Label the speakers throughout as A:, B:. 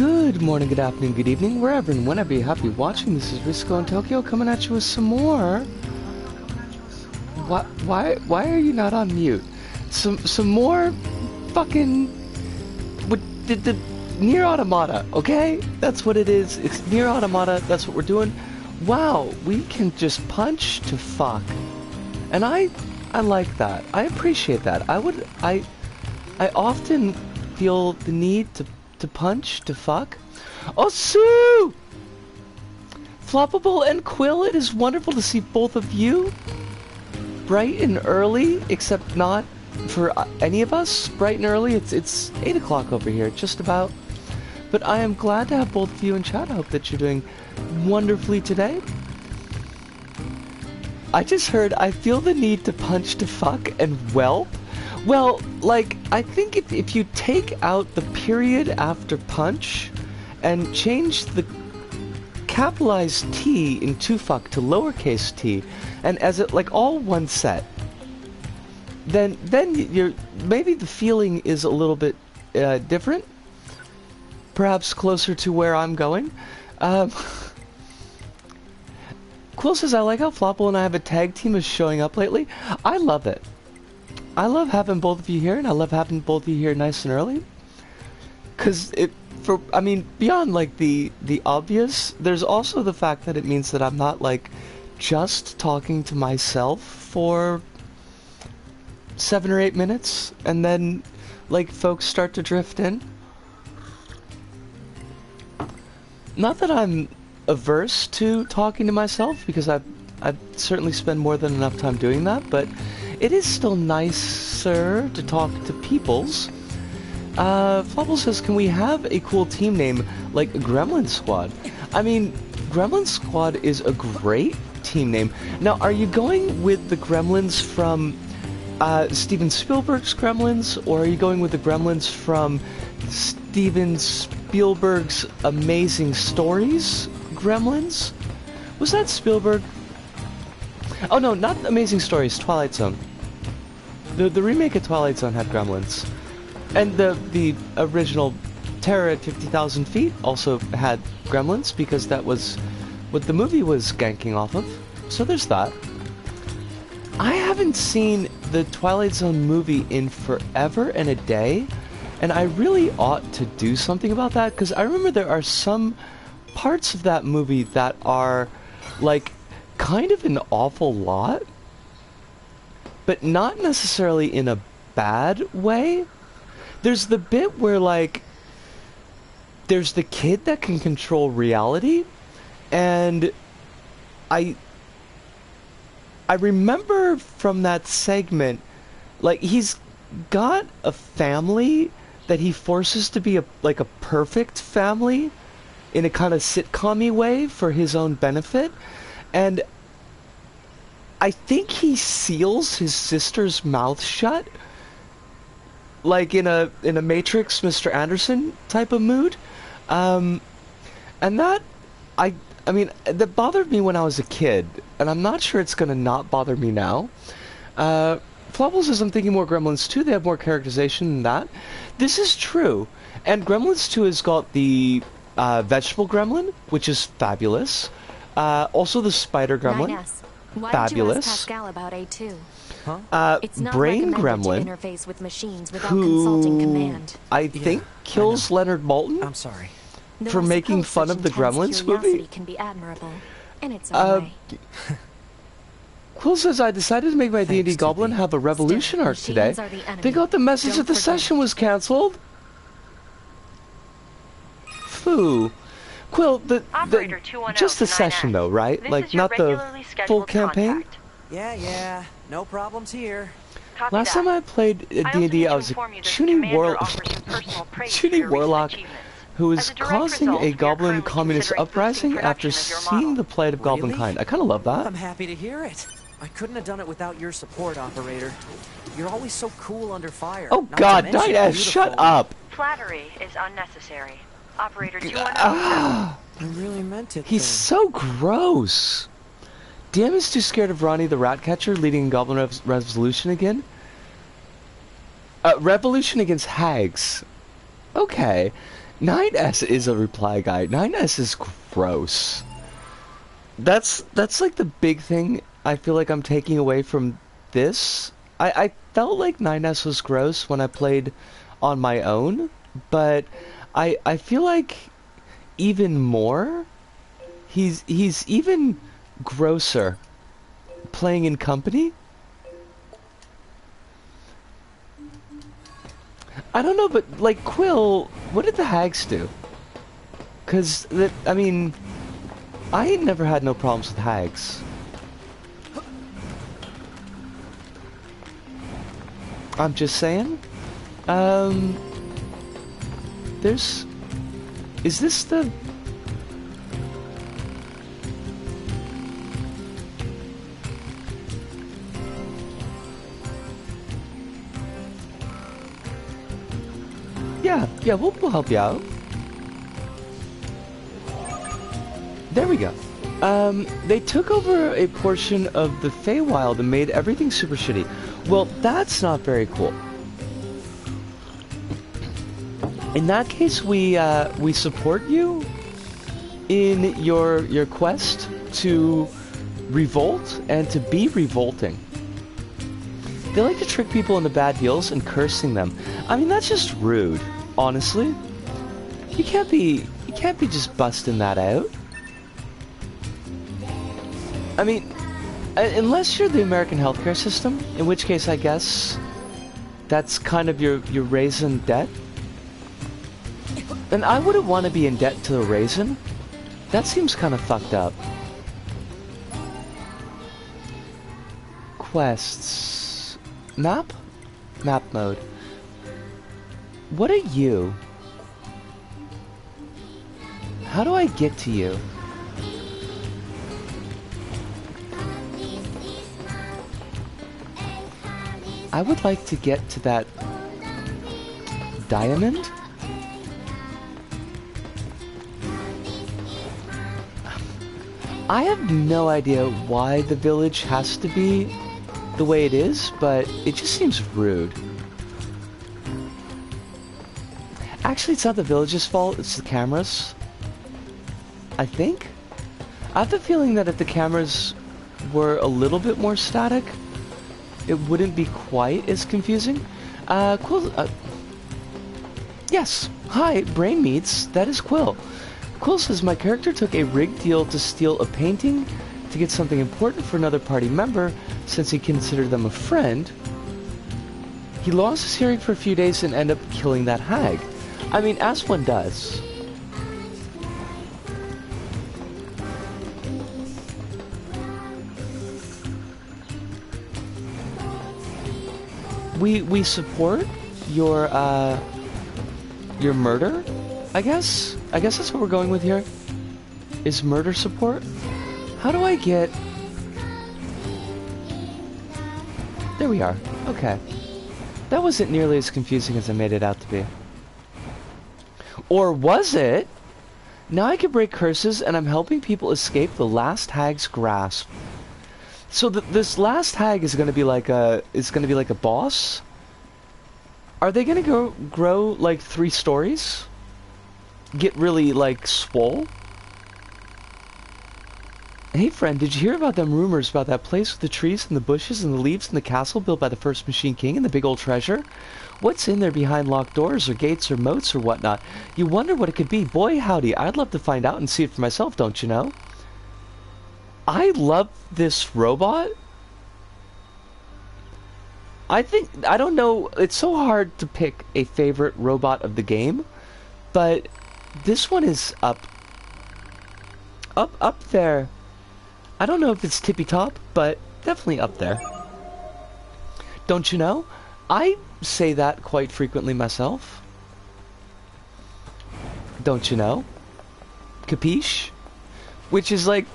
A: Good morning, good afternoon, good evening, wherever and whenever you happy watching. This is Risco in Tokyo coming at you with some more. Why are you not on mute? Some more fucking with the NieR Automata, okay? That's what it is. It's NieR Automata. That's what we're doing. Wow, we can just punch to fuck, and I like that. I appreciate that. I often feel the need to punch, to fuck. Oh, Sue! Floppable and Quill, it is wonderful to see both of you. Bright and early, except not for any of us. Bright and early, it's 8 o'clock over here, just about. But I am glad to have both of you in chat. I hope that you're doing wonderfully today. I just heard, I feel the need to punch to fuck and whelp. Well, like, I think if you take out the period after punch and change the capitalized T in to fuck to lowercase t, and as it like all one set, then you're maybe the feeling is a little bit different, perhaps closer to where I'm going. Quill says, I like how Flopple and I have a tag team is showing up lately. I love it. I love having both of you here, and I love having both of you here nice and early. Cause I mean, beyond like the obvious, there's also the fact that it means that I'm not like just talking to myself for 7 or 8 minutes, and then like folks start to drift in. Not that I'm averse to talking to myself, because I certainly spend more than enough time doing that, but it is still nicer to talk to peoples. Flopple says, can we have a cool team name like Gremlin Squad? I mean, Gremlin Squad is a great team name. Now, are you going with the Gremlins from Steven Spielberg's Gremlins, or are you going with the Gremlins from Steven Spielberg's Amazing Stories Gremlins? Was that Spielberg? Oh no, not Amazing Stories, Twilight Zone. The remake of Twilight Zone had gremlins. And the original Terror at 50,000 Feet also had gremlins, because that was what the movie was ganking off of. So there's that. I haven't seen the Twilight Zone movie in forever and a day, and I really ought to do something about that, because I remember there are some parts of that movie that are like kind of an awful lot, but not necessarily in a bad way. There's the bit where like there's the kid that can control reality, and I remember from that segment, like, he's got a family that he forces to be a perfect family in a kind of sitcom-y way for his own benefit. And I think he seals his sister's mouth shut, like in a Matrix Mr. Anderson type of mood. And that, I mean, that bothered me when I was a kid, and I'm not sure it's gonna not bother me now. Flopple says, I'm thinking more Gremlins 2, they have more characterization than that. This is true, and Gremlins 2 has got the vegetable gremlin, which is fabulous. Also the spider gremlin, fabulous.
B: Pascal about A2?
A: Brain gremlin, who I think kills Leonard Maltin.
C: I'm sorry
A: for making fun of the Gremlins movie.
B: Can be admirable in its own way.
A: Quill says, I decided to make my D&D Goblin have a revolution arc today. They got the message that the session was cancelled. Foo. Quill, just the session though, right? Like, not the full campaign?
C: Yeah, no problems here.
A: Last time I played D&D, I was a Chuny Warlock who was causing a Goblin communist uprising after seeing the plight of Goblin kind. I kind of love that.
C: I'm happy to hear it. I couldn't have done it without your support, Operator. You're always so cool under fire.
A: Oh God, Diaz, shut up!
D: Flattery is unnecessary. Operator 210.
C: I really meant it.
A: He's so gross. DM is too scared of Ronnie the Ratcatcher leading Goblin Revolution again. Revolution against hags. Okay. 9S is a reply guy. 9S is gross. That's like the big thing I feel like I'm taking away from this. I felt like 9S was gross when I played on my own, but I feel like even more, he's even grosser playing in company. I don't know, but like Quill, what did the hags do? Cause I mean, I ain't never had no problems with hags. I'm just saying. There's... Is this the... Yeah, we'll help you out. There we go. They took over a portion of the Feywild and made everything super shitty. Well, that's not very cool. In that case, we support you in your quest to revolt and to be revolting. They like to trick people into bad deals and cursing them. I mean, that's just rude, honestly. You can't be just busting that out. I mean, unless you're the American healthcare system, in which case I guess that's kind of your raisin debt. And I wouldn't want to be in debt to a raisin. That seems kind of fucked up. Quests. Map? Map mode. What are you? How do I get to you? I would like to get to that diamond. I have no idea why the village has to be the way it is, but it just seems rude. Actually, it's not the village's fault, it's the cameras. I think? I have the feeling that if the cameras were a little bit more static, it wouldn't be quite as confusing. Quill, yes. Hi, Brain Meats. That is Quill. Quill says, my character took a rigged deal to steal a painting to get something important for another party member since he considered them a friend. He lost his hearing for a few days and ended up killing that hag. I mean, as one does. We support your murder, I guess? I guess that's what we're going with here. Is murder support? How do I get... There we are. Okay. That wasn't nearly as confusing as I made it out to be. Or was it? Now I can break curses and I'm helping people escape the last hag's grasp. So this last hag is gonna be like a boss. Are they gonna grow like 3 stories? Get really like swole? Hey friend, did you hear about them rumors about that place with the trees and the bushes and the leaves and the castle built by the first Machine King and the big old treasure? What's in there behind locked doors or gates or moats or whatnot? You wonder what it could be. Boy howdy, I'd love to find out and see it for myself, don't you know? I love this robot. I don't know, it's so hard to pick a favorite robot of the game, but this one is up there. I don't know if it's tippy top, but definitely up there. Don't you know? I say that quite frequently myself. Don't you know? Capiche? Which is like,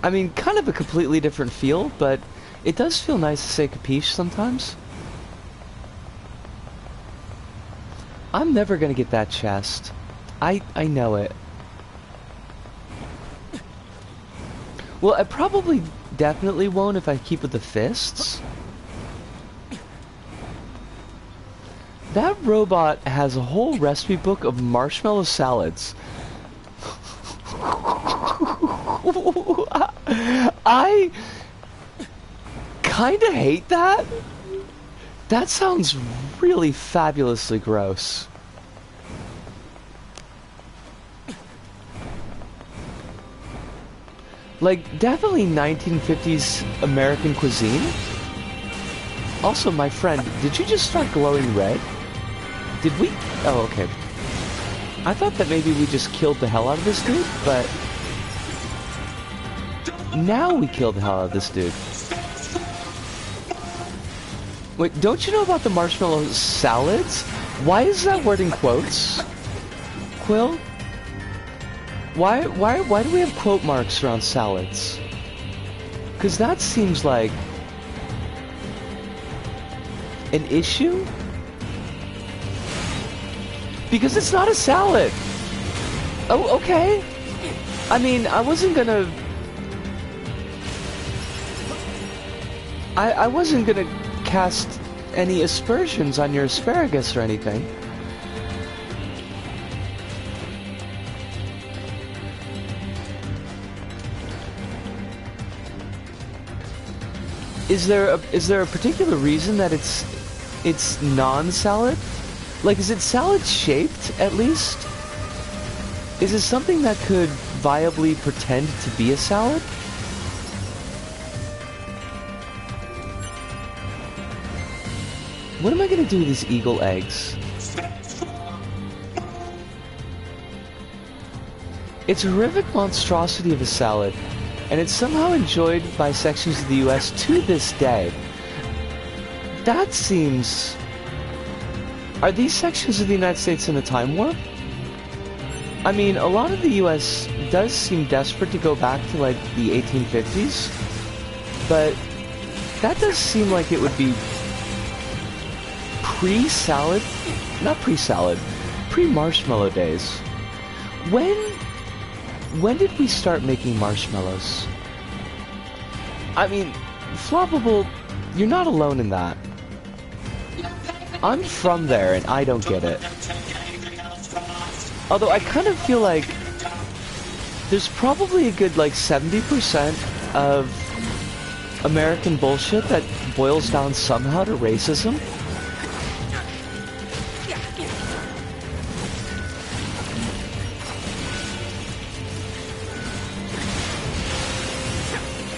A: I mean, kind of a completely different feel, but it does feel nice to say capiche sometimes. I'm never gonna get that chest. I know it. Well, I probably definitely won't if I keep with the fists. That robot has a whole recipe book of marshmallow salads. I kinda hate that. That sounds really fabulously gross. Like, definitely 1950s American cuisine. Also, my friend, did you just start glowing red? Did we? Oh, okay. I thought that maybe we just killed the hell out of this dude, but... Now we killed the hell out of this dude. Wait, don't you know about the marshmallow salads? Why is that word in quotes? Quill? Why do we have quote marks around salads? Because that seems like... an issue? Because it's not a salad! Oh, okay. I mean, I wasn't gonna... I wasn't gonna cast any aspersions on your asparagus or anything. Is there a particular reason that it's non-salad? Like, is it salad-shaped, at least? Is it something that could viably pretend to be a salad? What am I gonna do with these eagle eggs? It's a horrific monstrosity of a salad, and it's somehow enjoyed by sections of the US to this day. That seems... Are these sections of the United States in a time warp? I mean, a lot of the US does seem desperate to go back to, like, the 1850s, but that does seem like it would be pre-salad? Not pre-salad. Pre-marshmallow days. When did we start making marshmallows? I mean, Floppable, you're not alone in that. I'm from there and I don't get it. Although I kind of feel like there's probably a good like 70% of American bullshit that boils down somehow to racism.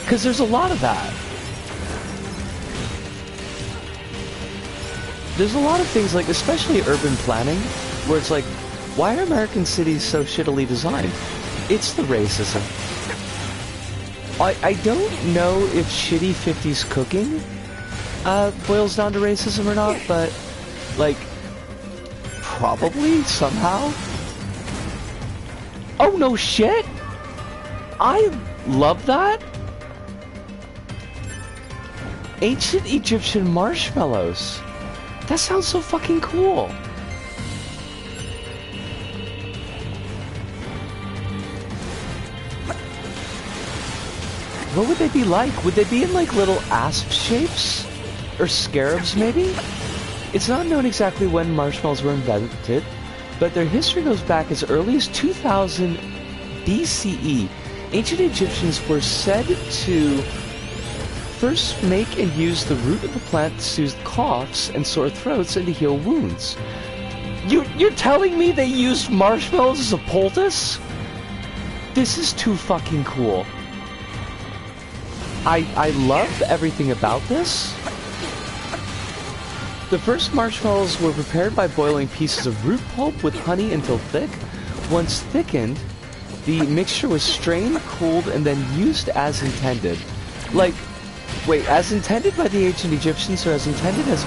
A: Because there's a lot of that. There's a lot of things, like, especially urban planning, where it's like, why are American cities so shittily designed? It's the racism. I don't know if shitty 50s cooking boils down to racism or not, but, like, probably, somehow. Oh, no shit! I love that! Ancient Egyptian marshmallows. That sounds so fucking cool. What would they be like? Would they be in like little asp shapes? Or scarabs maybe? It's not known exactly when marshmallows were invented, but their history goes back as early as 2000 BCE. Ancient Egyptians were said to first make and use the root of the plant to soothe coughs and sore throats and to heal wounds. You're telling me they used marshmallows as a poultice? This is too fucking cool. I love everything about this. The first marshmallows were prepared by boiling pieces of root pulp with honey until thick. Once thickened, the mixture was strained, cooled, and then used as intended. Like, wait, as intended by the ancient Egyptians or as intended as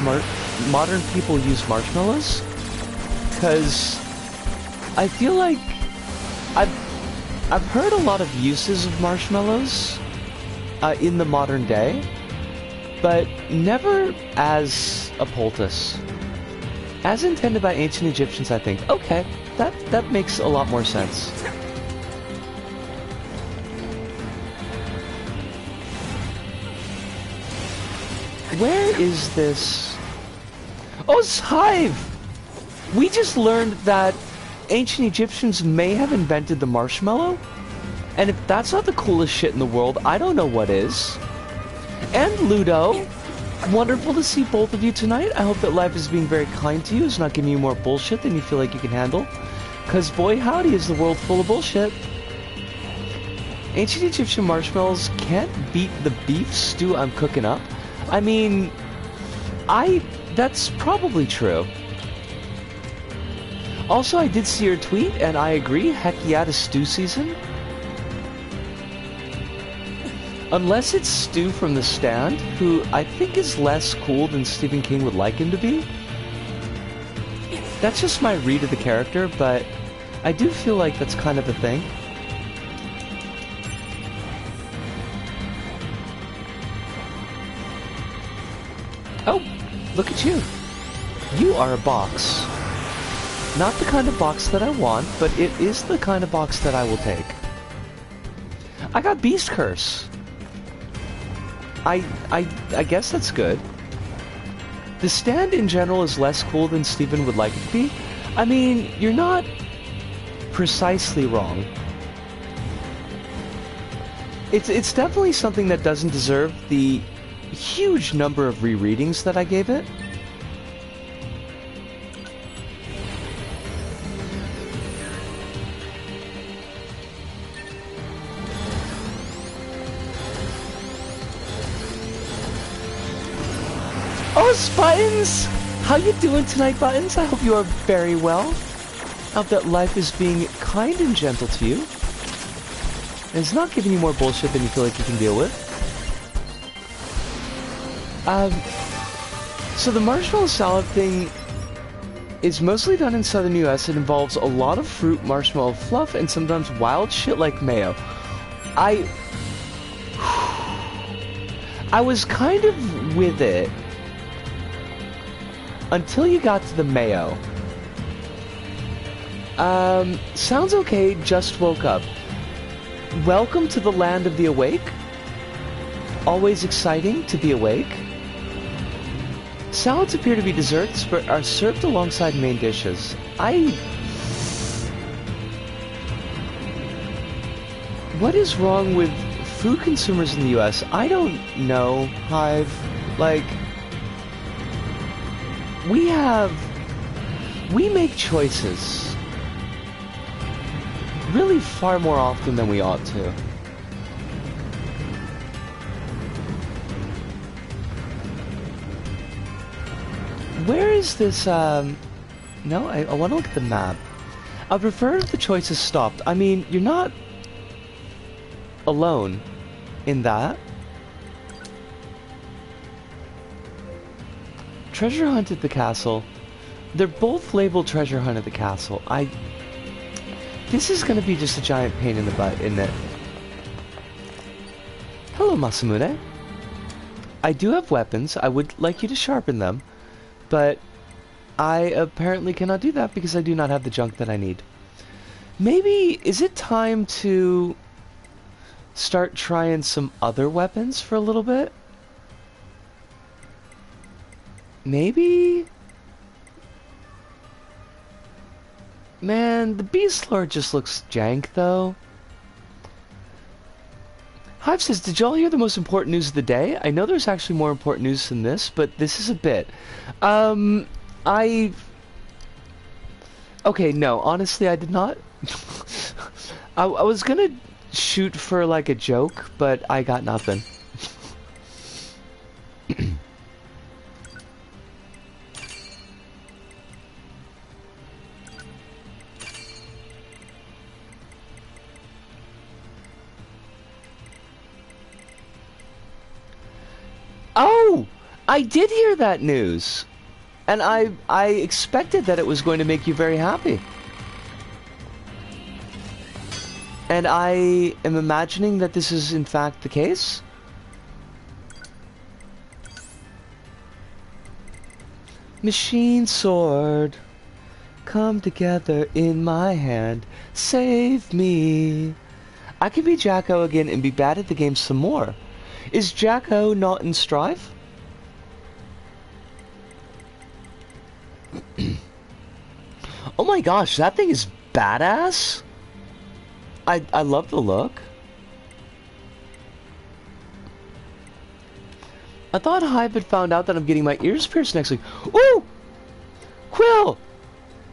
A: modern people use marshmallows? Because I feel like I've heard a lot of uses of marshmallows in the modern day, but never as a poultice. As intended by ancient Egyptians, I think. Okay, that makes a lot more sense. Where is this? Oh, it's Hive! We just learned that ancient Egyptians may have invented the marshmallow, and if that's not the coolest shit in the world, I don't know what is. And Ludo, wonderful to see both of you tonight. I hope that life is being very kind to you, is not giving you more bullshit than you feel like you can handle. Cause boy howdy is the world full of bullshit. Ancient Egyptian marshmallows can't beat the beef stew I'm cooking up. I mean, that's probably true. Also, I did see your tweet, and I agree, heck yeah to stew season. Unless it's Stu from The Stand, who I think is less cool than Stephen King would like him to be. That's just my read of the character, but I do feel like that's kind of the thing. Oh, look at you. You are a box. Not the kind of box that I want, but it is the kind of box that I will take. I got Beast Curse. I guess that's good. The Stand in general is less cool than Steven would like it to be. I mean, you're not precisely wrong. It's definitely something that doesn't deserve the huge number of rereadings that I gave it. Oh, Buttons! How you doing tonight, Buttons? I hope you are very well. I hope that life is being kind and gentle to you. And it's not giving you more bullshit than you feel like you can deal with. So the marshmallow salad thing is mostly done in southern US. It involves a lot of fruit, marshmallow fluff, and sometimes wild shit like mayo. I was kind of with it until you got to the mayo. Sounds okay, just woke up. Welcome to the land of the awake. Always exciting to be awake. Salads appear to be desserts, but are served alongside main dishes. What is wrong with food consumers in the US? I don't know, Hive. Like, we make choices really far more often than we ought to. Where is this, no, I want to look at the map. I prefer if the choice is stopped. I mean, you're not alone in that. Treasure hunt at the castle. They're both labeled treasure hunt at the castle. This is gonna be just a giant pain in the butt, isn't it? Hello, Masamune. I do have weapons. I would like you to sharpen them. But I apparently cannot do that because I do not have the junk that I need. Maybe, is it time to start trying some other weapons for a little bit? Maybe? Man, the Beast Lord just looks jank, though. Hive says, did y'all hear the most important news of the day? I know there's actually more important news than this, but this is a bit. Okay, no, honestly, I did not. I was gonna shoot for, like, a joke, but I got nothing. Oh! I did hear that news! And I expected that it was going to make you very happy. And I am imagining that this is in fact the case. Machine sword, come together in my hand, save me. I can be Jacko again and be bad at the game some more. Is Jacko not in Strive? Oh my gosh, that thing is badass. I love the look. I thought Hive had found out that I'm getting my ears pierced next week. Ooh! Quill!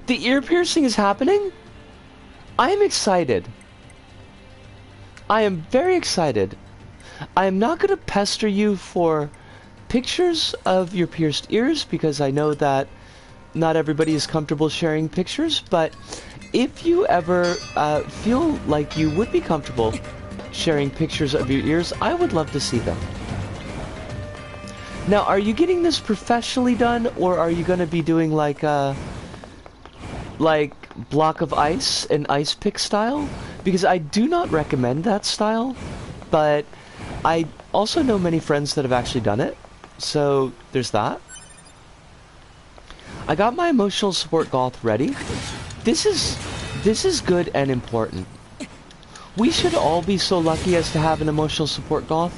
A: The ear piercing is happening? I am excited. I am very excited. I am not going to pester you for pictures of your pierced ears because I know that not everybody is comfortable sharing pictures, but if you ever feel like you would be comfortable sharing pictures of your ears, I would love to see them. Now, are you getting this professionally done, or are you going to be doing like block of ice and ice pick style? Because I do not recommend that style, but I also know many friends that have actually done it, so there's that. I got my emotional support goth ready. This is good and important. We should all be so lucky as to have an emotional support goth.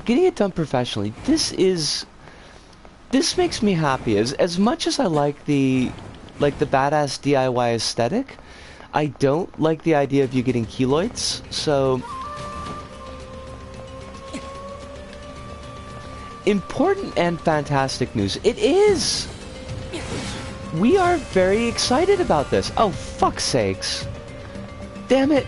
A: Getting it done professionally, this makes me happy. As much as I like the badass DIY aesthetic, I don't like the idea of you getting keloids, so important and fantastic news. It is! We are very excited about this. Oh, fuck's sakes. Damn it,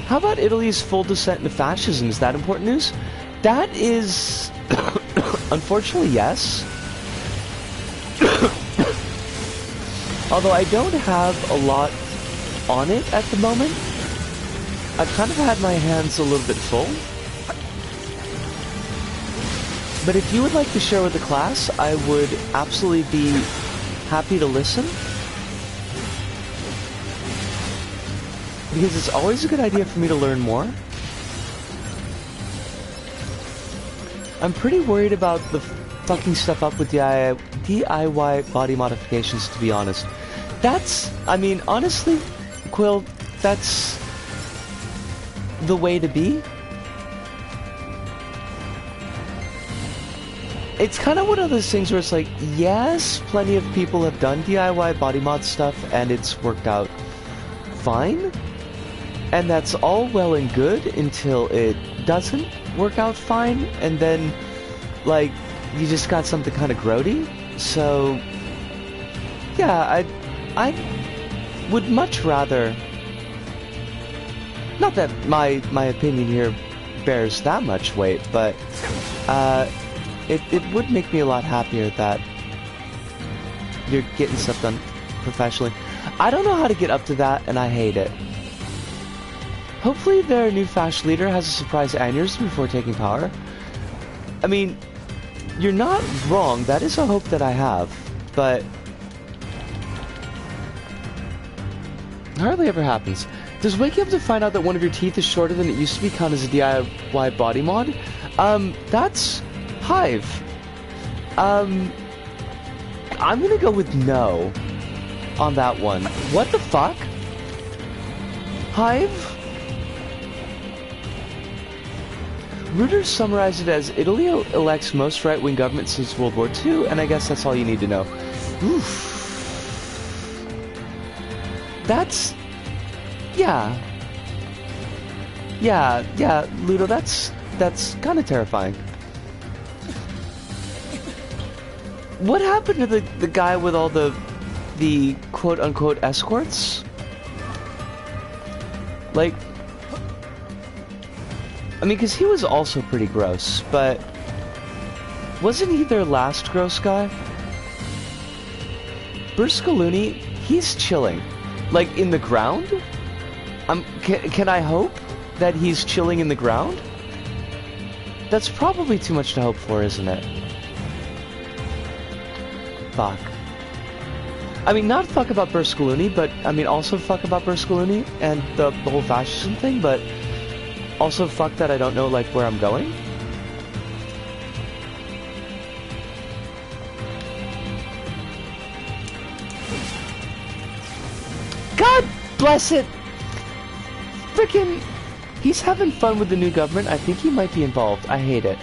A: How about Italy's full descent into fascism? Is that important news? That is... Unfortunately, yes. Although I don't have a lot on it at the moment. I've kind of had my hands a little bit full. But if you would like to share with the class, I would absolutely be happy to listen. Because it's always a good idea for me to learn more. I'm pretty worried about the fucking stuff up with DIY body modifications, to be honest. I mean, honestly, Quill, that's the way to be. It's kind of one of those things where it's like, yes, plenty of people have done DIY body mod stuff and it's worked out fine. And that's all well and good until it doesn't work out fine, and then, like, you just got something kind of grody. So, yeah, I would much rather... Not that my opinion here bears that much weight, but it would make me a lot happier that you're getting stuff done professionally. I don't know how to get up to that, and I hate it. Hopefully their new Fash leader has a surprise aneurysm before taking power. I mean, you're not wrong, that is a hope that I have, but... It hardly ever happens. Does waking up to find out that one of your teeth is shorter than it used to be count as a DIY body mod? That's... Hive. I'm gonna go with no on that one. What the fuck? Hive? Reuters summarized it as Italy elects most right-wing government since World War II, and I guess that's all you need to know. Oof. That's... Yeah. Yeah, Ludo, that's kind of terrifying. What happened to the guy with all the quote-unquote escorts? Like... I mean, because he was also pretty gross, but... Wasn't he their last gross guy? Berscaluni, he's chilling. Like, in the ground? Can I hope that he's chilling in the ground? That's probably too much to hope for, isn't it? Fuck. I mean, not fuck about Berscaluni, but, I mean, also fuck about Berscaluni and the whole fascism thing, but... Also, fuck that I don't know, like, where I'm going. God bless it! Frickin'... He's having fun with the new government. I think he might be involved. I hate it.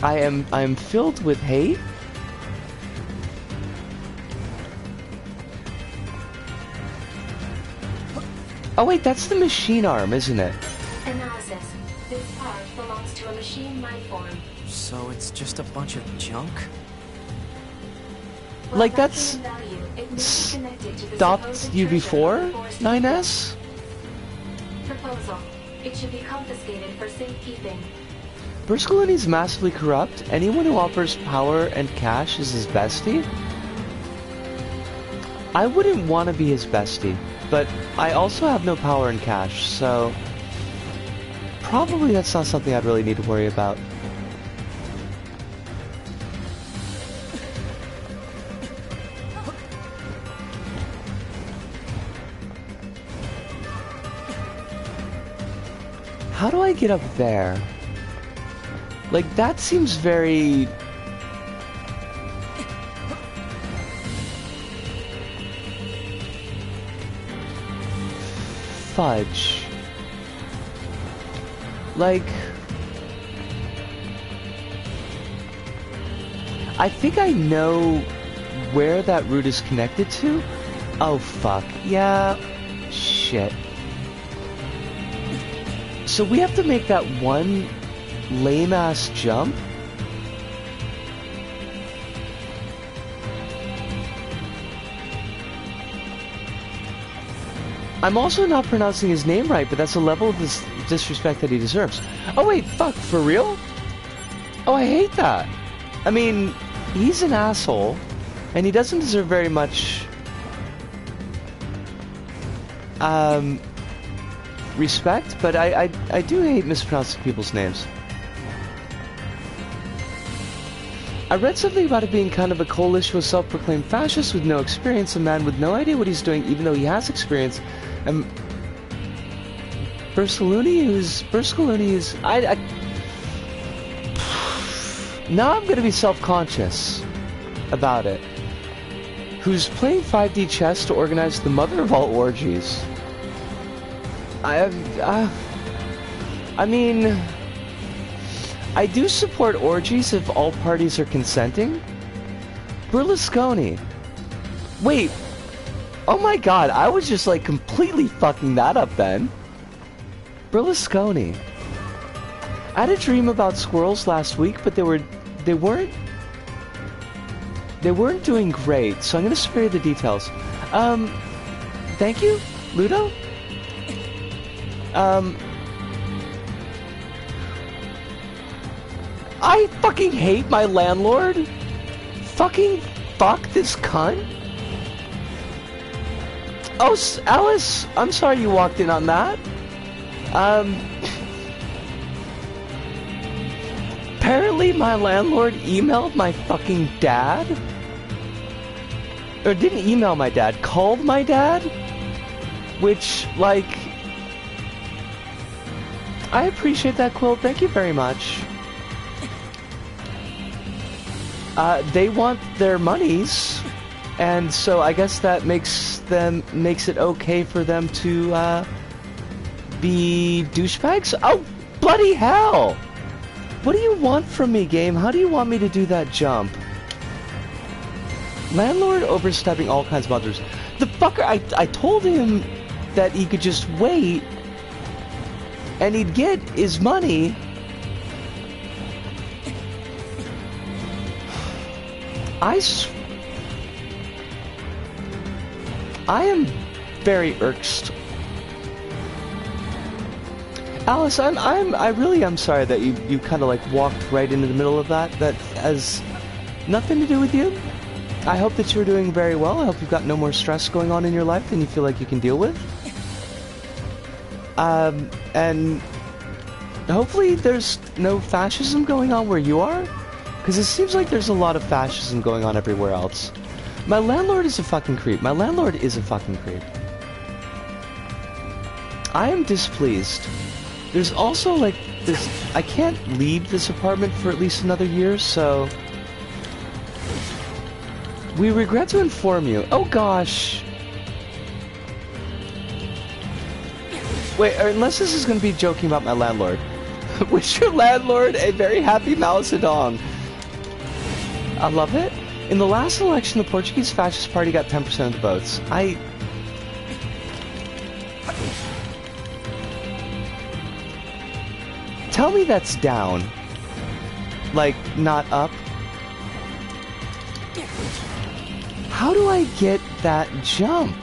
A: I am filled with hate. Oh wait, that's the machine arm, isn't it?
E: Analysis. This part belongs to a machine life form.
C: So it's just a bunch of junk?
E: While
A: Like,
E: lacking
A: that's
E: in value, it may be connected to the
A: stopped
E: supposed
A: you
E: treasure
A: before,
E: of the forest
A: 9S?
E: Proposal. It should be confiscated for safekeeping.
A: Bruscolini's massively corrupt. Anyone who offers power and cash is his bestie? I wouldn't want to be his bestie, but I also have no power and cash, so probably that's not something I'd really need to worry about. How do I get up there? Like, that seems very... fudge. Like... I think I know where that route is connected to. Oh, fuck. Yeah. Shit. So we have to make that one lame-ass jump? I'm also not pronouncing his name right, but that's a level of disrespect that he deserves. Oh wait, fuck, for real? Oh, I hate that. I mean, he's an asshole, and he doesn't deserve very much... respect, but I do hate mispronouncing people's names. I read something about it being kind of a coalition with self-proclaimed fascists with no experience, a man with no idea what he's doing even though he has experience, and Bruscolini is... Now I'm gonna be self-conscious about it. Who's playing 5D chess to organize the mother of all orgies. I mean, I do support orgies if all parties are consenting. Berlusconi. Wait. Oh my god, I was just like completely fucking that up then. Berlusconi. I had a dream about squirrels last week, but they weren't doing great, so I'm gonna spare you the details. Thank you, Ludo? I fucking hate my landlord. Fucking fuck this cunt. Oh, Alice, I'm sorry you walked in on that. Apparently my landlord emailed my fucking dad. Or didn't email my dad, called my dad. Which, like... I appreciate that, Quill. Thank you very much. They want their monies, and so I guess that makes it okay for them to be douchebags. Oh, bloody hell! What do you want from me, game? How do you want me to do that jump? Landlord overstepping all kinds of others. The fucker! I told him that he could just wait. And he'd get his money. I am very irked. Alice, I really am sorry that you kind of like walked right into the middle of that. That has nothing to do with you. I hope that you're doing very well. I hope you've got no more stress going on in your life than you feel like you can deal with. And hopefully there's no fascism going on where you are, because it seems like there's a lot of fascism going on everywhere else. My landlord is a fucking creep. My landlord is a fucking creep. I am displeased. There's also like this, I can't leave this apartment for at least another year, so... We regret to inform you. Oh gosh. Wait, unless this is going to be joking about my landlord. Wish your landlord a very happy Malisadong. I love it. In the last election, the Portuguese Fascist Party got 10% of the votes. Tell me that's down. Like, not up. How do I get that jump?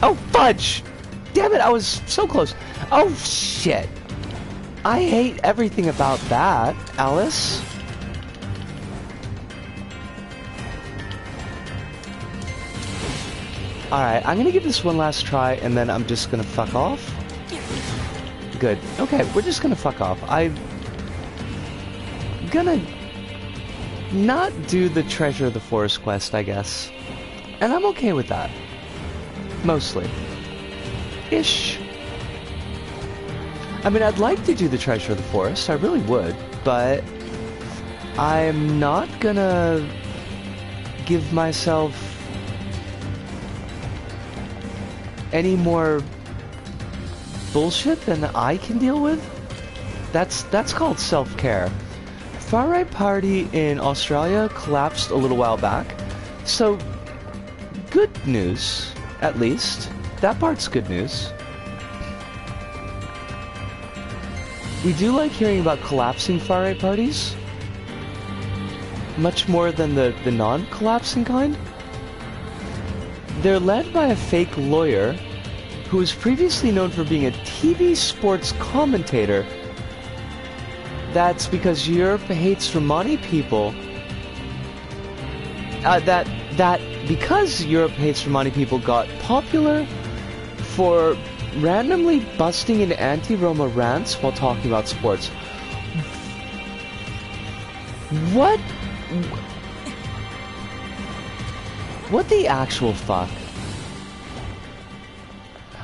A: Oh, fudge! Damn it, I was so close. Oh, shit. I hate everything about that, Alice. Alright, I'm gonna give this one last try, and then I'm just gonna fuck off. Good. Okay, we're just gonna fuck off. I'm gonna not do the Treasure of the Forest quest, I guess. And I'm okay with that. Mostly. Ish. I mean, I'd like to do the Treasure of the Forest, I really would, but I'm not gonna give myself any more bullshit than I can deal with. That's called self-care. Far-right party in Australia collapsed a little while back, so good news, at least. That part's good news. We do like hearing about collapsing far-right parties, much more than the non-collapsing kind. They're led by a fake lawyer who was previously known for being a TV sports commentator. That's because Europe hates Romani people. Because Europe hates Romani people got popular for randomly busting into anti-Roma rants while talking about sports. What? What the actual fuck?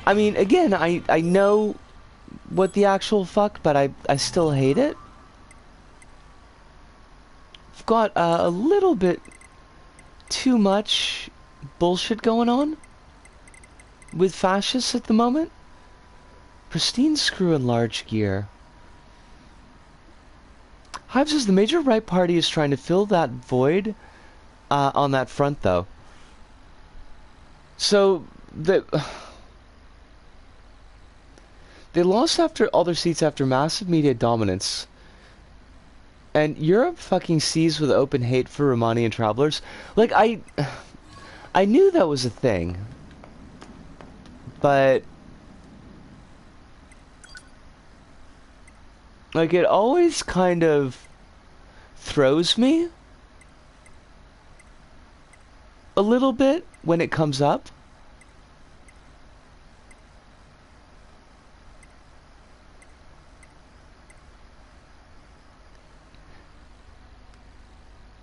A: I mean, again, I know what the actual fuck, but I still hate it. I've got a little bit too much bullshit going on with fascists at the moment. Pristine screw in large gear. Hive says the major right party is trying to fill that void on that front, though. So they lost after all their seats after massive media dominance. And Europe fucking sees with open hate for Romanian travelers. Like, I knew that was a thing. But like, it always kind of throws me a little bit when it comes up.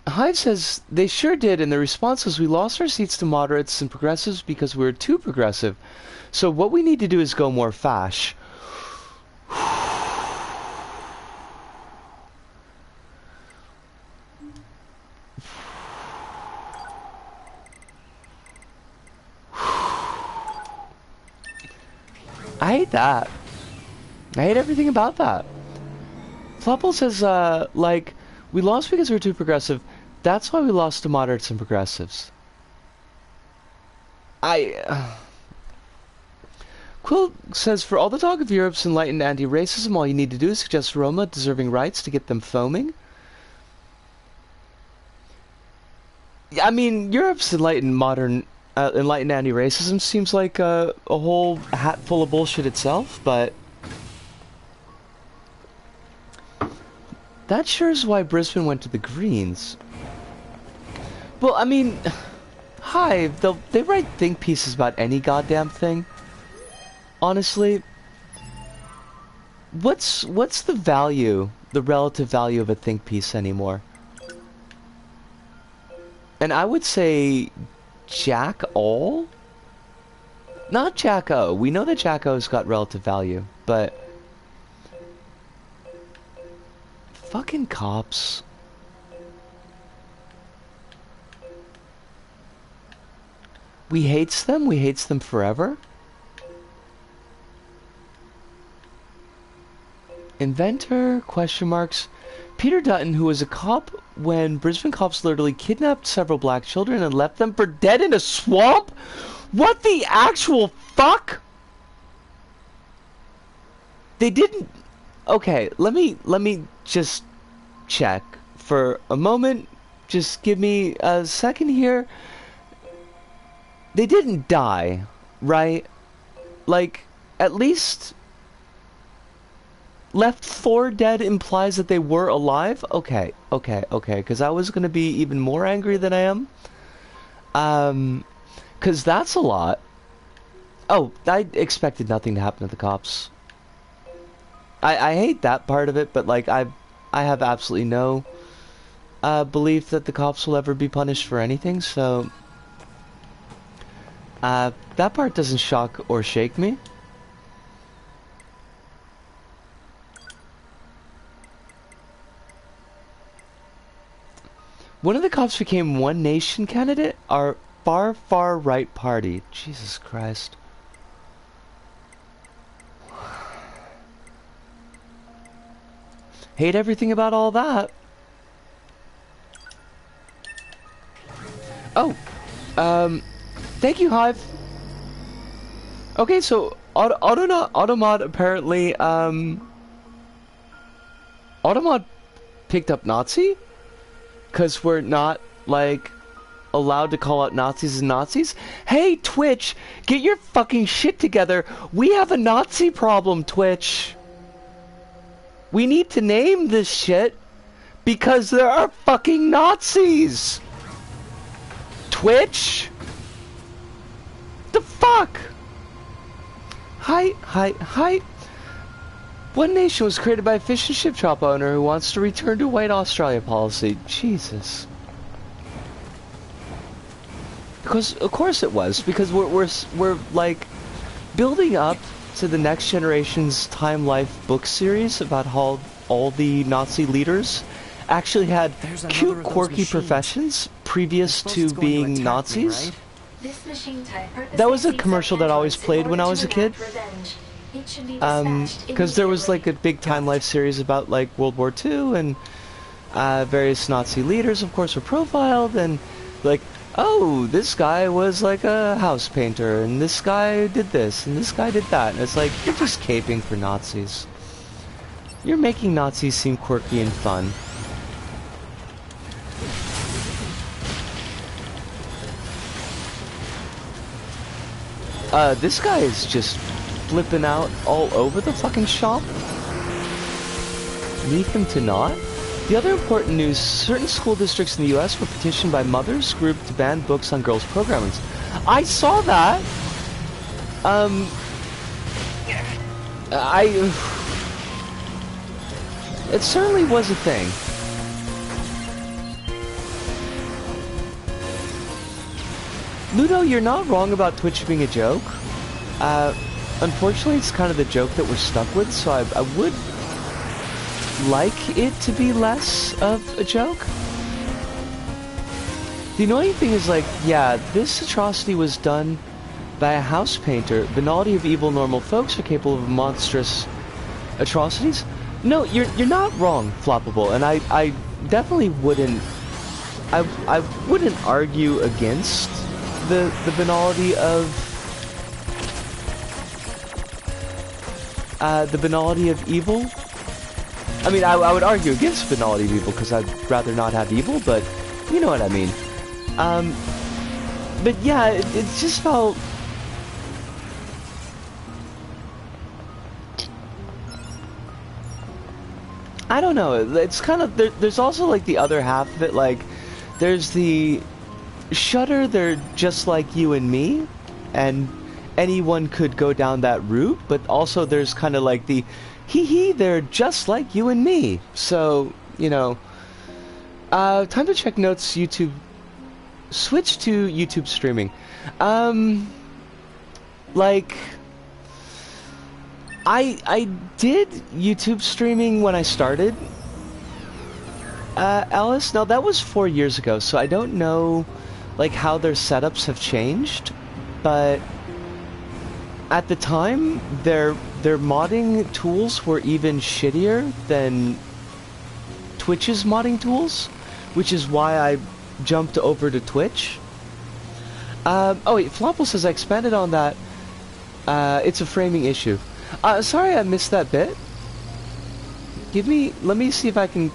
A: Hive says they sure did, and the response was, we lost our seats to moderates and progressives because we were too progressive. So what we need to do is go more fash. I hate that. I hate everything about that. Flopple says, like, we lost because we were too progressive. That's why we lost to moderates and progressives. Quill says, for all the talk of Europe's enlightened anti-racism, all you need to do is suggest Roma deserving rights to get them foaming. I mean, Europe's enlightened enlightened anti-racism seems like a whole hat full of bullshit itself, but that sure is why Brisbane went to the Greens. Well, I mean, Hive, they write think pieces about any goddamn thing. Honestly, what's the value, the relative value of a think piece anymore? And I would say Jack all? Not Jack O. We know that Jack O's got relative value, but fucking cops. We hates them forever. Inventor, question marks. Peter Dutton, who was a cop when Brisbane cops literally kidnapped several black children and left them for dead in a swamp? What the actual fuck? They didn't... Okay, let me just check for a moment. Just give me a second here. They didn't die, right? Like, at least... Left 4 dead implies that they were alive? Okay, because I was gonna be even more angry than I am. Because that's a lot. Oh, I expected nothing to happen to the cops. I hate that part of it, but like, I have absolutely no belief that the cops will ever be punished for anything, so... that part doesn't shock or shake me. One of the cops became One Nation candidate, our far right party. Jesus Christ. Hate everything about all that. Oh, thank you, Hive. Okay, so Automata apparently, Automata picked up Nazi? Because we're not, like, allowed to call out Nazis as Nazis? Hey, Twitch, get your fucking shit together. We have a Nazi problem, Twitch. We need to name this shit because there are fucking Nazis. Twitch? The fuck? Hi. One Nation was created by a fish and chip shop owner who wants to return to white Australia policy. Jesus. Because of course it was. Because we're like building up to the next generation's Time Life book series about how all the Nazi leaders actually had cute, quirky professions previous to being Nazis.
E: Right? This machine type
A: That was a commercial that always played when I was a kid. Because there was like a big Time Life series about like World War II and various Nazi leaders, of course, were profiled, and like, oh, this guy was like a house painter, and this guy did this, and this guy did that, and it's like, you're just caping for Nazis. You're making Nazis seem quirky and fun. This guy is just flipping out all over the fucking shop. Leave him to not? The other important news, certain school districts in the US were petitioned by mothers group to ban books on girls' programming. I saw that! It certainly was a thing. Ludo, you're not wrong about Twitch being a joke. Unfortunately, it's kind of the joke that we're stuck with, so I would like it to be less of a joke. The annoying thing is, like, yeah, this atrocity was done by a house painter. Banality of evil normal folks are capable of monstrous atrocities. No, you're not wrong, Floppable, and I definitely wouldn't... I wouldn't argue against the banality of... the banality of evil. I mean, I would argue against banality of evil because I'd rather not have evil, but you know what I mean. But yeah, it just felt... I don't know, it's kind of... There's also like the other half of it, like, there's the... Shudder, they're just like you and me, and anyone could go down that route, but also there's kind of like the hee, they're just like you and me. So, you know, time to check notes. YouTube, switch to YouTube streaming. Like, I did YouTube streaming when I started, Alice. Now that was 4 years ago, so I don't know like how their setups have changed, but at the time, their modding tools were even shittier than Twitch's modding tools, which is why I jumped over to Twitch. Oh wait, Flopple says I expanded on that. It's a framing issue. Sorry I missed that bit. Let me see if I can...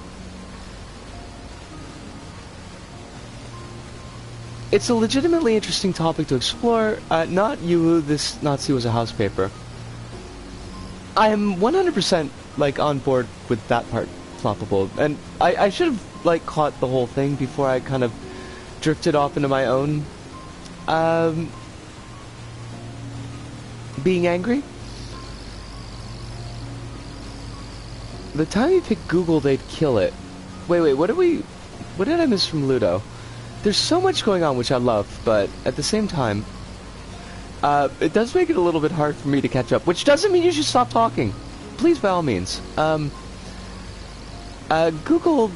A: It's a legitimately interesting topic to explore. Not you, this Nazi was a house paper. I am 100% like on board with that part, Floppable. And I should have like caught the whole thing before I kind of drifted off into my own being angry. The time you pick Google, they'd kill it. Wait, what did I miss from Ludo? There's so much going on which I love, but at the same time, it does make it a little bit hard for me to catch up, which doesn't mean you should stop talking. Please, by all means. Google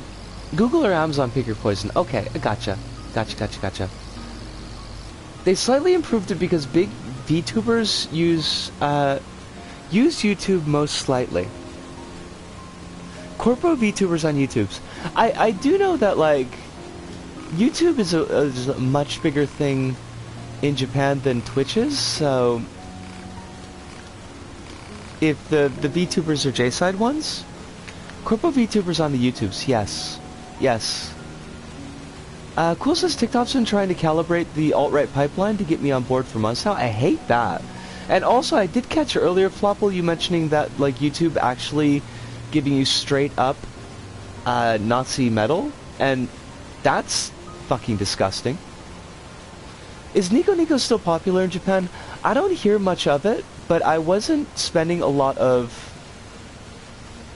A: or Amazon, pick your poison. Okay, gotcha. Gotcha. They slightly improved it because big VTubers use YouTube most slightly. Corpo VTubers on YouTube's. I do know that, like, YouTube is a much bigger thing in Japan than Twitch is, so if the VTubers are J-side ones, Corpo VTubers on the YouTubes, yes. Cool says TikTok's been trying to calibrate the alt-right pipeline to get me on board for months now. I hate that. And also, I did catch earlier, Flopple, you mentioning that, like, YouTube actually giving you straight up Nazi metal, and that's fucking disgusting. Is Nico still popular in Japan? I don't hear much of it, but I wasn't spending a lot of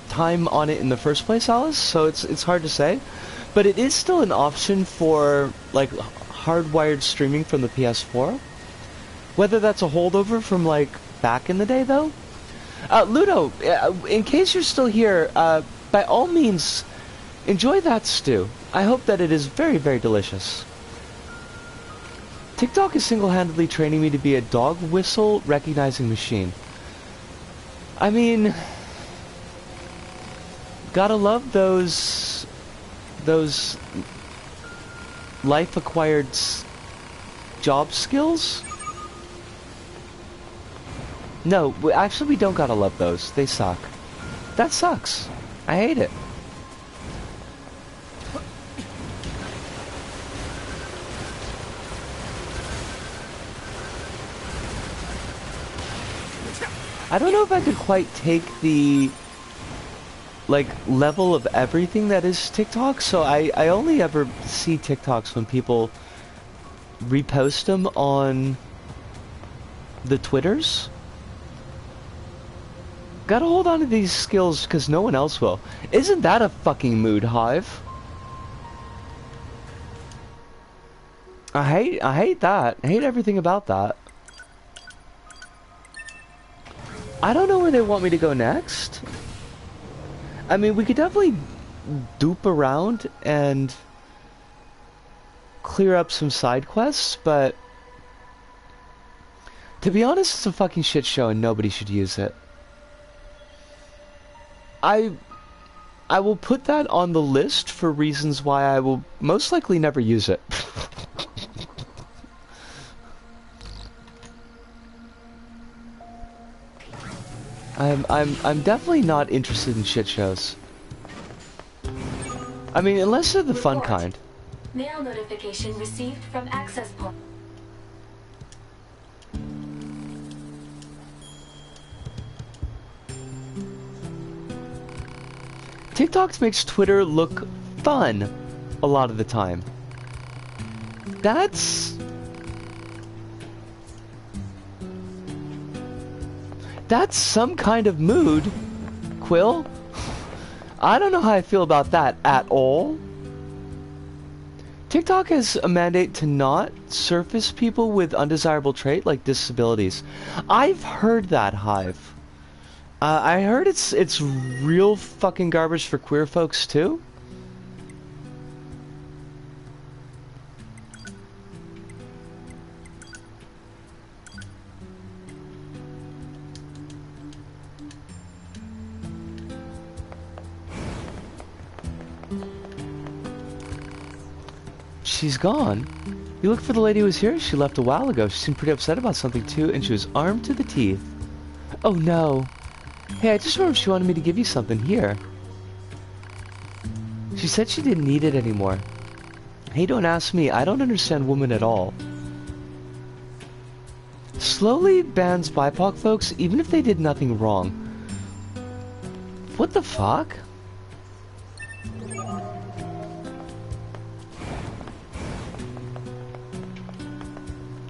A: time on it in the first place, Alice, so it's hard to say. But it is still an option for, like, hardwired streaming from the PS4. Whether that's a holdover from, like, back in the day, though. Ludo, in case you're still here, by all means, enjoy that stew. I hope that it is very, very delicious. TikTok is single-handedly training me to be a dog whistle recognizing machine. I mean, gotta love those life-acquired job skills. No, actually we don't gotta love those. They suck. That sucks. I hate it. I don't know if I could quite take the, like, level of everything that is TikTok, so I only ever see TikToks when people repost them on the Twitters. Gotta hold on to these skills because no one else will. Isn't that a fucking mood, Hive? I hate that. I hate everything about that. I don't know where they want me to go next. I mean, we could definitely dupe around and clear up some side quests, but to be honest, it's a fucking shit show and nobody should use it. I will put that on the list for reasons why I will most likely never use it. I'm definitely not interested in shit shows. I mean, unless they're the fun kind.
E: Mail notification received from access point.
A: TikTok makes Twitter look fun a lot of the time. That's some kind of mood, Quill. I don't know how I feel about that at all. TikTok has a mandate to not surface people with undesirable trait like disabilities. I've heard that, Hive. I heard it's real fucking garbage for queer folks too. She's gone? You looked for the lady who was here? She left a while ago. She seemed pretty upset about something too, and she was armed to the teeth. Oh no. Hey, I just remembered she wanted me to give you something. Here. She said she didn't need it anymore. Hey, don't ask me. I don't understand women at all. Slowly bans BIPOC folks even if they did nothing wrong. What the fuck?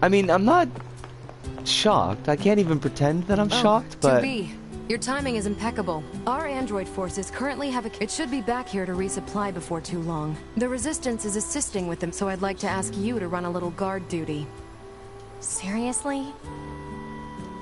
A: I mean, I'm not shocked. I can't even pretend that I'm shocked, but...
F: 2B, your timing is impeccable. Our android forces currently have a... It should be back here to resupply before too long. The Resistance is assisting with them, so I'd like to ask you to run a little guard duty.
B: Seriously?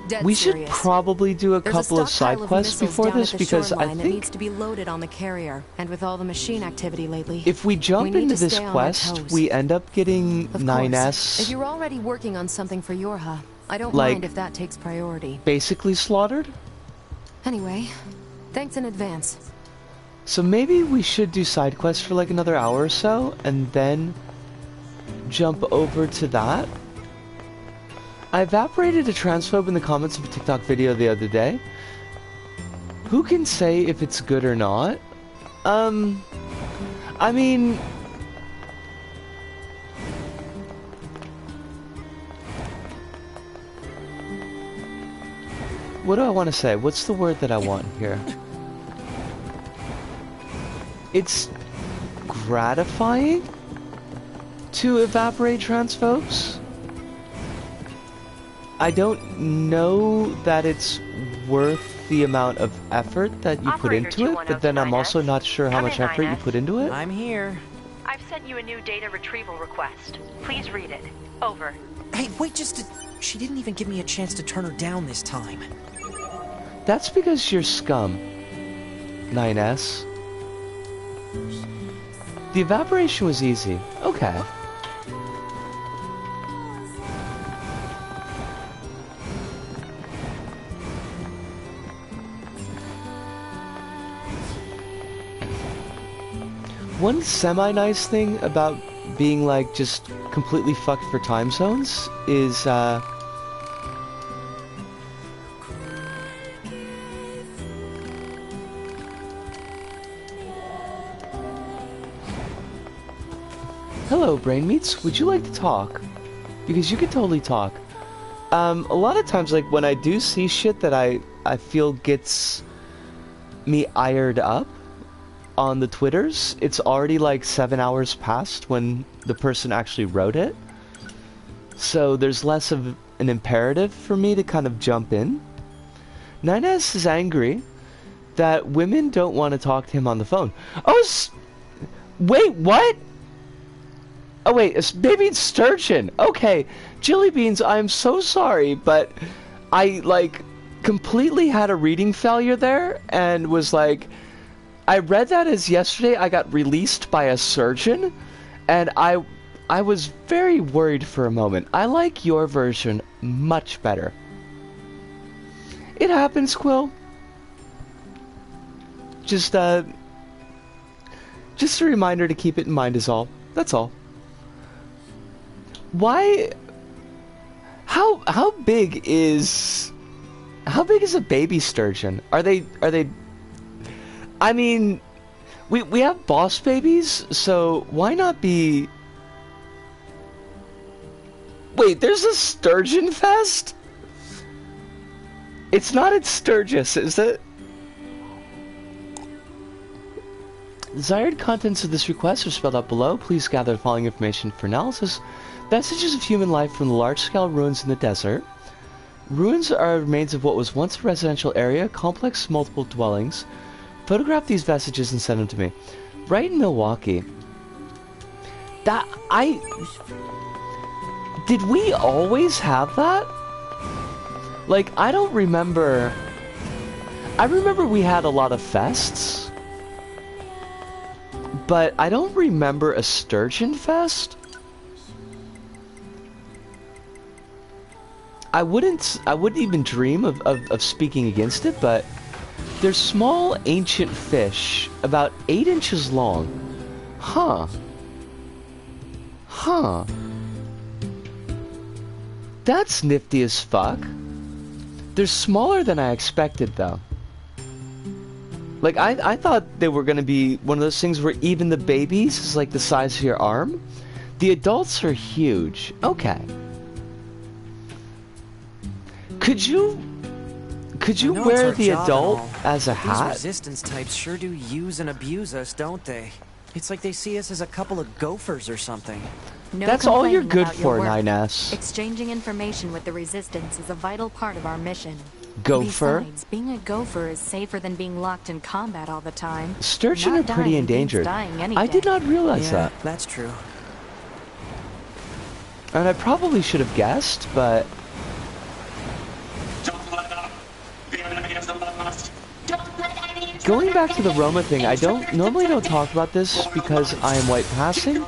F: Dead
A: we
F: serious.
A: should probably do a
F: There's
A: couple of side quests before this, because I
F: that
A: think
F: needs to be loaded on the carrier, and with all the machine activity lately,
A: if we jump
F: need
A: into
F: to
A: this
F: stay on our
A: quest,
F: toes.
A: we end up getting
F: Of course,
A: 9S
F: if you're already working on something for Yorha, I don't
A: Like-
F: mind if that takes priority.
A: basically slaughtered.
F: Anyway, thanks in advance.
A: So maybe we should do side quests for like another hour or so, and then jump over to that. I evaporated a transphobe in the comments of a TikTok video the other day. Who can say if it's good or not? I mean... What do I want to say? What's the word that I want here? It's gratifying to evaporate transphobes. I don't know that it's worth the amount of effort that you put into it, but then I'm also not sure how much effort you put into it.
C: I'm here.
D: I've sent you a new data retrieval request. Please read it. Over.
C: Hey, wait just a... She didn't even give me a chance to turn her down this time.
A: That's because you're scum, 9S. The evaporation was easy. Okay. One semi-nice thing about being like just completely fucked for time zones is hello, Brain Meats. Would you like to talk? Because you could totally talk. A lot of times, like, when I do see shit that I feel gets me ired up on the Twitters, it's already like 7 hours past when the person actually wrote it. So there's less of an imperative for me to kind of jump in. 9S is angry that women don't want to talk to him on the phone. Oh, wait, what? Oh wait, it's baby sturgeon. Okay, Jilly Beans, I'm so sorry, but I like completely had a reading failure there and was like, I read that as yesterday I got released by a surgeon, and I was very worried for a moment. I like your version much better. It happens, Quill. Just a reminder to keep it in mind is all. That's all. Why? How big is a baby sturgeon? Are they? I mean, we have boss babies, so why not be? Wait, there's a sturgeon fest? It's not in Sturgis, is it? Desired contents of this request are spelled out below. Please gather the following information for analysis. Vestiges of human life from the large-scale ruins in the desert. Ruins are remains of what was once a residential area, complex multiple dwellings. Photograph these vestiges and send them to me. Right in Milwaukee. Did we always have that? Like, I don't remember... I remember we had a lot of fests. But I don't remember a sturgeon fest. I wouldn't even dream of speaking against it, but they're small ancient fish, about 8 inches long. Huh. Huh. That's nifty as fuck. They're smaller than I expected, though. Like, I thought they were gonna be one of those things where even the babies is like the size of your arm. The adults are huge. Okay. Could you wear the adult as a hat?
C: These resistance types sure do use and abuse us, don't they? It's like they see us as a couple of gophers or something.
B: No
A: That's all you're
B: complaining
A: good
B: about your
A: for,
B: work.
A: 9S.
B: Exchanging information with the Resistance is a vital part of our mission.
A: Gopher?
B: Besides, being a gopher is safer than being locked in combat all the time.
A: Sturgeon
B: Not
A: are pretty
B: dying beats
A: endangered.
B: dying any
A: I did
B: day.
A: not realize
C: Yeah,
A: that.
C: that's true.
A: And I probably should have guessed, but... Going back to the Roma thing, I normally don't talk about this because I am white passing,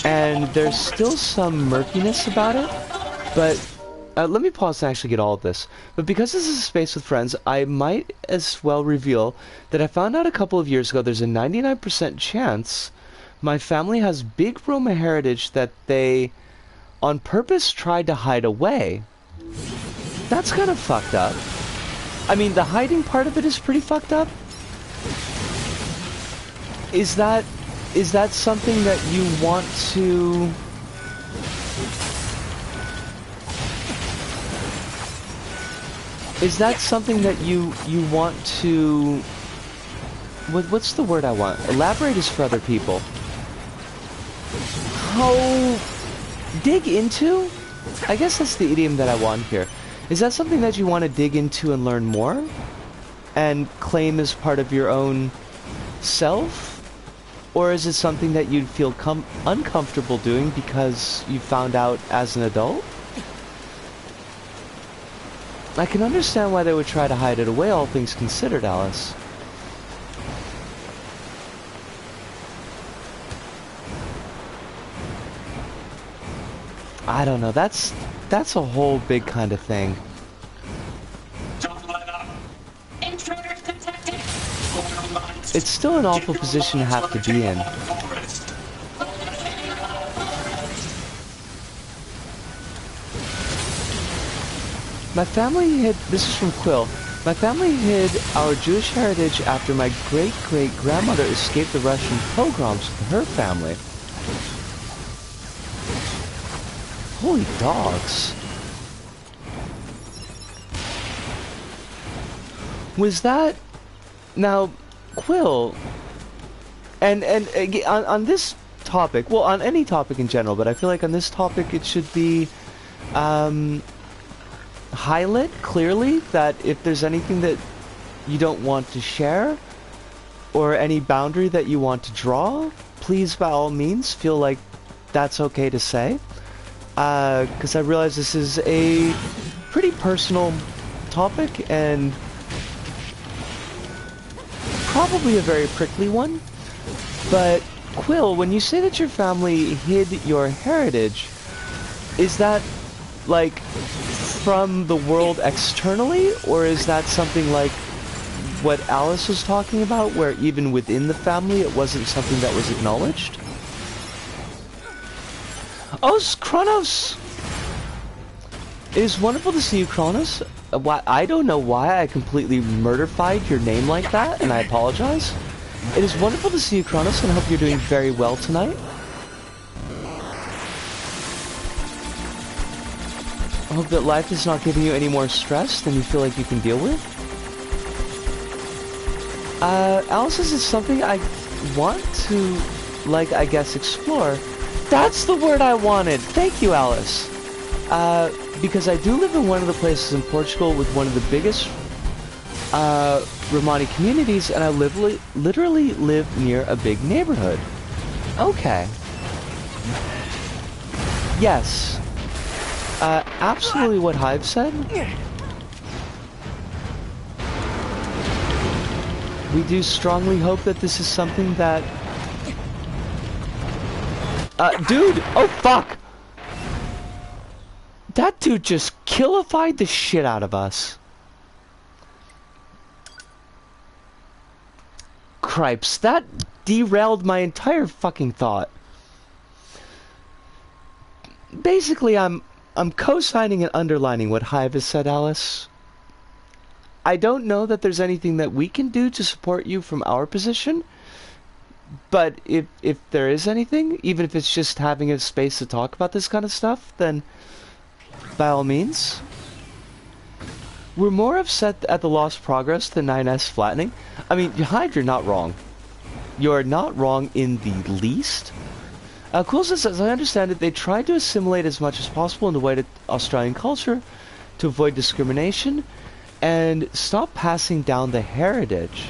A: and there's still some murkiness about it, but let me pause to actually get all of this. But because this is a space with friends, I might as well reveal that I found out a couple of years ago there's a 99% chance my family has big Roma heritage that they on purpose tried to hide away. That's kind of fucked up. I mean, the hiding part of it is pretty fucked up. Is that something that you want to... Is that something that you want to... What's the word I want? Elaborate is for other people. Oh... Dig into? I guess that's the idiom that I want here. Is that something that you want to dig into and learn more? And claim as part of your own self? Or is it something that you'd feel uncomfortable doing because you found out as an adult? I can understand why they would try to hide it away, all things considered, Alice. I don't know, that's a whole big kind of thing. It's still an awful position to have to be in. My family hid, this is from Quill, my family hid our Jewish heritage after my great-great-grandmother escaped the Russian pogroms with her family. Holy dogs. Was that... Now, Quill... And on this topic, well, on any topic in general, but I feel like on this topic it should be... highlight clearly that if there's anything that you don't want to share, or any boundary that you want to draw, please, by all means, feel like that's okay to say. Because I realize this is a pretty personal topic and probably a very prickly one. But Quill, when you say that your family hid your heritage, is that like from the world externally, or is that something like what Alice was talking about, where even within the family it wasn't something that was acknowledged? Oh, Kronos! It is wonderful to see you, Kronos. I don't know why I completely murderfied your name like that, and I apologize. It is wonderful to see you, Kronos, and I hope you're doing very well tonight. I hope that life is not giving you any more stress than you feel like you can deal with. Alice, is something I want to, like, I guess, explore. That's the word I wanted! Thank you, Alice! Because I do live in one of the places in Portugal with one of the biggest, Romani communities, and I literally live near a big neighborhood. Okay. Yes. Absolutely what Hive said. We do strongly hope that this is something that... dude! Oh, fuck! That dude just killified the shit out of us. Cripes, that derailed my entire fucking thought. basically, I'm co-signing and underlining what Hive has said, Alice. I don't know that there's anything that we can do to support you from our position, but if there is anything, even if it's just having a space to talk about this kind of stuff, then by all means. We're more upset at the lost progress than 9S flattening. I mean, Hive, you're not wrong. You're not wrong in the least. Cool says, as I understand it, they tried to assimilate as much as possible into white Australian culture to avoid discrimination and stop passing down the heritage.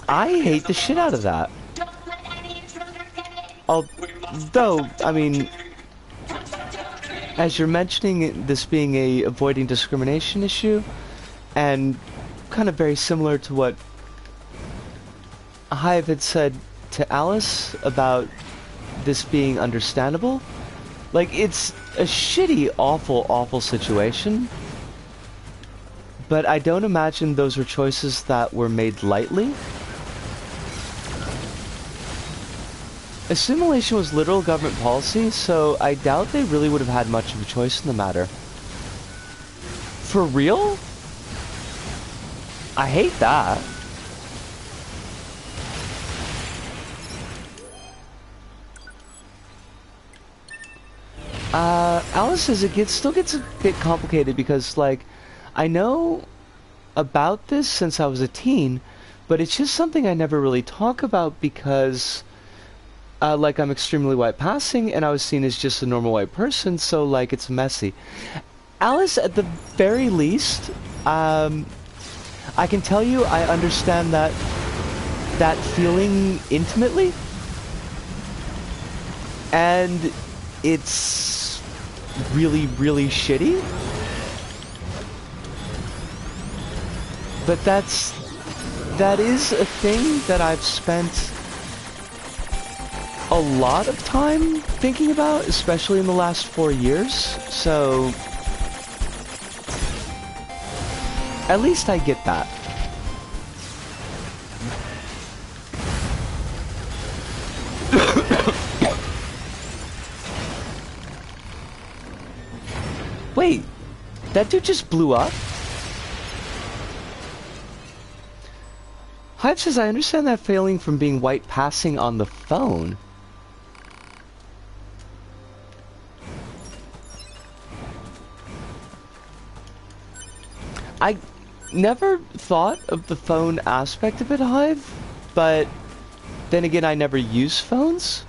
A: I hate the shit out of that. Although, I mean, as you're mentioning this being a avoiding discrimination issue, and kind of very similar to what Hive had said to Alice about this being understandable, like, it's a shitty, awful, awful situation, but I don't imagine those were choices that were made lightly. Assimilation was literal government policy, so I doubt they really would have had much of a choice in the matter. For real? I hate that. Alice says it still gets a bit complicated because, like, I know about this since I was a teen, but it's just something I never really talk about because, like, I'm extremely white passing and I was seen as just a normal white person, so, like, it's messy. Alice, at the very least, I can tell you I understand that feeling intimately, and it's really, really shitty. But that is a thing that I've spent a lot of time thinking about, especially in the last 4 years. So at least I get that. Wait, that dude just blew up? Hive says, I understand that failing from being white passing on the phone. I never thought of the phone aspect of it, Hive, but then again, I never use phones.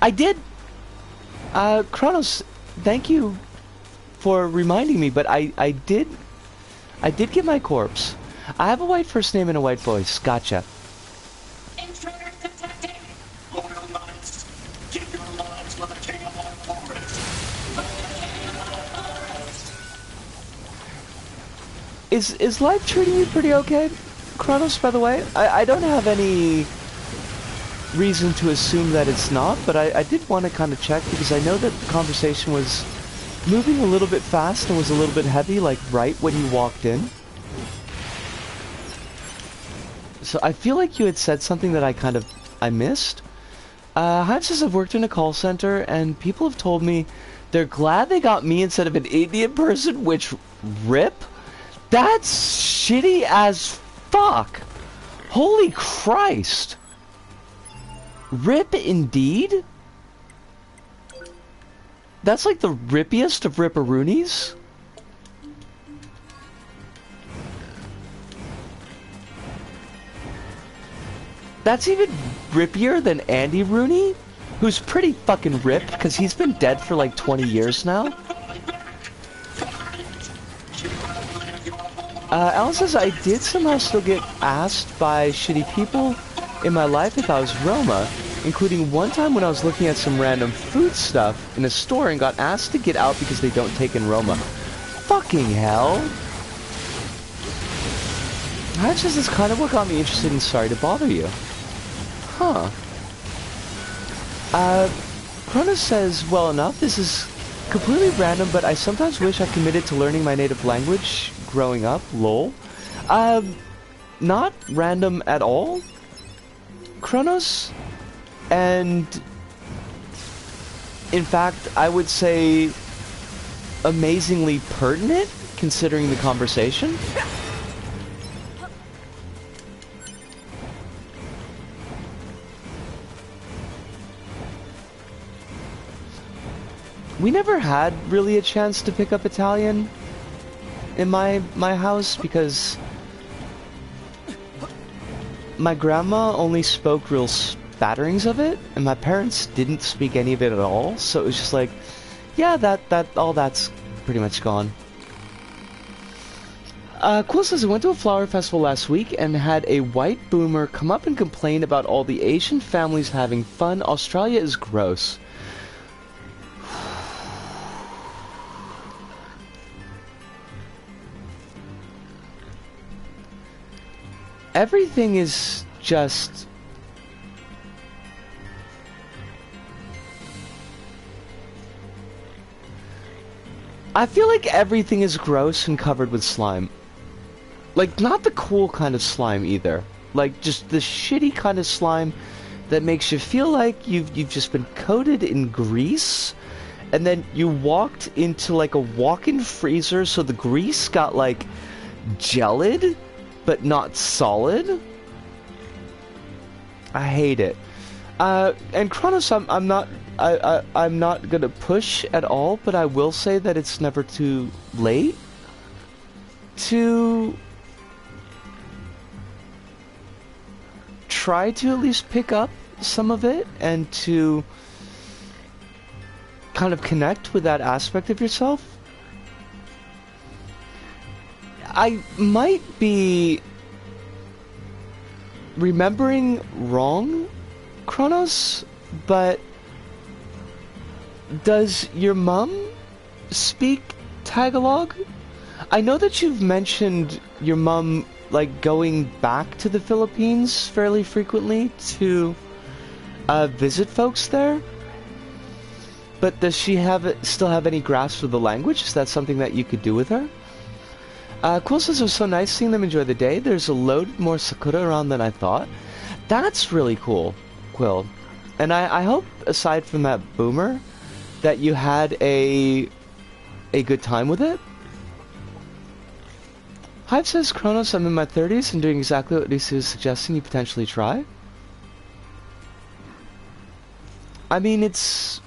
A: I did. Kronos, thank you for reminding me, but I did get my corpse. I have a white first name and a white voice. Gotcha. Is life treating you pretty okay, Kronos, by the way? I don't have any reason to assume that it's not, but I did want to kind of check because I know that the conversation was moving a little bit fast and was a little bit heavy, like right when you walked in. So I feel like you had said something that I missed. Hive says I've worked in a call center and people have told me they're glad they got me instead of an Indian person, which rip? That's shitty as fuck. Holy Christ. Rip indeed? That's like the rippiest of ripperoonies? That's even rippier than Andy Rooney, who's pretty fucking ripped because he's been dead for like 20 years now. Alan says, I did somehow still get asked by shitty people in my life if I was Roma, including one time when I was looking at some random food stuff in a store and got asked to get out because they don't take in Roma. Fucking hell. That just is kind of what got me interested in Sorry to Bother You. Huh. Cronus says, well enough, this is completely random, but I sometimes wish I committed to learning my native language growing up, lol. Not random at all, Kronos, and in fact, I would say amazingly pertinent, considering the conversation. We never had really a chance to pick up Italian in my house because my grandma only spoke real spatterings of it, and my parents didn't speak any of it at all. So it was just like, yeah, all that's pretty much gone. Quill says I went to a flower festival last week and had a white boomer come up and complain about all the Asian families having fun. Australia is gross. Everything is just... I feel like everything is gross and covered with slime. Like, not the cool kind of slime either. Like, just the shitty kind of slime that makes you feel like you've just been coated in grease, and then you walked into, like, a walk-in freezer, so the grease got, like, gelid, but not solid. I hate it. And Kronos, I'm not gonna push at all, but I will say that it's never too late to try to at least pick up some of it and to kind of connect with that aspect of yourself. I might be remembering wrong, Kronos, but does your mum speak Tagalog? I know that you've mentioned your mum, like, going back to the Philippines fairly frequently to visit folks there, but does she still have any grasp of the language? Is that something that you could do with her? Quill says it was so nice seeing them enjoy the day. There's a load more Sakura around than I thought. That's really cool, Quill. And I hope, aside from that boomer, that you had a good time with it. Hive says, Kronos, I'm in my 30s and doing exactly what Lisa is suggesting you potentially try. I mean, it's...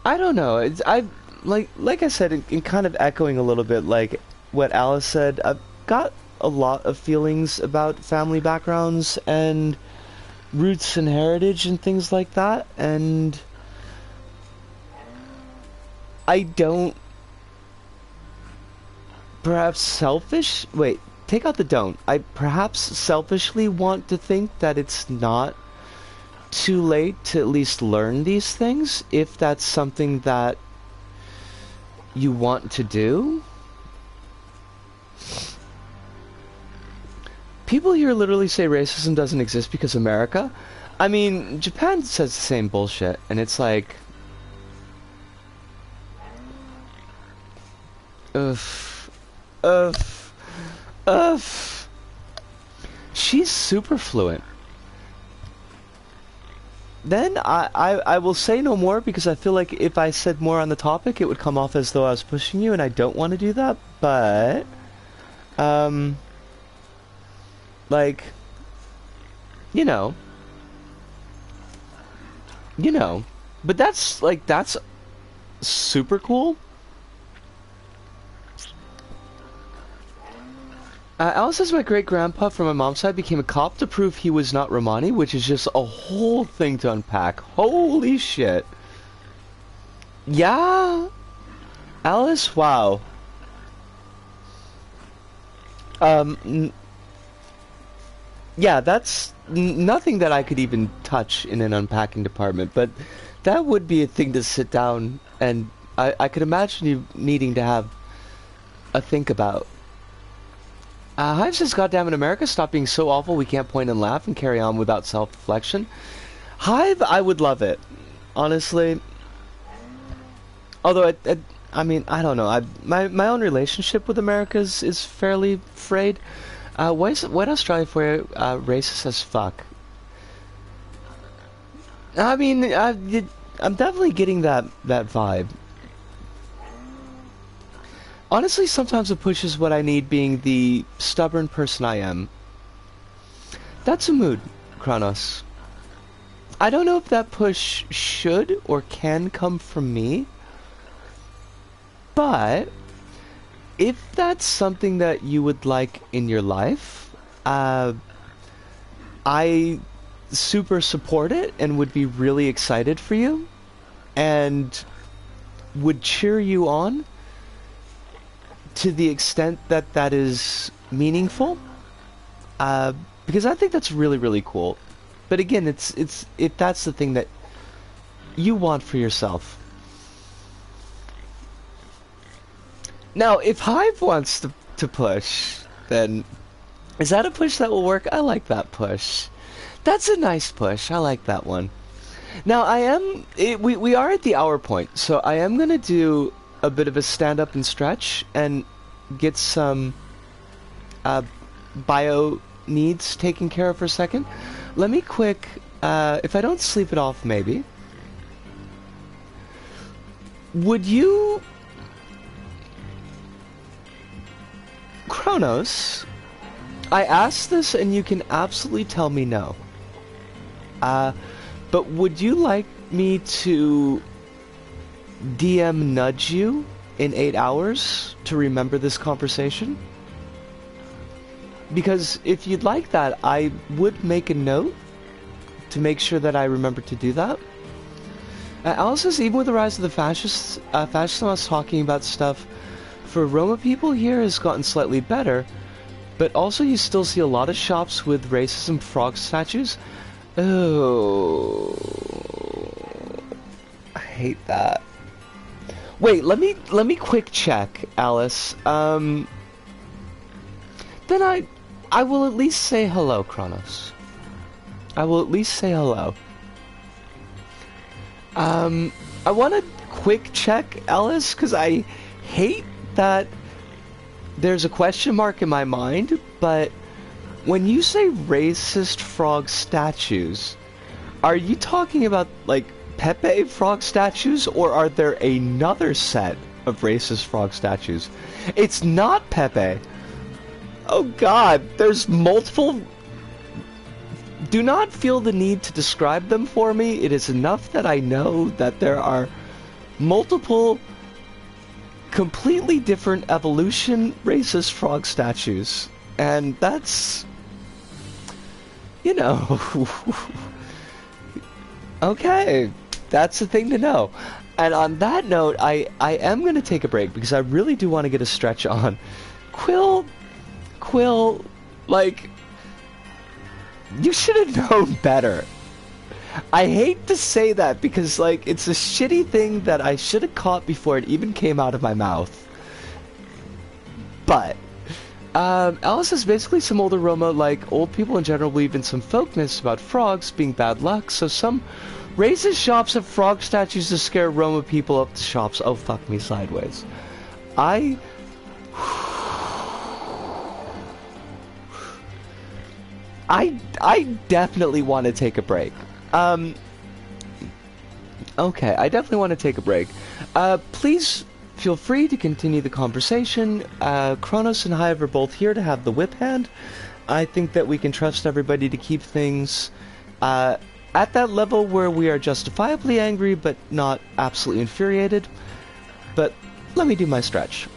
A: I don't know. Like I said, in kind of echoing a little bit like what Alice said, I've got a lot of feelings about family backgrounds and roots and heritage and things like that, and I don't... Perhaps selfish? Wait, take out the don't. I perhaps selfishly want to think that it's not too late to at least learn these things, if that's something that you want to do. People here literally say racism doesn't exist because America. I mean, Japan says the same bullshit, and it's like... She's super fluent. Then I will say no more, because I feel like if I said more on the topic, it would come off as though I was pushing you, and I don't want to do that, but... like... You know. But that's, like, that's super cool. Alice says my great-grandpa from my mom's side became a cop to prove he was not Romani, which is just a whole thing to unpack. Holy shit. Yeah? Alice? Wow. Yeah, that's nothing that I could even touch in an unpacking department, but that would be a thing to sit down and I could imagine you needing to have a think about. Hive says, goddamn in America, stop being so awful we can't point and laugh and carry on without self-reflection. Hive, I would love it. Honestly. Although, I mean, I don't know. My own relationship with America is fairly frayed. White Australia for racist as fuck? I mean, I'm definitely getting that vibe. Honestly, sometimes a push is what I need, being the stubborn person I am. That's a mood, Kronos. I don't know if that push should or can come from me, but if that's something that you would like in your life, I super support it and would be really excited for you and would cheer you on to the extent that that is meaningful, because I think that's really, really cool. But again, it's if that's the thing that you want for yourself. Now, if Hive wants to push, then is that a push that will work? I like that push. That's a nice push. I like that one. Now, we are at the hour point, so I am going to do a bit of a stand up and stretch and get some bio needs taken care of for a second. Let me quick, if I don't sleep it off, maybe. Would you... Kronos, I asked this and you can absolutely tell me no. But would you like me to DM nudge you in 8 hours to remember this conversation? Because if you'd like that, I would make a note to make sure that I remember to do that. Alice says, even with the rise of the fascists, fascism I was talking about stuff for Roma people here has gotten slightly better, but also you still see a lot of shops with racism frog statues. Oh, I hate that. Wait, let me quick check, Alice. Then I will at least say hello, Kronos. I will at least say hello. I want to quick check, Alice, because I hate that there's a question mark in my mind, but when you say racist frog statues, are you talking about, like, Pepe frog statues, or are there another set of racist frog statues? It's not Pepe. Oh god, there's multiple... Do not feel the need to describe them for me. It is enough that I know that there are multiple completely different evolution racist frog statues. And that's... You know... Okay, that's the thing to know. And on that note, I am going to take a break because I really do want to get a stretch on. Quill, like, you should have known better. I hate to say that because, like, it's a shitty thing that I should have caught before it even came out of my mouth. But, Alice says basically some older Roma, like old people in general, believe in some folk myths about frogs being bad luck, so some racist shops have frog statues to scare Roma people up the shops. Oh, fuck me sideways. I definitely want to take a break. Okay, I definitely want to take a break. Please feel free to continue the conversation. Kronos and Hive are both here to have the whip hand. I think that we can trust everybody to keep things at that level where we are justifiably angry but not absolutely infuriated. But let me do my stretch.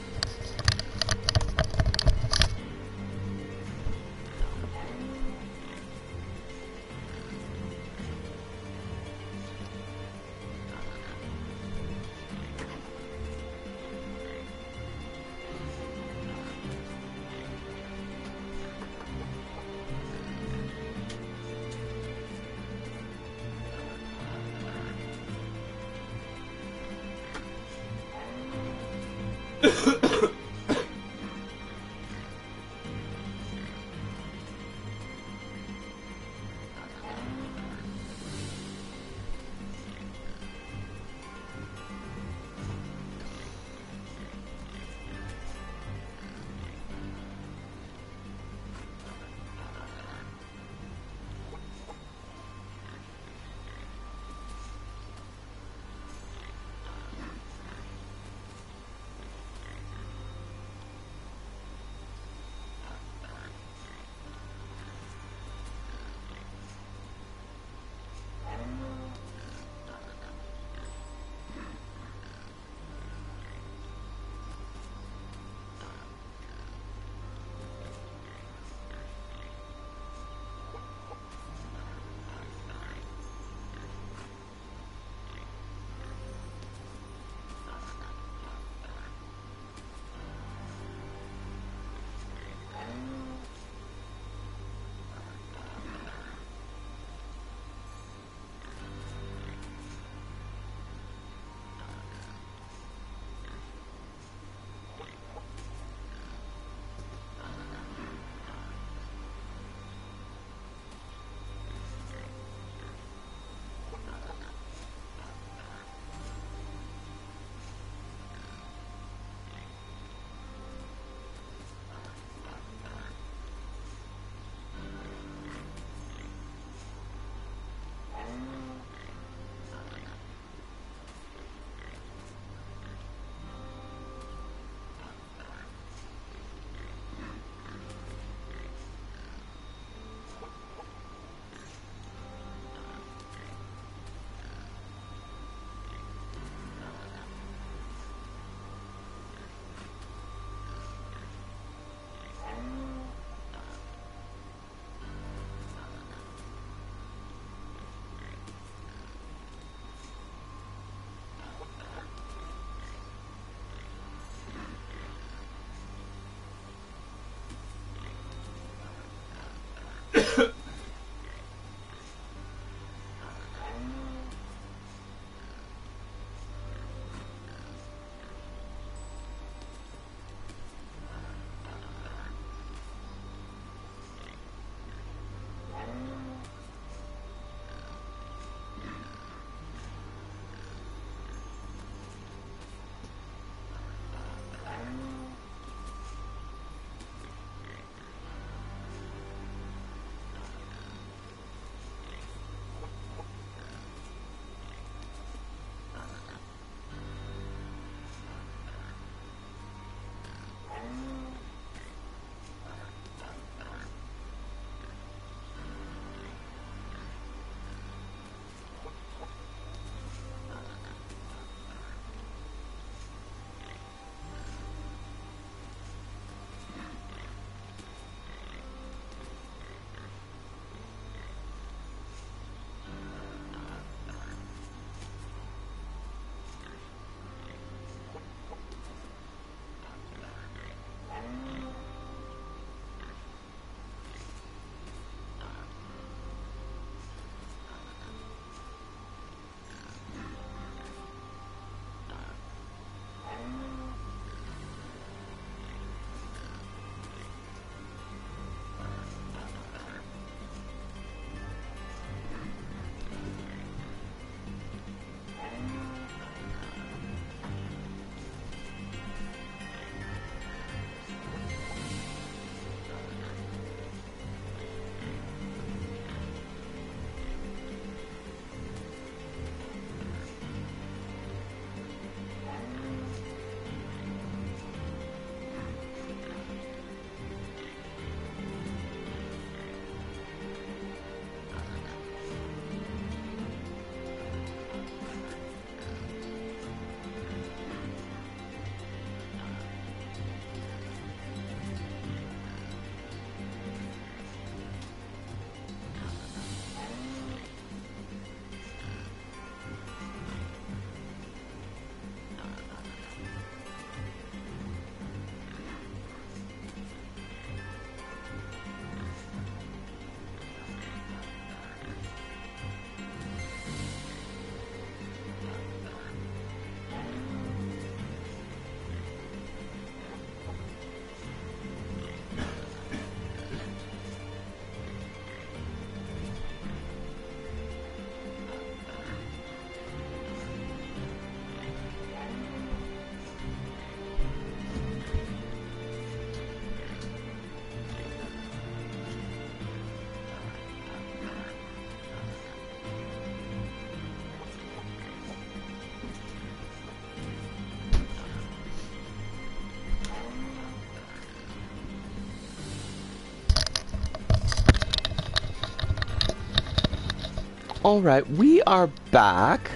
A: Alright, we are back,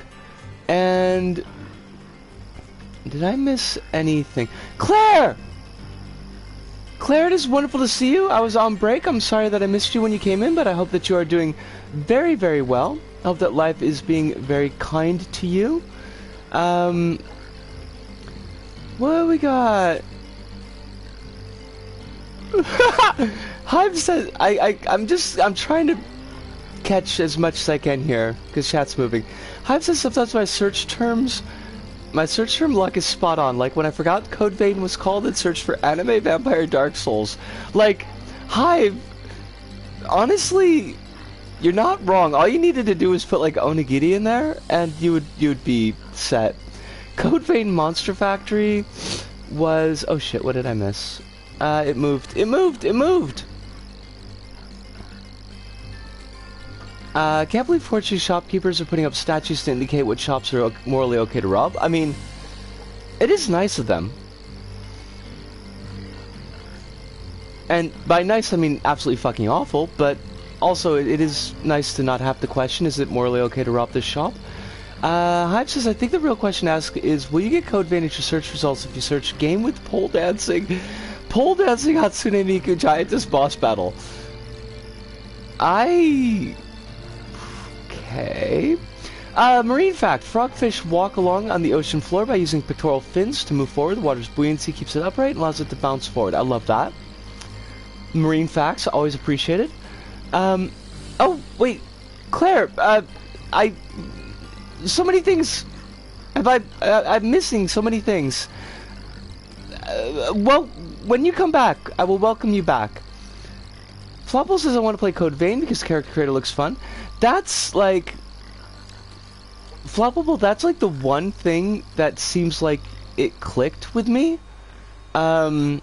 A: and did I miss anything? Claire! Claire, it is wonderful to see you. I was on break. I'm sorry that I missed you when you came in, but I hope that you are doing very, very well. I hope that life is being very kind to you. What we got? Hive says, I'm trying to catch as much as I can here, because chat's moving. Hive says sometimes my search term luck is spot on. Like when I forgot Code Vein was called and searched for anime, vampire, Dark Souls. Like, Hive, honestly, you're not wrong. All you needed to do was put like Onigiri in there, and you'd be set. Code Vein Monster Factory was, oh shit, what did I miss? It moved. Can't believe Fortune shopkeepers are putting up statues to indicate what shops are morally okay to rob. I mean, it is nice of them. And by nice, I mean absolutely fucking awful, but also it is nice to not have to question, is it morally okay to rob this shop? Hive says, I think the real question to ask is, will you get Code Vein at your search results if you search game with pole dancing? Pole dancing Hatsune Miku Giantess boss battle. Okay. Marine fact. Frogfish walk along on the ocean floor by using pectoral fins to move forward. The water's buoyancy keeps it upright and allows it to bounce forward. I love that. Marine facts, always appreciated. Oh, wait. Claire, so many things. I'm missing so many things. Well, when you come back, I will welcome you back. Flopple says I want to play Code Vein because character creator looks fun. That's like... Floppable, that's like the one thing that seems like it clicked with me. The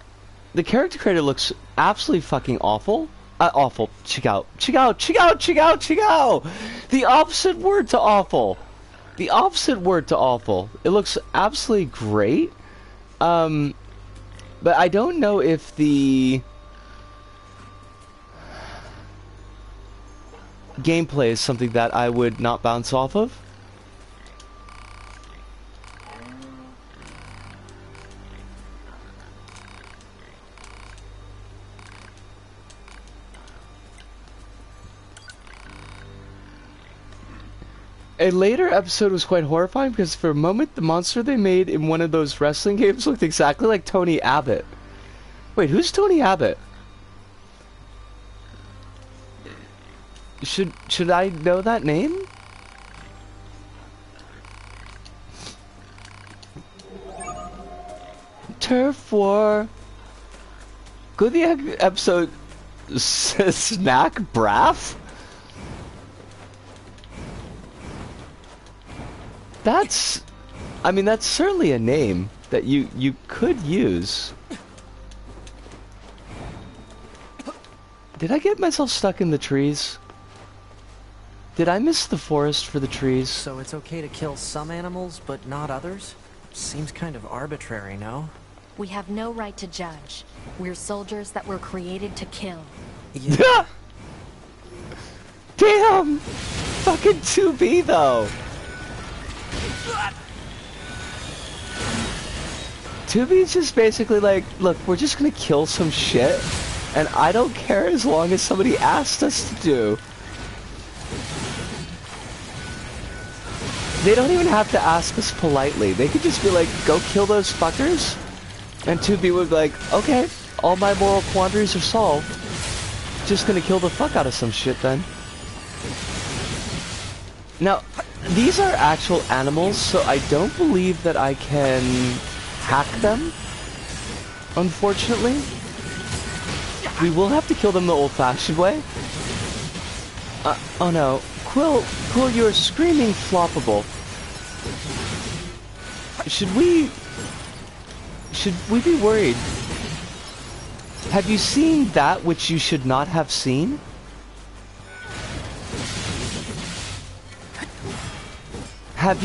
A: character creator looks absolutely fucking awful. Awful. Chigao. Chigao. Chigao. Chigao. Chigao. The opposite word to awful. The opposite word to awful. It looks absolutely great. But I don't know if the gameplay is something that I would not bounce off of. A later episode was quite horrifying because for a moment the monster they made in one of those wrestling games looked exactly like Tony Abbott. Wait, who's Tony Abbott? Should I know that name? Turf War. Go to the episode Snack Braff? That's... I mean, that's certainly a name that you could use. Did I get myself stuck in the trees? Did I miss the forest for the trees?
C: So it's okay to kill some animals, but not others? Seems kind of arbitrary, no?
B: We have no right to judge. We're soldiers that were created to kill.
C: Yeah.
A: Damn! Fucking 2B though! 2B's just basically like, look, we're just gonna kill some shit, and I don't care as long as somebody asked us to do. They don't even have to ask us politely. They could just be like, go kill those fuckers, and 2B would be like, okay, all my moral quandaries are solved. Just gonna kill the fuck out of some shit then. Now, these are actual animals, so I don't believe that I can hack them, unfortunately. We will have to kill them the old-fashioned way. Oh no. Quill, you're screaming floppable. Should we be worried? Have you seen that which you should not have seen? Have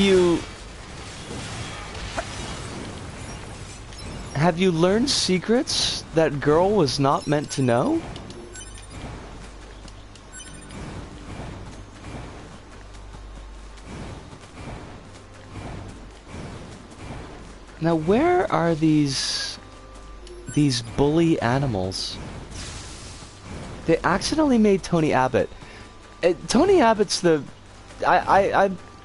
A: you learned secrets that girl was not meant to know? Now where are these bully animals? They accidentally made Tony Abbott. Tony Abbott's the...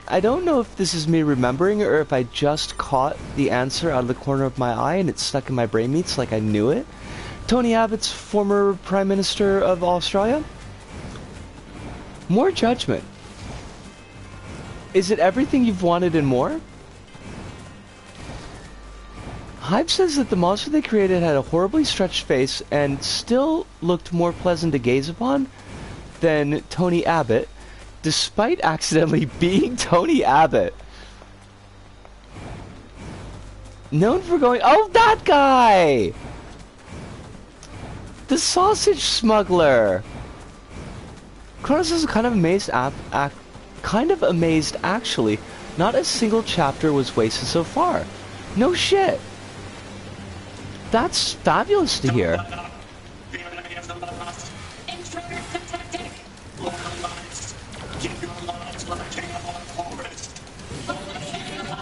A: I don't know if this is me remembering or if I just caught the answer out of the corner of my eye and it's stuck in my brain meats like I knew it. Tony Abbott's former Prime Minister of Australia? More judgment. Is it everything you've wanted and more? Hype says that the monster they created had a horribly stretched face and still looked more pleasant to gaze upon than Tony Abbott, despite accidentally being Tony Abbott. Known for going... Oh, that guy! The sausage smuggler! Kronos is kind of amazed actually. Not a single chapter was wasted so far. No shit. That's fabulous to hear.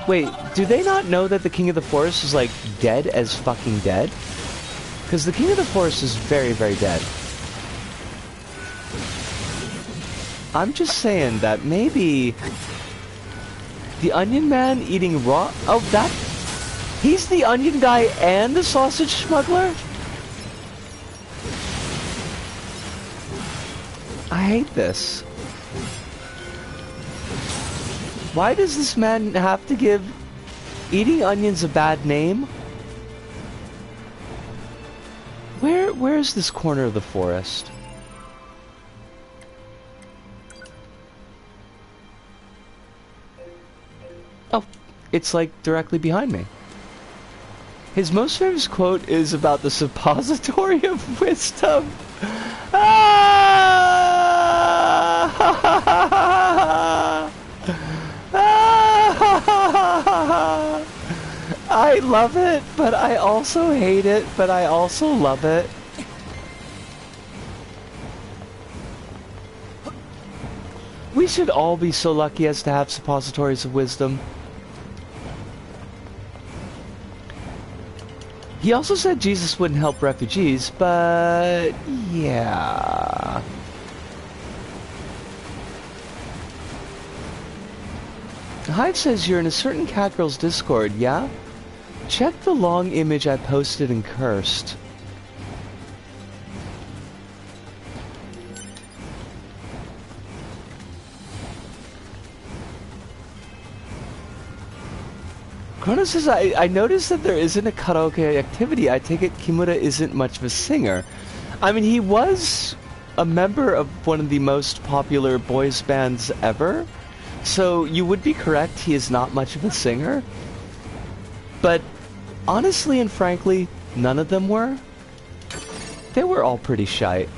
A: Wait, do they not know that the King of the Forest is like dead as fucking dead? Because the King of the Forest is very, very dead. I'm just saying that maybe the Onion Man eating raw... Oh, that... He's the onion guy and the sausage smuggler? I hate this. Why does this man have to give eating onions a bad name? Where is this corner of the forest? Oh, it's like directly behind me. His most famous quote is about the suppository of wisdom. I love it, but I also hate it, but I also love it. We should all be so lucky as to have suppositories of wisdom. He also said Jesus wouldn't help refugees, but yeah. Hive says you're in a certain Catgirl's Discord, yeah? Check the long image I posted in Cursed. Chrono says, I noticed that there isn't a karaoke activity. I take it Kimura isn't much of a singer. I mean, he was a member of one of the most popular boys bands ever. So you would be correct, he is not much of a singer. But honestly and frankly, none of them were. They were all pretty shite.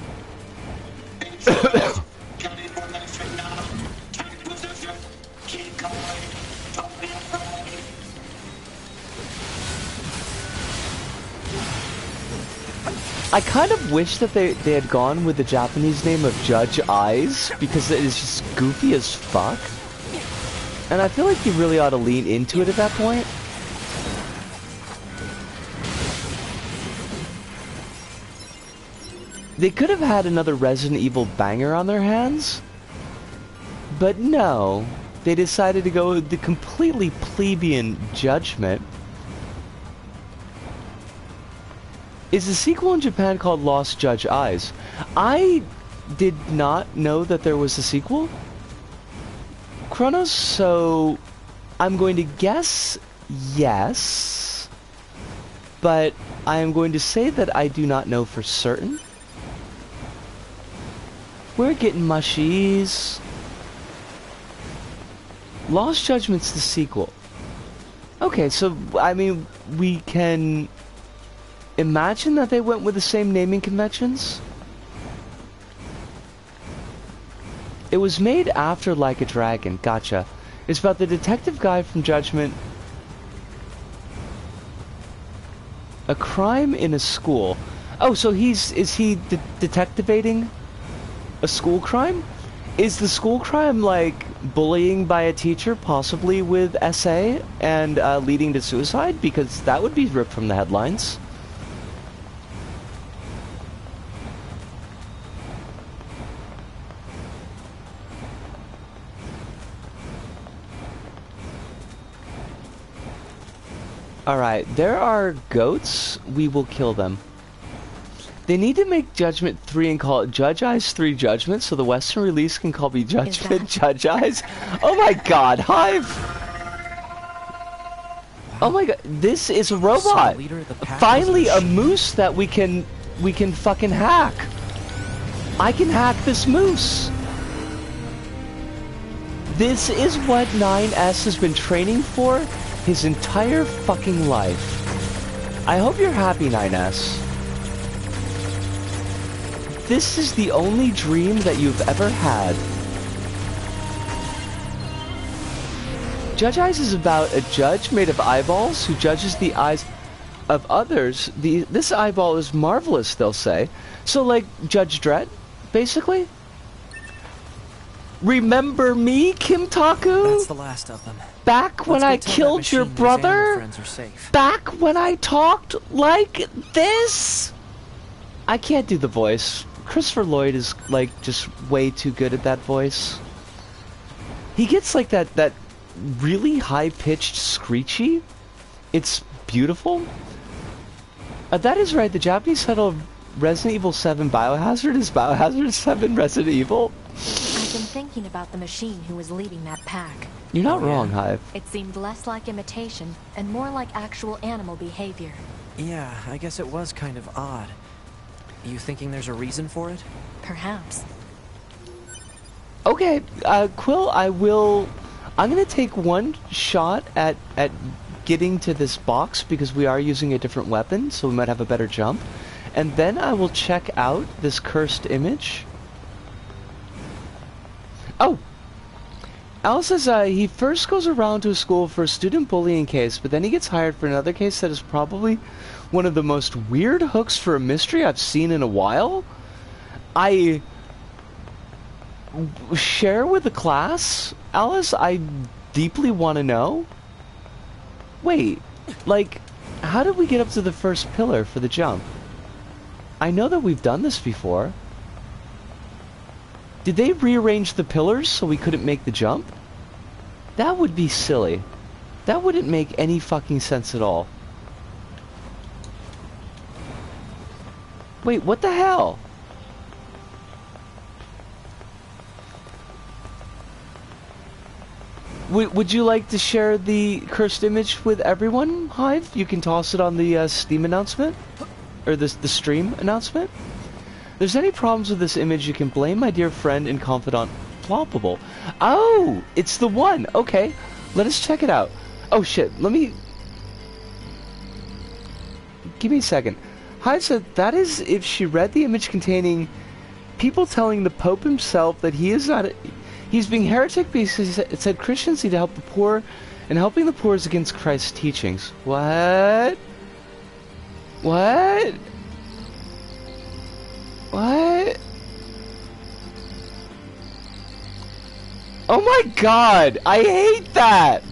A: I kind of wish that they had gone with the Japanese name of Judge Eyes, because it is just goofy as fuck. And I feel like you really ought to lean into it at that point. They could have had another Resident Evil banger on their hands, but no. They decided to go with the completely plebeian Judgment. Is the sequel in Japan called Lost Judge Eyes? I did not know that there was a sequel, Kronos, so I'm going to guess yes, but I am going to say that I do not know for certain. We're getting mushies. Lost Judgment's the sequel. Okay, so, I mean, we can imagine that they went with the same naming conventions. It was made after Like a Dragon. Gotcha. It's about the detective guy from Judgment. A crime in a school. Oh, so is he detectivating a school crime? Is the school crime like bullying by a teacher, possibly with SA, and leading to suicide? Because that would be ripped from the headlines. Alright, there are goats. We will kill them. They need to make Judgment 3 and call it Judge Eyes 3 Judgment, so the Western release can call me Judgment Judge Eyes. Oh my god, Hive! Oh my god, this is a robot! Finally a moose that we can fucking hack! I can hack this moose! This is what 9S has been training for his entire fucking life. I hope you're happy, 9S. This is the only dream that you've ever had. Judge Eyes is about a judge made of eyeballs who judges the eyes of others. This eyeball is marvelous, they'll say. So like Judge Dredd, basically? Remember me, Kim Taku?
C: That's the last of them.
A: Back when I killed your brother? Back when I talked like this? I can't do the voice. Christopher Lloyd is like just way too good at that voice. He gets like that really high-pitched screechy. It's beautiful. That is right, the Japanese title of Resident Evil 7 Biohazard? Is Biohazard 7 Resident Evil?
B: I've been thinking about the machine who was leading that pack.
A: You're not wrong, Hive.
B: It seemed less like imitation and more like actual animal behavior.
C: Yeah, I guess it was kind of odd. You thinking there's a reason for it?
B: Perhaps.
A: Okay, Quill, I'm gonna take one shot at getting to this box because we are using a different weapon, so we might have a better jump. And then I will check out this cursed image. Oh! Al says he first goes around to a school for a student bullying case, but then he gets hired for another case that is probably one of the most weird hooks for a mystery I've seen in a while. I share with the class, Alice, I deeply want to know. Wait, like, how did we get up to the first pillar for the jump? I know that we've done this before. Did they rearrange the pillars so we couldn't make the jump? That would be silly. That wouldn't make any fucking sense at all. Wait, what the hell? Would you like to share the cursed image with everyone, Hive? You can toss it on the Steam announcement? Or the stream announcement? If there's any problems with this image, you can blame my dear friend and confidant, Ploppable. Oh! It's the one! Okay, let us check it out. Oh shit, let me... Give me a second. Hive said that is if she read the image containing people telling the Pope himself that he is not... He's being heretic because it said Christians need to help the poor, and helping the poor is against Christ's teachings. What? What? What? Oh my god! I hate that!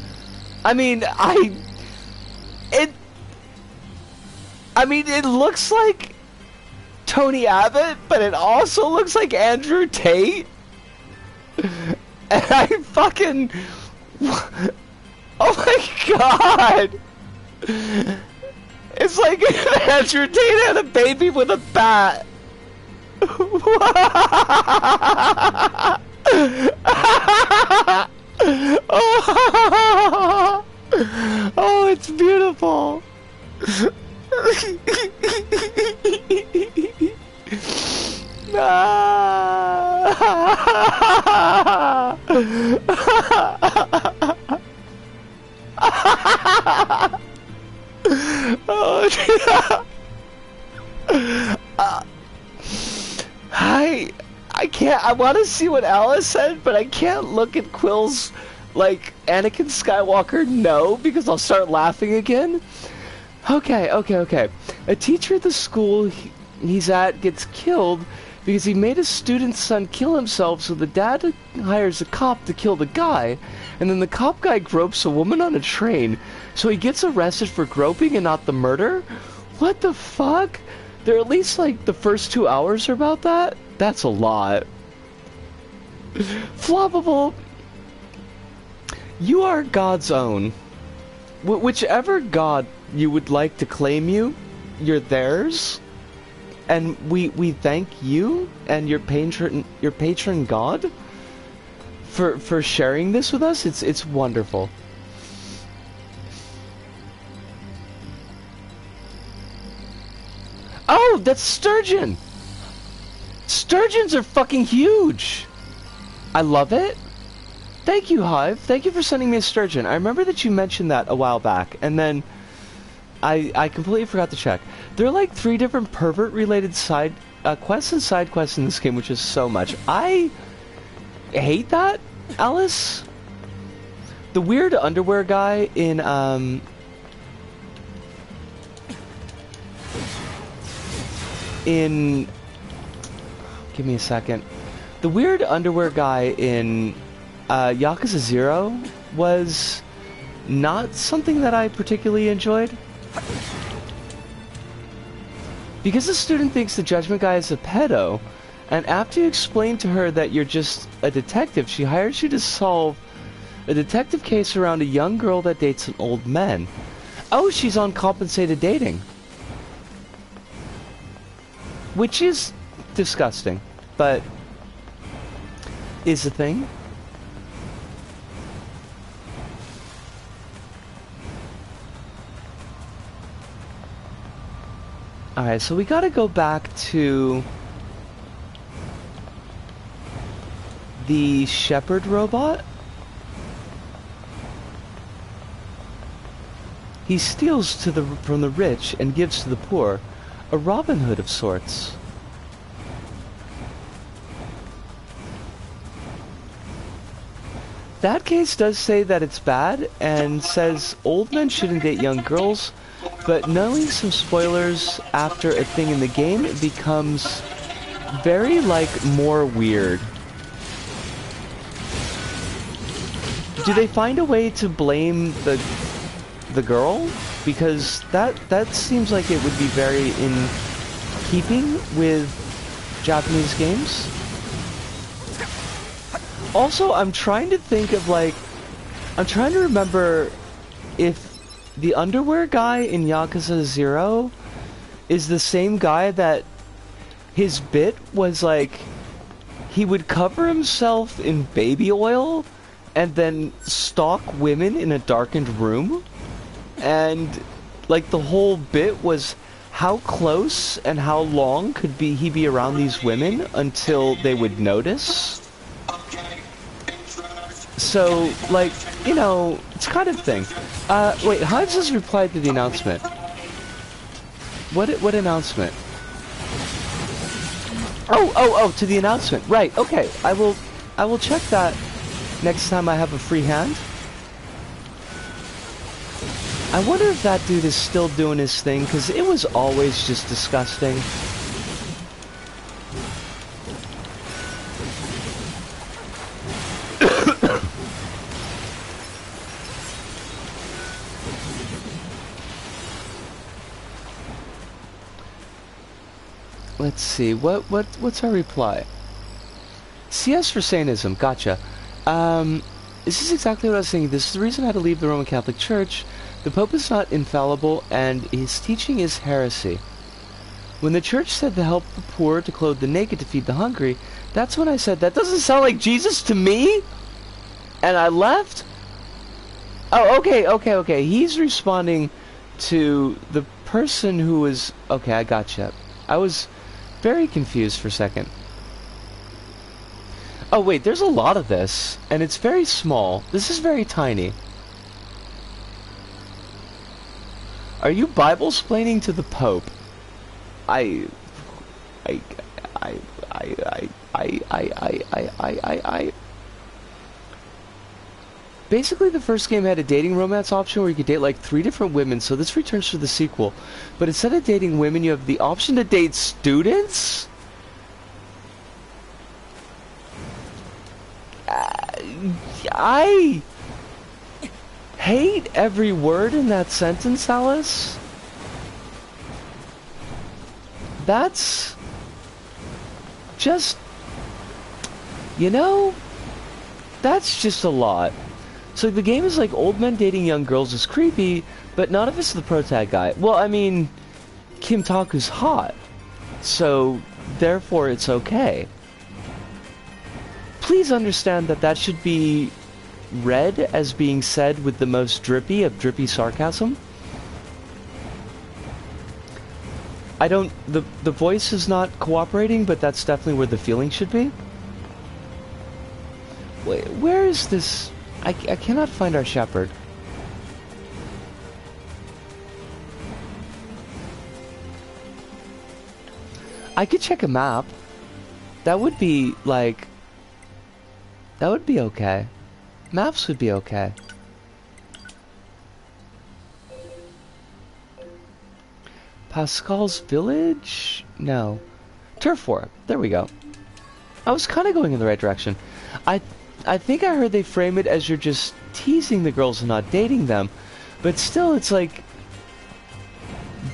A: I mean, it looks like Tony Abbott, but it also looks like Andrew Tate. And I fucking... Oh my god! It's like Andrew Tate had a baby with a bat. Oh, it's beautiful. I can't. I want to see what Alice said, but I can't look at Quill's like Anakin Skywalker no because I'll start laughing again. Okay. A teacher at the school he's at gets killed because he made a student's son kill himself, so the dad hires a cop to kill the guy, and then the cop guy gropes a woman on a train, so he gets arrested for groping and not the murder? What the fuck? There at least like the first 2 hours are about that? That's a lot. Floppable, you are God's own. Whichever God you would like to claim you're theirs. And we thank you and your patron God for sharing this with us. It's wonderful. Oh, that's sturgeon. Sturgeons are fucking huge. I love it. Thank you, Hive. Thank you for sending me a sturgeon. I remember that you mentioned that a while back, and then I completely forgot to check. There are like 3 different pervert-related side quests and side quests in this game, which is so much. I hate that, Alice. The weird underwear guy in give me a second. The weird underwear guy in Yakuza 0 was not something that I particularly enjoyed. Because the student thinks the judgment guy is a pedo, and after you explain to her that you're just a detective, she hires you to solve a detective case around a young girl that dates an old man. Oh, she's on compensated dating. which is disgusting, but is a thing. Alright, so we gotta go back to the shepherd robot. He steals from the rich and gives to the poor, a Robin Hood of sorts. That case does say that it's bad, and says old men shouldn't date young girls, but knowing some spoilers after a thing in the game, it becomes very, like, more weird. Do they find a way to blame the girl? Because that seems like it would be very in keeping with Japanese games. Also, I'm trying to think of, like, I'm trying to remember if the underwear guy in Yakuza 0 is the same guy that his bit was, like, he would cover himself in baby oil and then stalk women in a darkened room. And, like, the whole bit was how close and how long could he be around these women until they would notice. So, like, you know, it's kind of thing. Wait, how does this reply to the announcement? What announcement? Oh, to the announcement. Right, okay. I will check that next time I have a free hand. I wonder if that dude is still doing his thing, because it was always just disgusting. Let's see, what's our reply? CS for Satanism, gotcha. This is exactly what I was thinking. This is the reason I had to leave the Roman Catholic Church. The Pope is not infallible, and his teaching is heresy. When the Church said to help the poor, to clothe the naked, to feed the hungry, that's when I said, that doesn't sound like Jesus to me! And I left? Oh, okay. He's responding to the person who was... Okay, I gotcha. I was very confused for a second. Oh wait, there's a lot of this, and it's very small. This is very tiny. Are you Bible-splaining to the Pope? I Basically, the first game had a dating romance option where you could date like 3 different women, so this returns to the sequel. But instead of dating women, you have the option to date students? I hate every word in that sentence, Alice. That's just, you know, that's just a lot. So the game is like old men dating young girls is creepy, but none of it's the protag guy. Well, I mean, Kim Taku's hot, so therefore it's okay. Please understand that that should be read as being said with the most drippy of drippy sarcasm. I don't... The voice is not cooperating, but that's definitely where the feeling should be. Wait, where is this... I cannot find our shepherd. I could check a map. That would be, like... That would be okay. Maps would be okay. Pascal's Village? No. Turf War. There we go. I was kind of going in the right direction. I think I heard they frame it as you're just teasing the girls and not dating them. But still, it's like...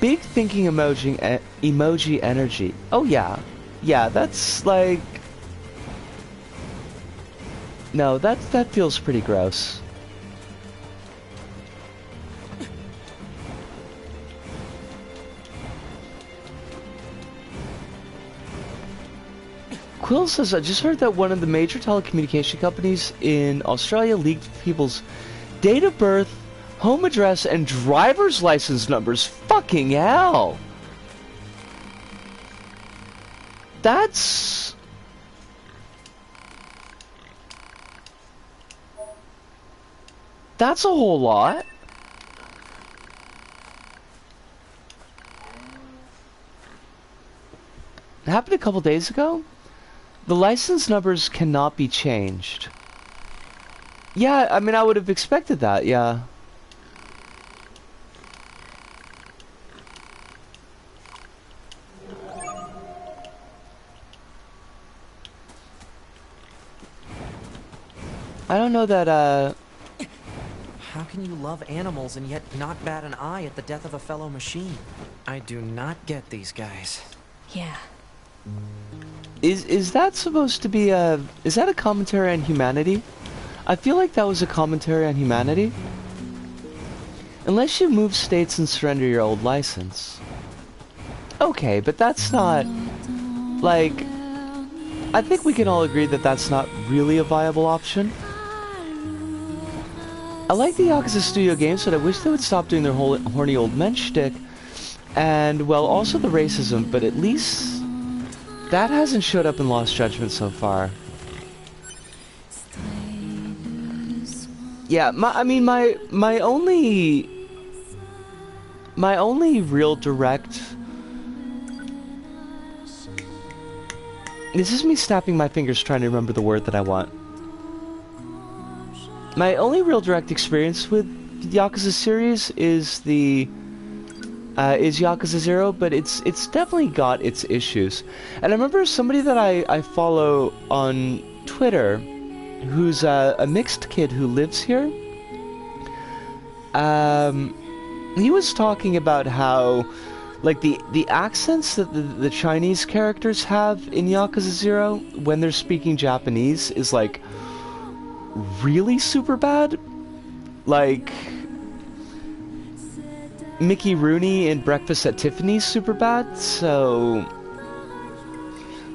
A: Big thinking emoji energy. Oh yeah. Yeah, that's like... No, that feels pretty gross. Quill says, I just heard that one of the major telecommunication companies in Australia leaked people's date of birth, home address, and driver's license numbers. Fucking hell! That's a whole lot. It happened a couple days ago. The license numbers cannot be changed. Yeah, I mean, I would have expected that, yeah. I don't know that,
C: How can you love animals and yet not bat an eye at the death of a fellow machine? I do not get these guys.
B: Yeah.
A: Is that supposed to be a... Is that a commentary on humanity? I feel like that was a commentary on humanity. Unless you move states and surrender your old license. Okay, but that's not... Like... I think we can all agree that that's not really a viable option. I like the Yakuza Studio games, but I wish they would stop doing their whole horny old men shtick. And, well, also the racism, but at least... That hasn't showed up in Lost Judgment so far. Yeah, my only real direct... This is me snapping my fingers trying to remember the word that I want. My only real direct experience with the Yakuza series is is Yakuza 0, but it's definitely got its issues. And I remember somebody that I follow on Twitter, who's a mixed kid who lives here. He was talking about how, like, the accents that the Chinese characters have in Yakuza 0 when they're speaking Japanese is, like, really super bad. Like... Mickey Rooney in Breakfast at Tiffany's super bad, so...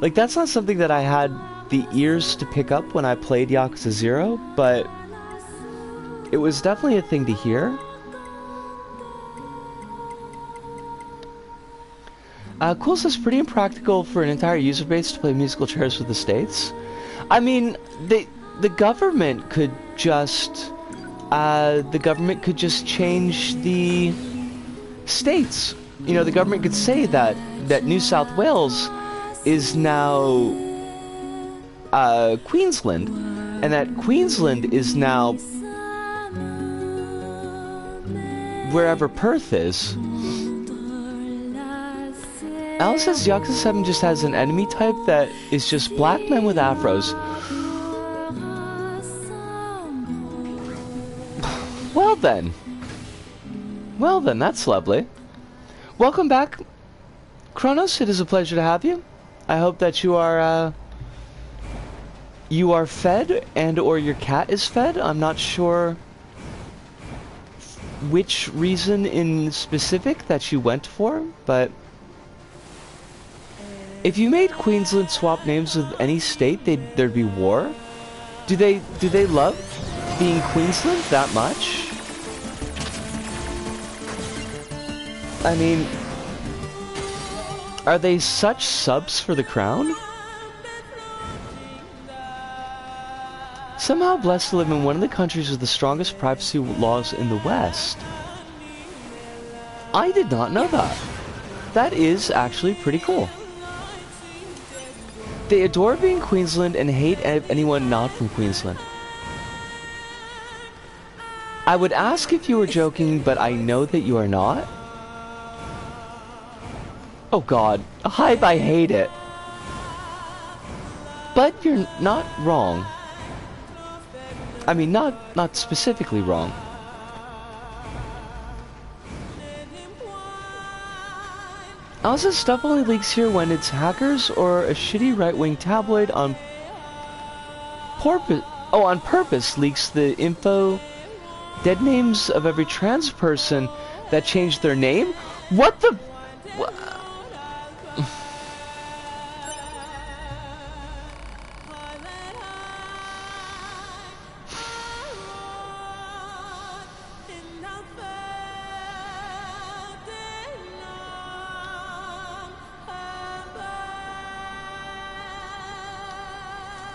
A: Like, that's not something that I had the ears to pick up when I played Yakuza 0, but... It was definitely a thing to hear. Cool says, pretty impractical for an entire user base to play musical chairs with the states. I mean, the government could just... the government could just change the... states. You know, the government could say that New South Wales is now Queensland, and that Queensland is now wherever Perth is. Alice says Yakuza 7 just has an enemy type that is just black men with afros. Well then. Well then, that's lovely. Welcome back, Kronos. It is a pleasure to have you. I hope that you are fed, and or your cat is fed. I'm not sure which reason in specific that you went for, but if you made Queensland swap names with any state, there'd be war. Do they love being Queensland that much? I mean, are they such subs for the crown? Somehow blessed to live in one of the countries with the strongest privacy laws in the West. I did not know that. That is actually pretty cool. They adore being Queensland and hate anyone not from Queensland. I would ask if you were joking, but I know that you are not. Oh god, Hype, I hate it. But you're not wrong. I mean, not specifically wrong. Alice's stuff only leaks here when it's hackers or a shitty right-wing tabloid on purpose leaks the info, dead names of every trans person that changed their name? What the...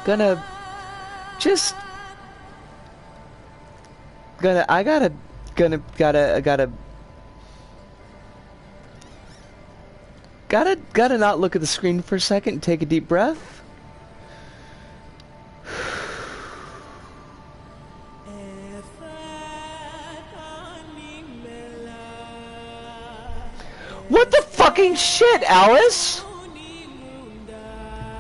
A: Gonna just I gotta not look at the screen for a second and take a deep breath. What the fucking shit, Alice?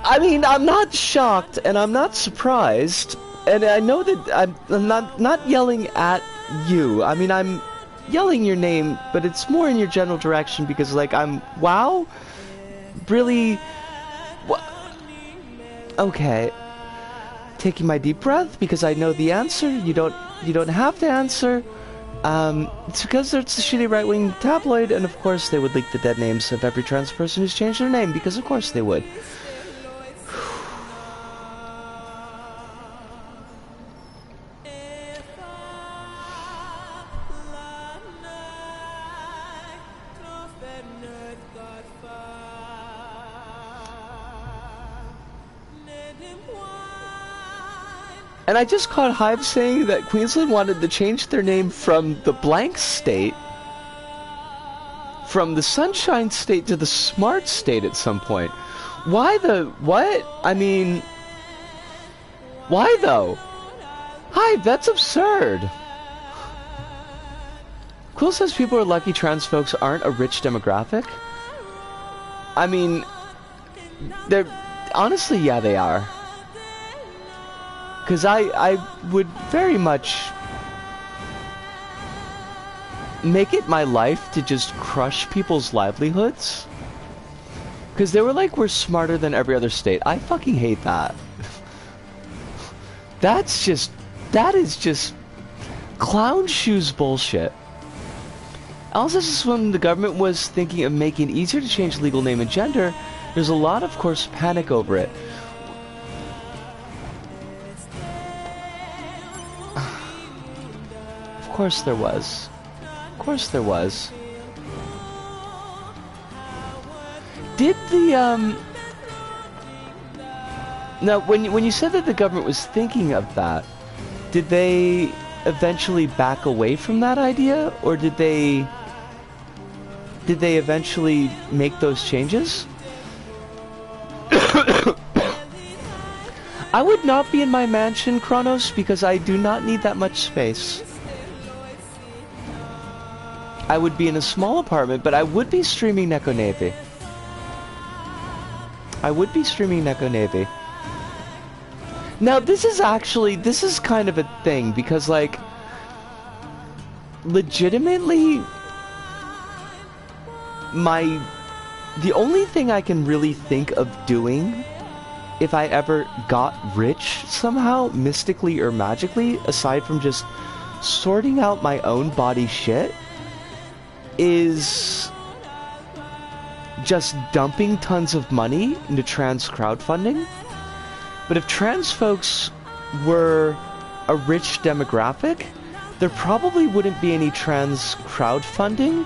A: I mean, I'm not shocked and I'm not surprised, and I know that I'm not yelling at you. I mean, I'm yelling your name, but it's more in your general direction because, like, wow? Really? Okay. Taking my deep breath because I know the answer. You don't have to answer. It's because it's a shitty right-wing tabloid, and of course they would leak the dead names of every trans person who's changed their name, because of course they would. And I just caught Hive saying that Queensland wanted to change their name from the blank state, from the sunshine state to the smart state at some point. Why the... what? I mean... why though? Hive, that's absurd. Quill says people are lucky trans folks aren't a rich demographic. I mean... they're... honestly, yeah, they are. Because I would very much make it my life to just crush people's livelihoods. Because they were like, we're smarter than every other state. I fucking hate that. That is just clown shoes bullshit. Also, this is when the government was thinking of making it easier to change legal name and gender. There's a lot, of course, panic over it. Of course there was. Of course there was. Did the, now, when you said that the government was thinking of that, did they eventually back away from that idea? Or did they eventually make those changes? I would not be in my mansion, Kronos, because I do not need that much space. I would be in a small apartment, but I would be streaming Neko Navy. I would be streaming Neko Navy. Now, this is kind of a thing, because, like, legitimately, the only thing I can really think of doing if I ever got rich somehow, mystically or magically, aside from just sorting out my own body shit, is just dumping tons of money into trans crowdfunding. But if trans folks were a rich demographic, there probably wouldn't be any trans crowdfunding.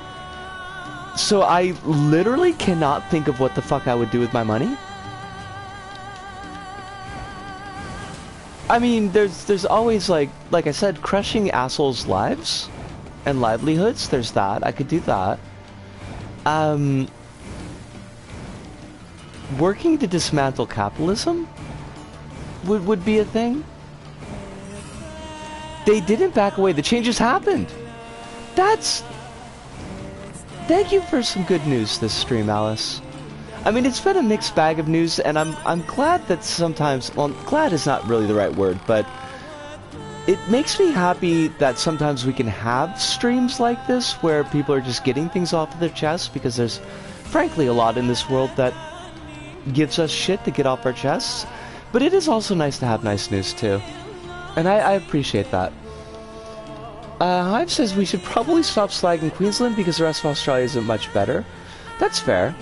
A: So I literally cannot think of what the fuck I would do with my money. I mean, there's always, like I said, crushing assholes' lives and livelihoods. There's that. I could do that. Working to dismantle capitalism would be a thing. They didn't back away. The changes happened. Thank you for some good news this stream, Alice. I mean, it's been a mixed bag of news, and I'm glad that sometimes, well, glad is not really the right word, but it makes me happy that sometimes we can have streams like this where people are just getting things off of their chest, because there's frankly a lot in this world that gives us shit to get off our chests. But it is also nice to have nice news too, and I appreciate that. Hive says we should probably stop slagging Queensland because the rest of Australia isn't much better. That's fair.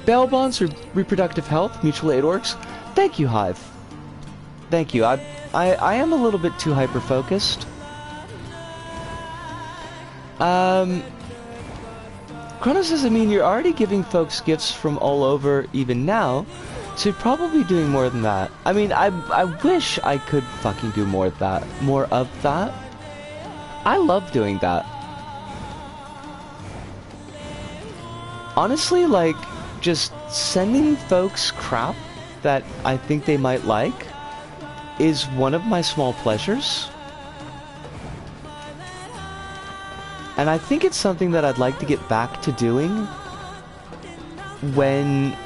A: Bail bonds or reproductive health, mutual aid orgs. Thank you, Hive. Thank you. I am a little bit too hyper-focused. Chrono says, I mean, you're already giving folks gifts from all over even now, So you're probably doing more than that. I mean, I wish I could fucking do more of that. More of that. I love doing that. Honestly, like, just sending folks crap that I think they might like is one of my small pleasures. And I think it's something that I'd like to get back to doing when...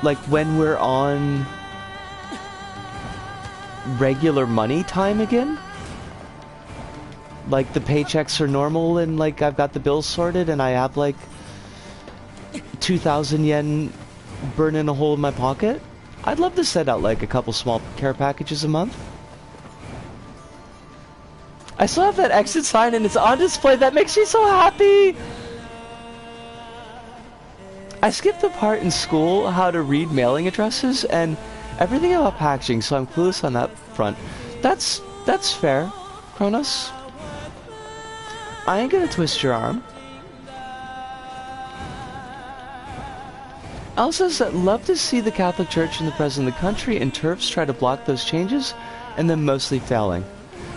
A: like, when we're on regular money time again. Like, the paychecks are normal and, like, I've got the bills sorted and I have, like, 2,000 yen burning a hole in my pocket. I'd love to send out, like, a couple small care packages a month. I still have that exit sign and it's on display. That makes me so happy! I skipped the part in school how to read mailing addresses and everything about packaging, so I'm clueless on that front. That's fair, Kronos. I ain't gonna twist your arm. Alice says that love to see the Catholic Church and the President of the country and TERFs try to block those changes, and then mostly failing.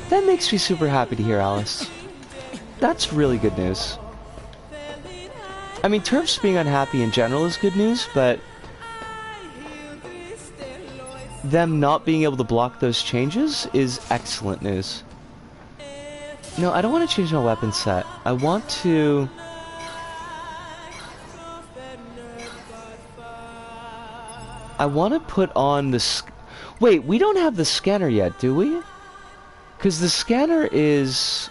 A: That makes me super happy to hear, Alice. That's really good news. I mean, TERFs being unhappy in general is good news, but them not being able to block those changes is excellent news. No, I don't want to change my weapon set. I want to... I want to put on the... Wait, we don't have the scanner yet, do we? Because the scanner is...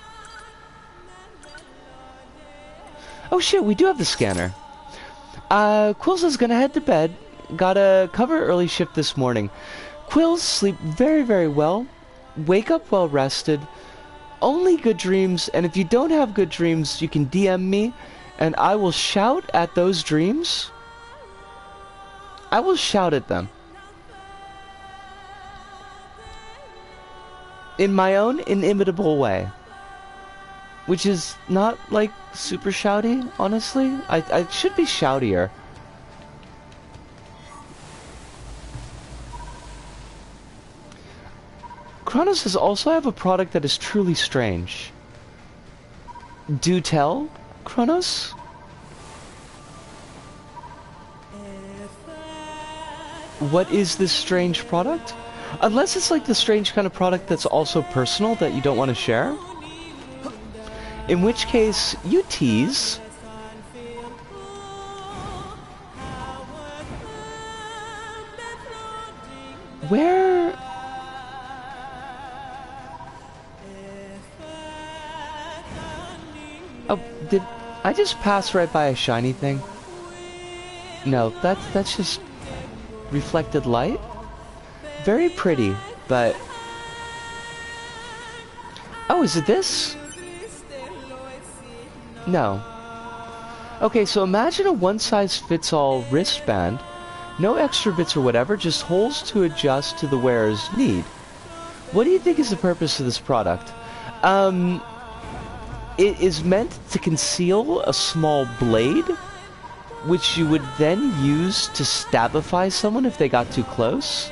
A: Oh shit, we do have the scanner. Quills is gonna head to bed. Got a cover early shift this morning. Quills sleep very, very well. Wake up well rested. Only good dreams, and if you don't have good dreams, you can DM me, and I will shout at those dreams. I will shout at them. In my own inimitable way. Which is not, like, super shouty, honestly. I should be shoutier. Kronos says, also I have a product that is truly strange. Do tell, Kronos? What is this strange product? Unless it's like the strange kind of product that's also personal that you don't want to share. In which case, you tease. Where... Oh, did I just pass right by a shiny thing? No, that's just reflected light. Very pretty, but... Oh, is it this? No. Okay, so imagine a one-size-fits-all wristband. No extra bits or whatever, just holes to adjust to the wearer's need. What do you think is the purpose of this product? It is meant to conceal a small blade, which you would then use to stabify someone if they got too close.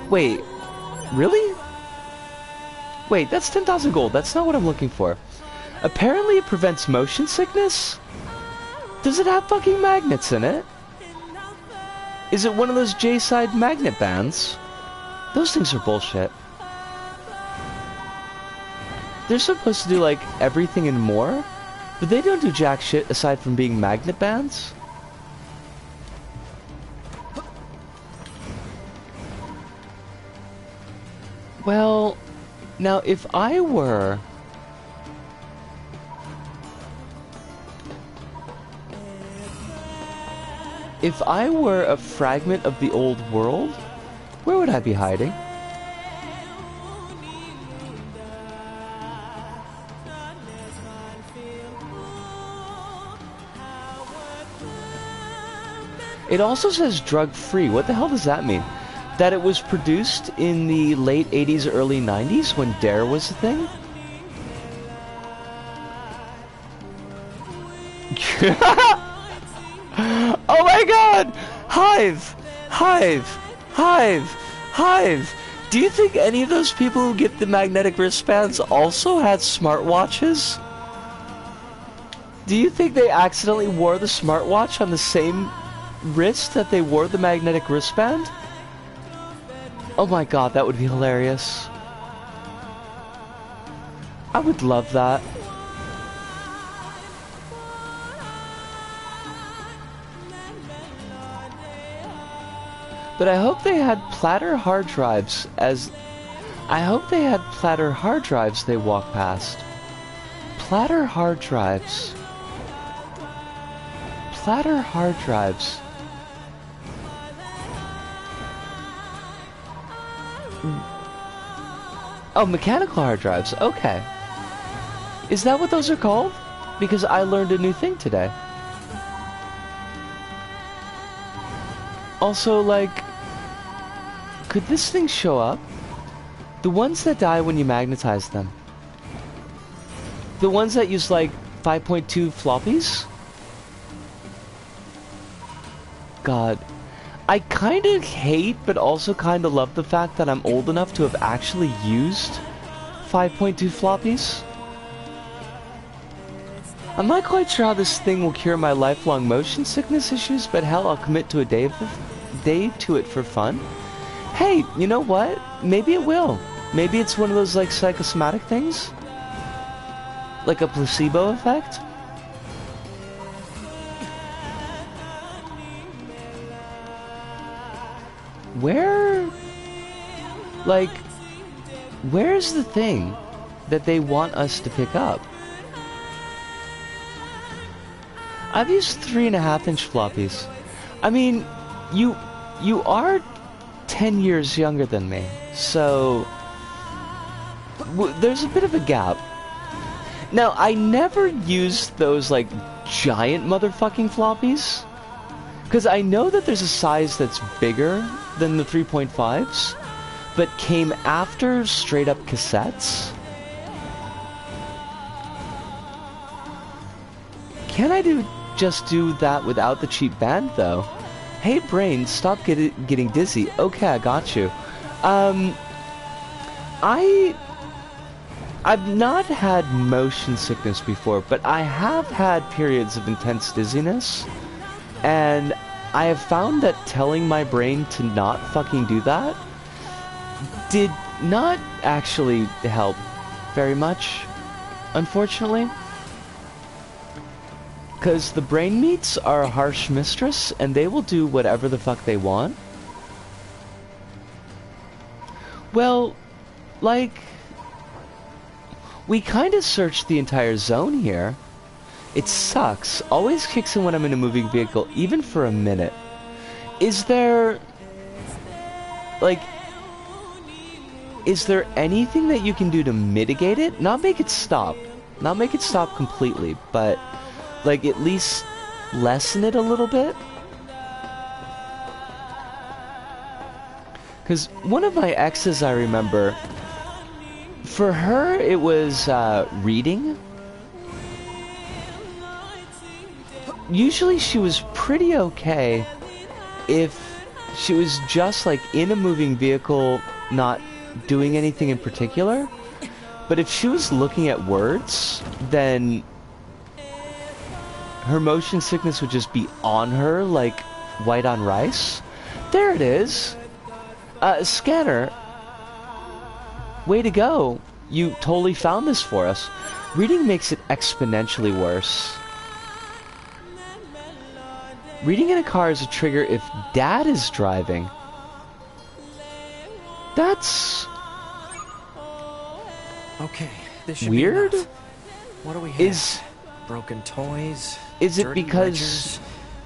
A: Wait, really? Wait, that's 10,000 gold. That's not what I'm looking for. Apparently it prevents motion sickness? Does it have fucking magnets in it? Is it one of those J-side magnet bands? Those things are bullshit. They're supposed to do, like, everything and more, but they don't do jack shit aside from being magnet bands. Well, now if I were... If I were a fragment of the old world, where would I be hiding? It also says drug-free. What the hell does that mean? that it was produced in the late 80s, early 90s when DARE was a thing? Oh my god! Hive! Hive! Hive! Hive! Do you think any of those people who get the magnetic wristbands also had smartwatches? Do you think they accidentally wore the smartwatch on the same wrist that they wore the magnetic wristband? Oh my god, that would be hilarious. I would love that. But I hope they had platter hard drives as... I hope they had platter hard drives they walk past. Platter hard drives. Platter hard drives. Oh, mechanical hard drives. Okay. Is that what those are called? Because I learned a new thing today. Also, like... could this thing show up? The ones that die when you magnetize them. The ones that use, like, 5.2 floppies? God. I kind of hate, but also kind of love the fact that I'm old enough to have actually used 5.2 floppies. I'm not quite sure how this thing will cure my lifelong motion sickness issues, but hell, I'll commit to a day to it for fun. Hey, you know what? Maybe it will. Maybe it's one of those, like, psychosomatic things? Like a placebo effect? Where... like... where's the thing that they want us to pick up? I've used 3.5-inch floppies. I mean, you are 10 years younger than me, so... there's a bit of a gap. Now, I never used those, like, giant motherfucking floppies. Because I know that there's a size that's bigger than the 3.5s, but came after straight-up cassettes. Can I just do that without the cheap band, though? Hey, brain, stop getting dizzy. Okay, I got you. I've not had motion sickness before, but I have had periods of intense dizziness, and I have found that telling my brain to not fucking do that did not actually help very much, unfortunately. Because the brain meats are a harsh mistress, and they will do whatever the fuck they want. Well, like... we kind of searched the entire zone here. It sucks. Always kicks in when I'm in a moving vehicle, even for a minute. Is there... like... is there anything that you can do to mitigate it? Not make it stop. Not make it stop completely, but... like, at least lessen it a little bit? Because one of my exes, I remember... for her, it was, reading. Usually she was pretty okay if she was just, like, in a moving vehicle, not doing anything in particular. But if she was looking at words, then her motion sickness would just be on her, like white on rice. There it is! Scanner, way to go. You totally found this for us. Reading makes it exponentially worse. Reading in a car is a trigger if Dad is driving. That's...
C: okay, this should
A: weird?
C: be enough. What do we have? Broken toys?
A: Is it
C: dirty
A: because
C: ledgers,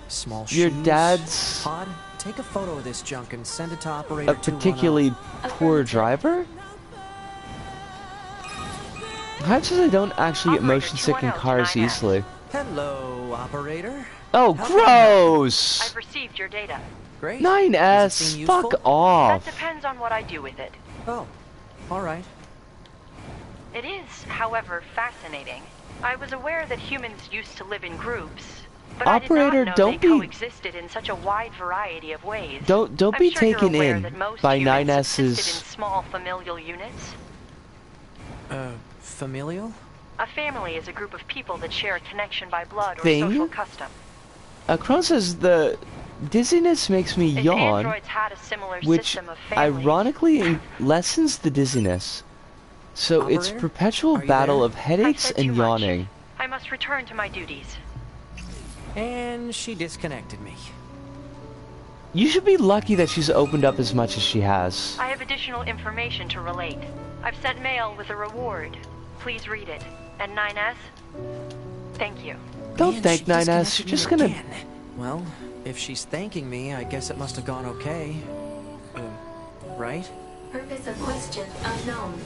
C: small
A: your
C: shoes?
A: dad's
C: Pod, take a photo of this junk and send it to
A: a
C: operator
A: particularly poor driver? Perhaps I don't actually get motion sick in cars easily.
C: Hello, operator.
A: Oh,
C: How can I help you?
A: gross!
D: I've received your data.
C: Great. Does it
A: 9S,
C: seem useful?
A: fuck
D: That
A: off.
D: depends on what I do with it.
C: Oh, alright.
D: It is, however, fascinating. I was aware that humans used to live in groups, but
A: Operator,
D: I did not know
A: don't
D: they
A: be-
D: coexisted in such a wide variety of ways.
A: Don't
D: I'm
A: be
D: sure you're
A: taken
D: aware
A: in
D: that most
A: by
D: humans
A: 9S's
D: subsisted in small familial units.
C: Familial?
D: A family is a group of people that share a connection by blood or
A: Thing?
D: social custom.
A: Crow says the dizziness makes me
D: If
A: yawn,
D: androids had a similar
A: which
D: system of families,
A: ironically lessens the dizziness. So it's
C: Operator?
A: perpetual
C: Are you
A: battle
C: there?
A: of headaches
D: I've said too
A: and
D: much.
A: yawning.
D: I must return to my duties.
C: And she disconnected me.
A: You should be lucky that she's opened up as much as she has.
D: I have additional information to relate. I've sent mail with a reward. Please read it. And 9S, thank you.
A: Don't
C: Man,
A: thank
C: she
A: 9S,
C: disconnected
A: you're
C: me
A: just gonna...
C: again. Well, if she's thanking me, I guess it must have gone okay. Right?
E: Purpose of question unknown.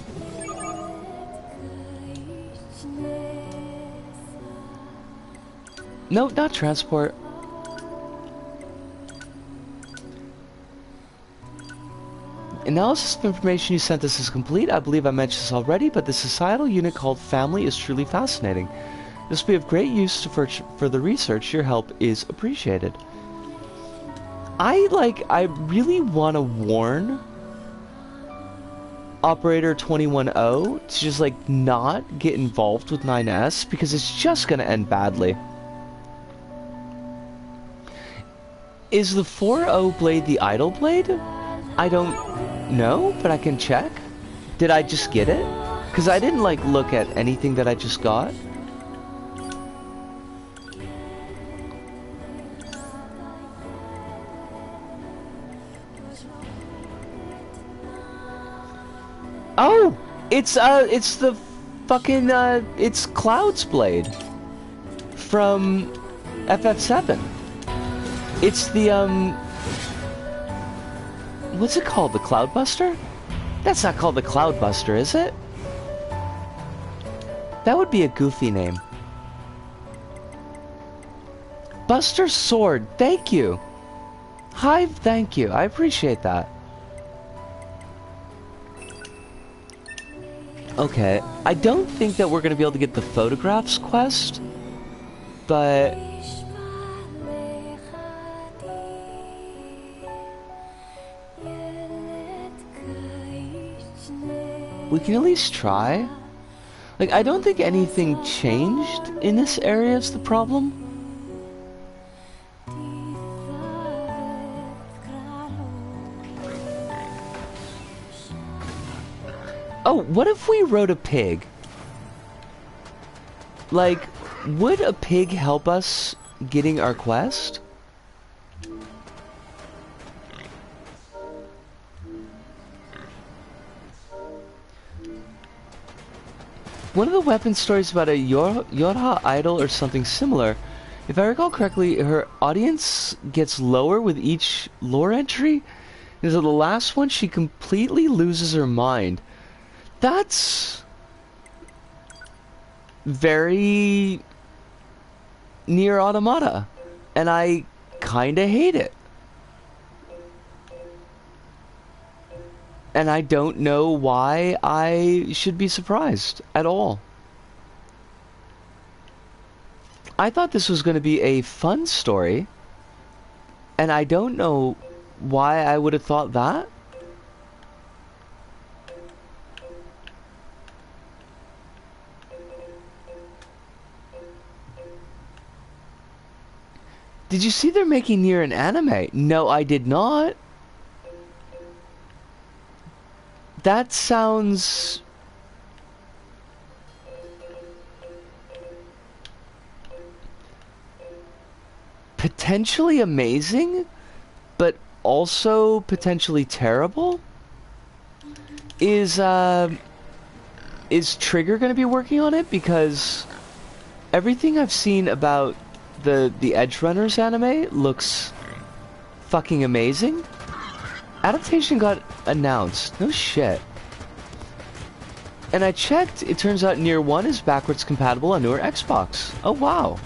A: No, not transport. Analysis of information you sent us is complete. I believe I mentioned this already, but the societal unit called family is truly fascinating. This will be of great use for the research. Your help is appreciated. I really want to warn Operator 210 to just, like, not get involved with 9S, because it's just gonna end badly. Is the 4.0 blade the idle blade? I don't know, but I can check. Did I just get it? Because I didn't, like, look at anything that I just got. Oh! It's the fucking, it's Cloud's blade. From FF7. It's the, what's it called? The Cloudbuster? That's not called the Cloudbuster, is it? That would be a goofy name. Buster Sword, thank you! Hive, thank you. I appreciate that. Okay, I don't think that we're gonna be able to get the photographs quest, but... we can at least try. Like, I don't think anything changed in this area is the problem. Oh, what if we rode a pig? Like, would a pig help us getting our quest? One of the weapon stories about a Yorha idol or something similar. If I recall correctly, her audience gets lower with each lore entry. And so the last one, she completely loses her mind. That's very NieR Automata, and I kinda hate it. And I don't know why I should be surprised at all. I thought this was going to be a fun story, and I don't know why I would have thought that. Did you see they're making NieR an anime? No, I did not. That sounds... potentially amazing, but also potentially terrible. Is Trigger going to be working on it? Because everything I've seen about the Edge Runners anime looks fucking amazing. Adaptation got announced. No shit. And I checked, it turns out NieR 1 is backwards compatible on newer Xbox. Oh wow.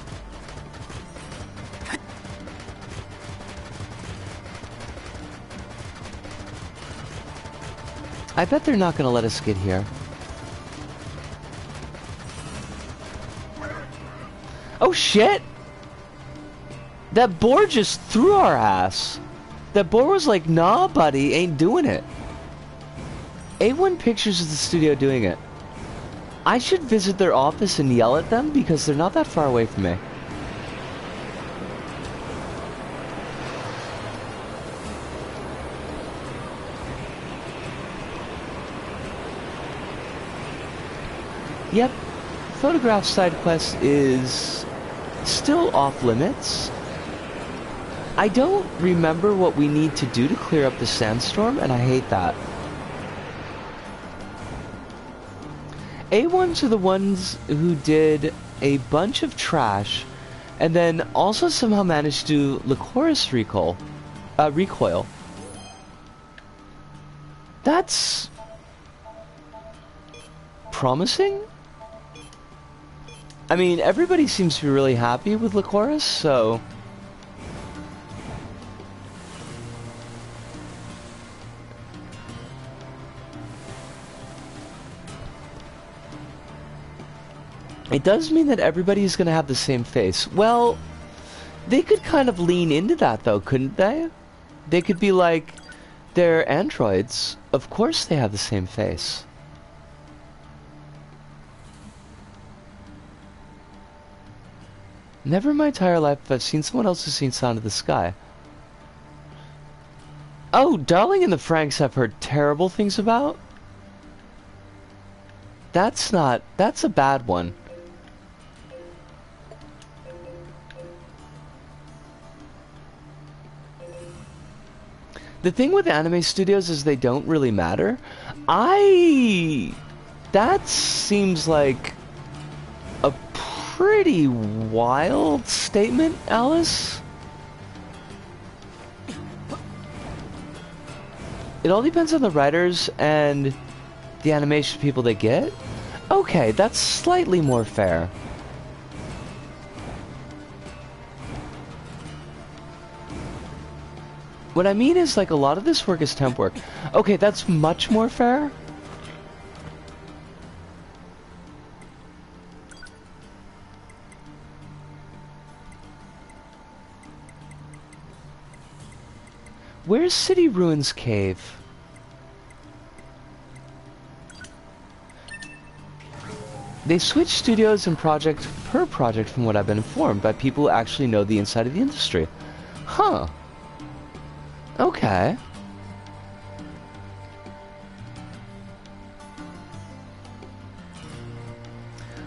A: I bet they're not gonna let us get here. Oh shit! That boar just threw our ass. That boar was like, nah buddy, ain't doing it. A1 Pictures is the studio doing it. I should visit their office and yell at them because they're not that far away from me. Yep, photograph side quest is still off limits. I don't remember what we need to do to clear up the sandstorm, and I hate that. A1s are the ones who did a bunch of trash, and then also somehow managed to do Lycoris recoil. That's promising? I mean, everybody seems to be really happy with Lycoris, so... It does mean that everybody's gonna have the same face. Well, they could kind of lean into that though, couldn't they? They could be like, they're androids. Of course they have the same face. Never in my entire life have I seen someone else who's seen Sound of the Sky. Oh, Darling in the Franxx I've heard terrible things about. That's a bad one. The thing with anime studios is they don't really matter. That seems like a pretty wild statement, Alice. It all depends on the writers and the animation people they get. Okay, that's slightly more fair. What I mean is, like, a lot of this work is temp work. Okay, that's much more fair. Where's City Ruins Cave? They switch studios and project per project from what I've been informed by people who actually know the inside of the industry. Huh. Okay.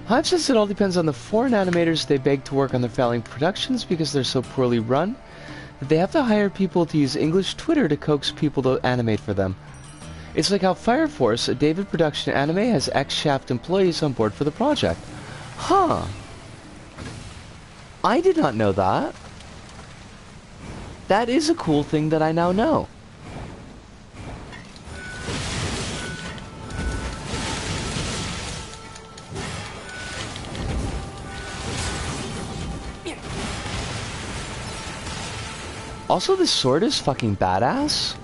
A: Hive says it all depends on the foreign animators they beg to work on their failing productions because they're so poorly run that they have to hire people to use English Twitter to coax people to animate for them. It's like how Fire Force, a David production anime, has ex-Shaft employees on board for the project. Huh. I did not know that. That is a cool thing that I now know. Also, this sword is fucking badass.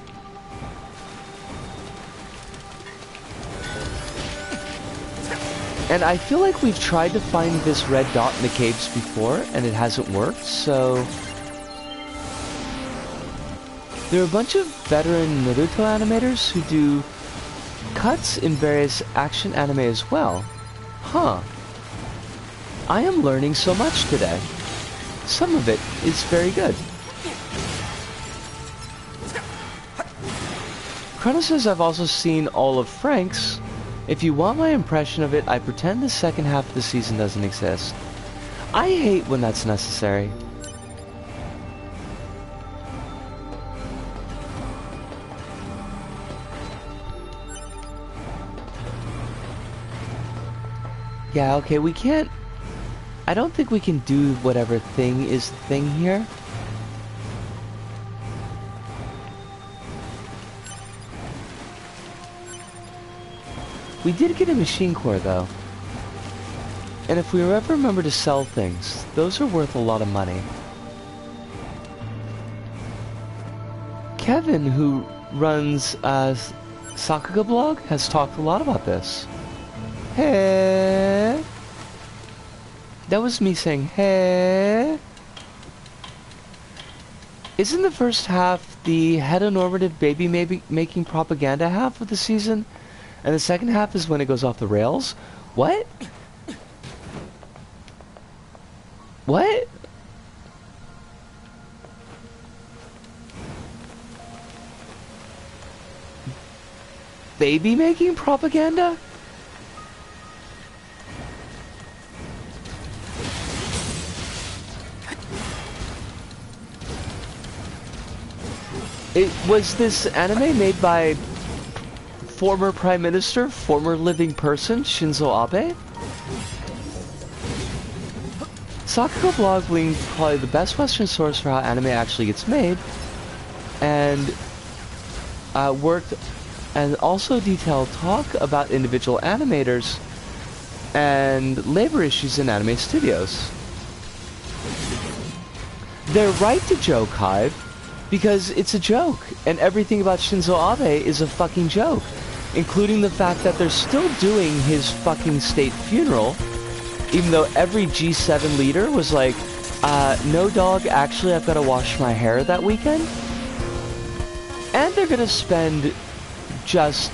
A: And I feel like we've tried to find this red dot in the caves before, and it hasn't worked, so... There are a bunch of veteran Naruto animators who do cuts in various action anime as well. Huh. I am learning so much today. Some of it is very good. Chrono says I've also seen all of Frank's. If you want my impression of it, I pretend the second half of the season doesn't exist. I hate when that's necessary. Yeah, okay, we can't... I don't think we can do whatever thing is the thing here. We did get a machine core, though. And if we ever remember to sell things, those are worth a lot of money. Kevin, who runs Sakuga blog has talked a lot about this. Hey. That was me saying hey. Isn't the first half the heteronormative baby making propaganda half of the season? And the second half is when it goes off the rails? What? What? Baby making propaganda? Was this anime made by former Prime Minister, former living person, Shinzo Abe? Sakuga blog being probably the best Western source for how anime actually gets made, and worked and also detailed talk about individual animators and labor issues in anime studios. They're right to joke, Hive, because it's a joke, and everything about Shinzo Abe is a fucking joke, including the fact that they're still doing his fucking state funeral, even though every G7 leader was like, no dog, actually I've got to wash my hair that weekend. And they're gonna spend just,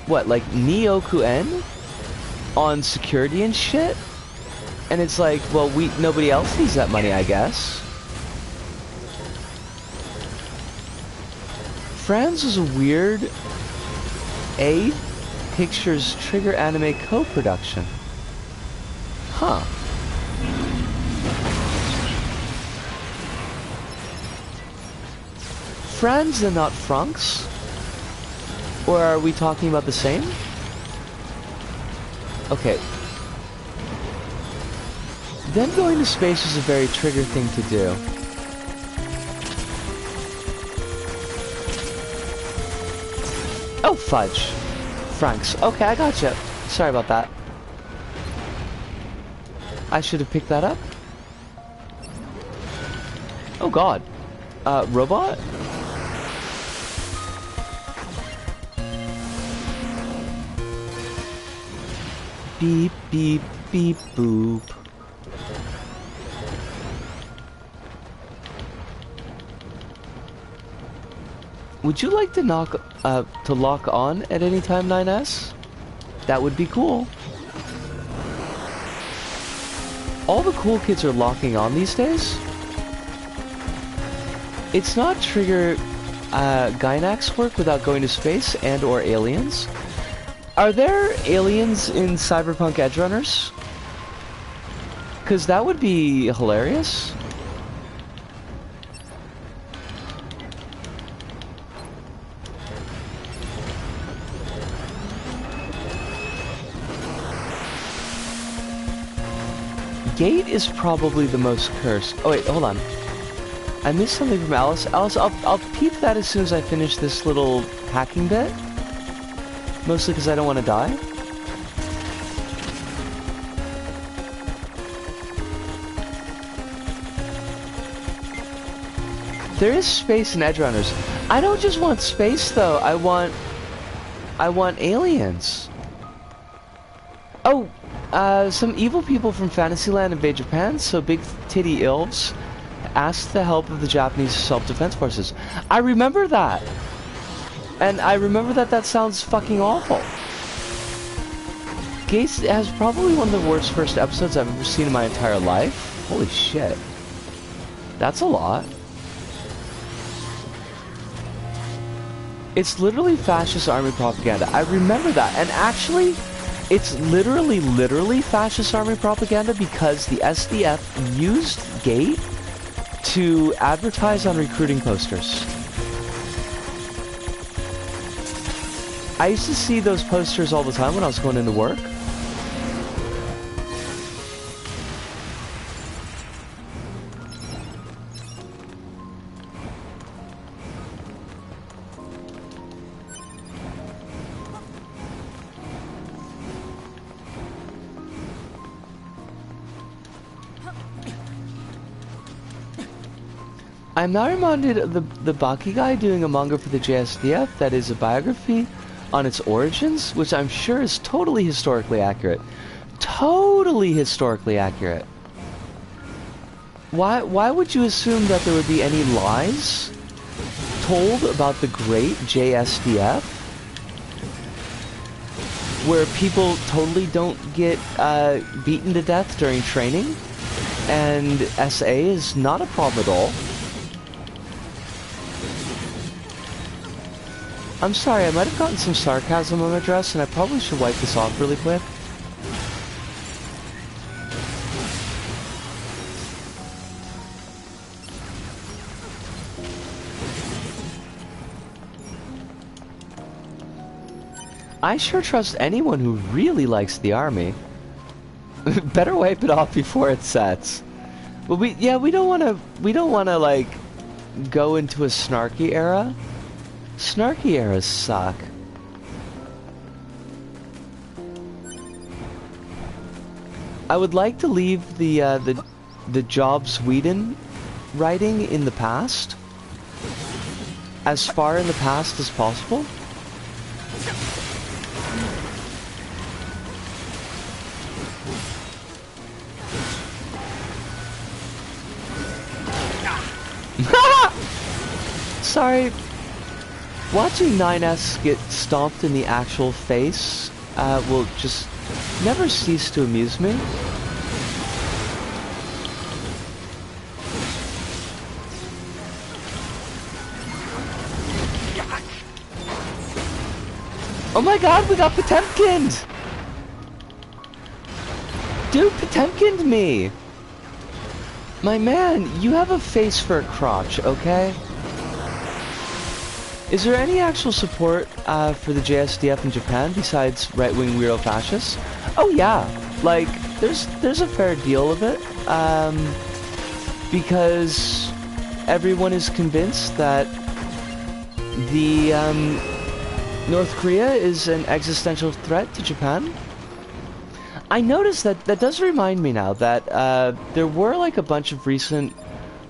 A: what, like Nioku-en on security and shit? And it's like, well, nobody else needs that money, I guess. Franz was a weird A Pictures Trigger Anime co-production. Huh. Franz and not Franks? Or are we talking about the same? Okay. Them going to space is a very Trigger thing to do. Oh, fudge. Franks. Okay, I gotcha. Sorry about that. I should have picked that up. Oh god. Robot? Beep, beep, beep, boop. Would you like to lock on at any time, 9S? That would be cool. All the cool kids are locking on these days. It's not Trigger Gynax work without going to space and or aliens. Are there aliens in Cyberpunk Edgerunners? Because that would be hilarious. Gate is probably the most cursed. Oh wait, hold on. I missed something from Alice. Alice, I'll peep that as soon as I finish this little hacking bit. Mostly because I don't want to die. There is space in Edgerunners. I don't just want space though. I want aliens. Oh, some evil people from Fantasyland invade Japan, so big titty elves asked the help of the Japanese self-defense forces. I remember that. And I remember that sounds fucking awful. Gates has probably one of the worst first episodes I've ever seen in my entire life. Holy shit. That's a lot. It's literally fascist army propaganda. I remember that. And actually, it's literally fascist army propaganda because the SDF used Gate to advertise on recruiting posters. I used to see those posters all the time when I was going into work. I'm now reminded of the Baki guy doing a manga for the JSDF that is a biography on its origins, which I'm sure is totally historically accurate. Totally historically accurate. Why would you assume that there would be any lies told about the great JSDF where people totally don't get beaten to death during training, and SA is not a problem at all? I'm sorry, I might have gotten some sarcasm on my dress, and I probably should wipe this off really quick. I sure trust anyone who really likes the army. Better wipe it off before it sets. But we don't wanna like go into a snarky era. Snarky eras suck. I would like to leave the Jobs Whedon writing in the past, as far in the past as possible. Sorry. Watching 9S get stomped in the actual face will just never cease to amuse me. Oh my god, we got Potemkined! Dude, Potemkined me! My man, you have a face for a crotch, okay? Is there any actual support for the JSDF in Japan besides right-wing weirdo fascists? Oh yeah, like there's a fair deal of it, because everyone is convinced that the North Korea is an existential threat to Japan. I noticed that does remind me now that there were like a bunch of recent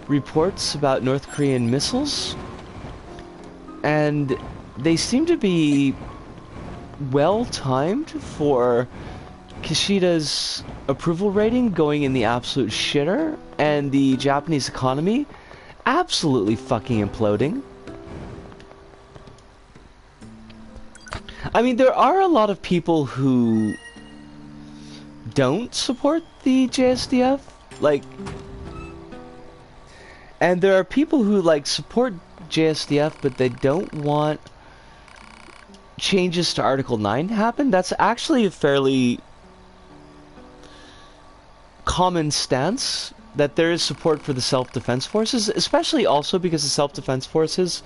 A: reports about North Korean missiles, and they seem to be well timed for Kishida's approval rating going in the absolute shitter, and the Japanese economy absolutely fucking imploding. I mean, there are a lot of people who don't support the JSDF, like, and there are people who like support JSDF, but they don't want changes to Article 9 to happen. That's actually a fairly common stance, that there is support for the self-defense forces, especially also because the self-defense forces,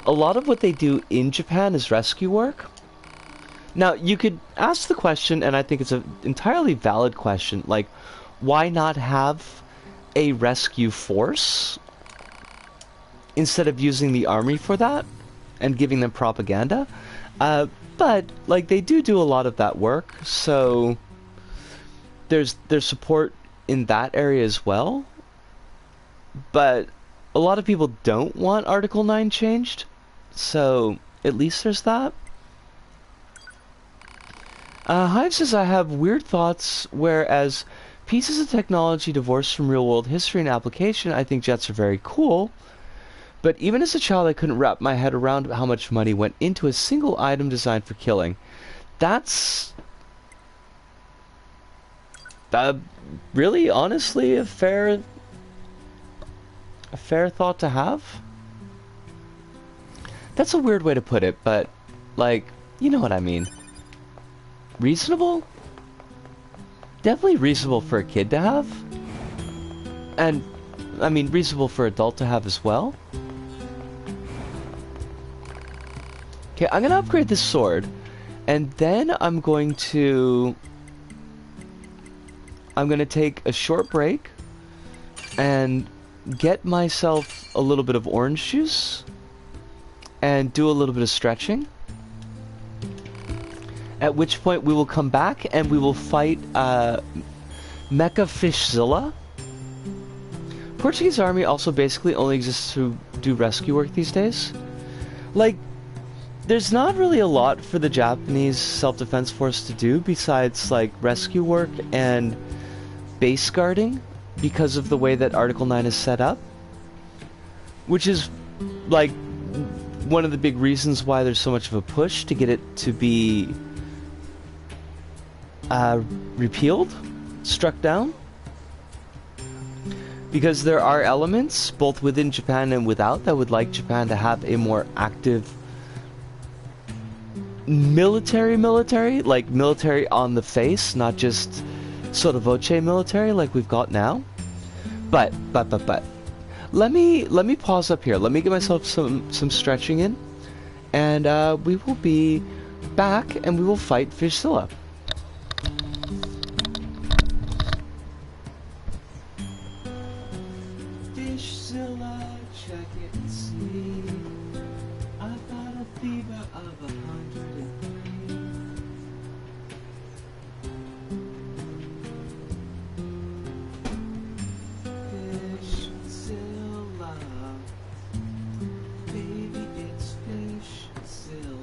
A: a lot of what they do in Japan is rescue work. Now, you could ask the question, and I think it's an entirely valid question, like, why not have a rescue force instead of using the army for that and giving them propaganda? But, like, they do a lot of that work, so there's support in that area as well. But a lot of people don't want Article 9 changed, so at least there's that. Hive says, I have weird thoughts, whereas pieces of technology divorced from real-world history and application, I think jets are very cool. But even as a child, I couldn't wrap my head around how much money went into a single item designed for killing. That's really, honestly, a fair thought to have. That's a weird way to put it, but, like, you know what I mean. Reasonable? Definitely reasonable for a kid to have. And, I mean, reasonable for an adult to have as well. Okay, I'm gonna upgrade this sword, and then I'm gonna take a short break and get myself a little bit of orange juice and do a little bit of stretching. At which point we will come back and we will fight Mecha Fishzilla. Portuguese army also basically only exists to do rescue work these days. Like, there's not really a lot for the Japanese self-defense force to do besides like rescue work and base guarding because of the way that Article 9 is set up, which is like one of the big reasons why there's so much of a push to get it to be repealed, struck down, because there are elements both within Japan and without that would like Japan to have a more active military, like military on the face, not just sotto voce military like we've got now. But let me pause up here. Let me get myself some stretching in, and we will be back and we will fight Fishzilla. Fishzilla, check it and see. I've got a fever of 103. Fishzilla, baby, it's Fishzilla.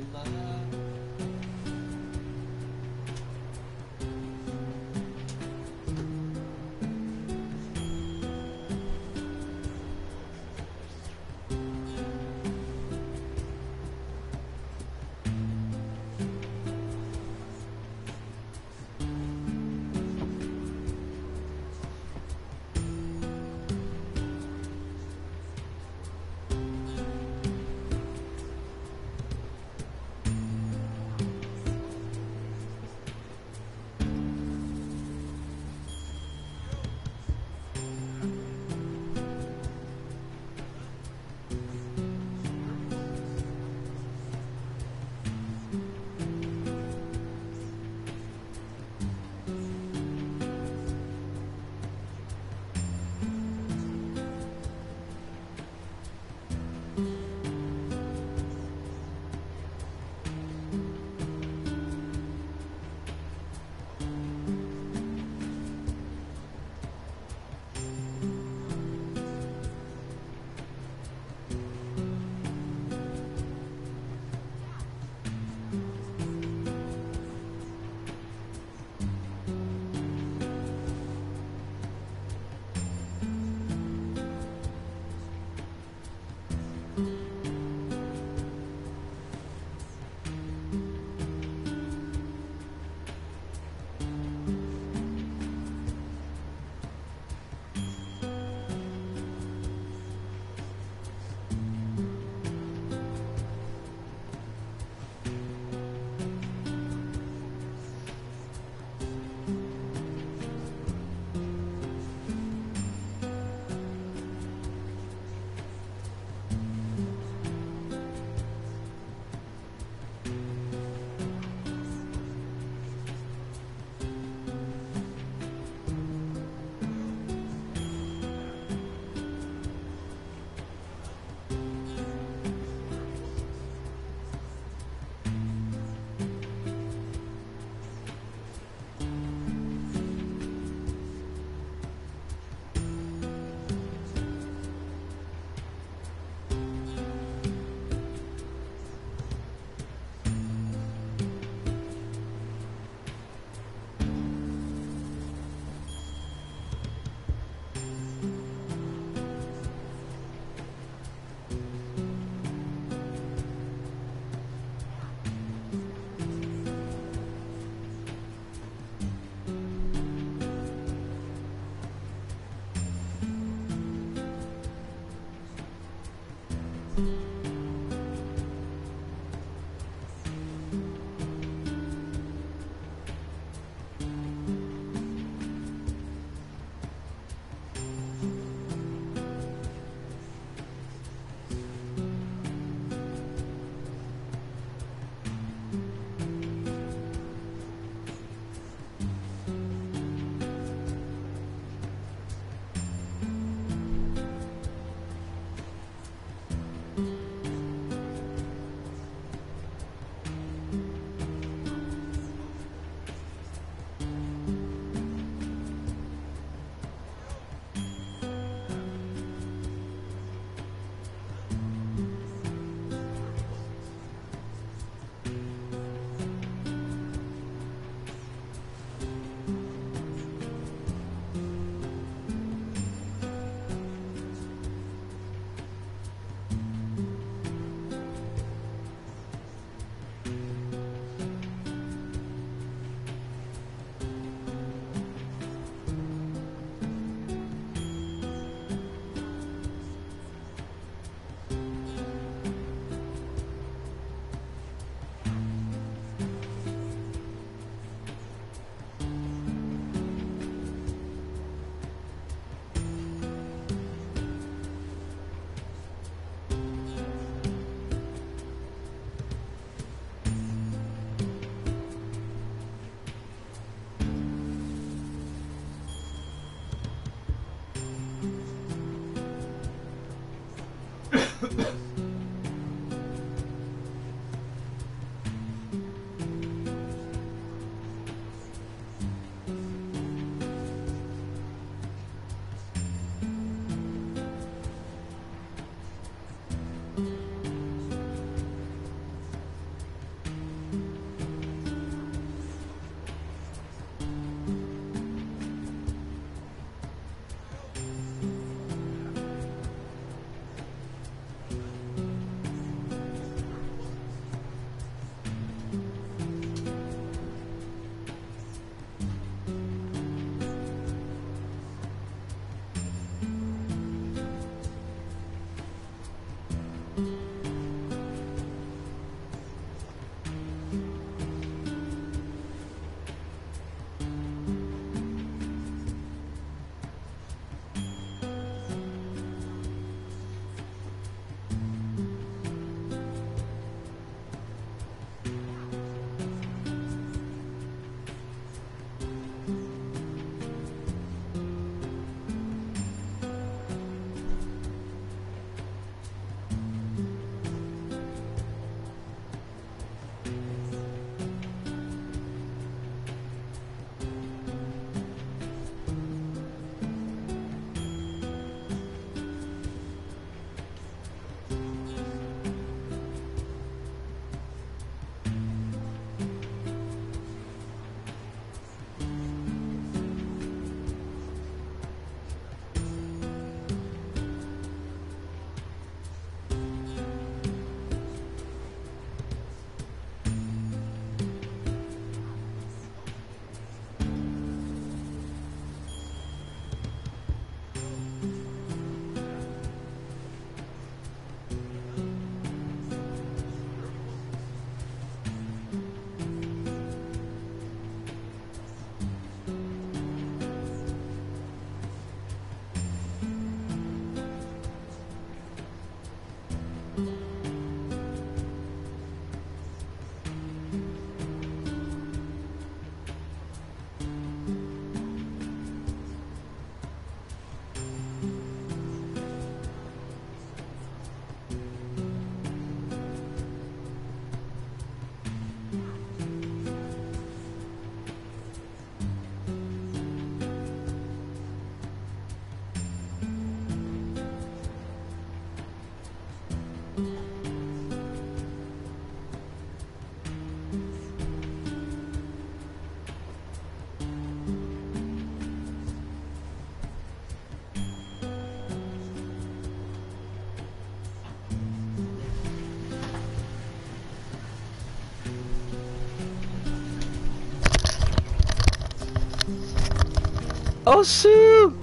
A: Oh, Sue!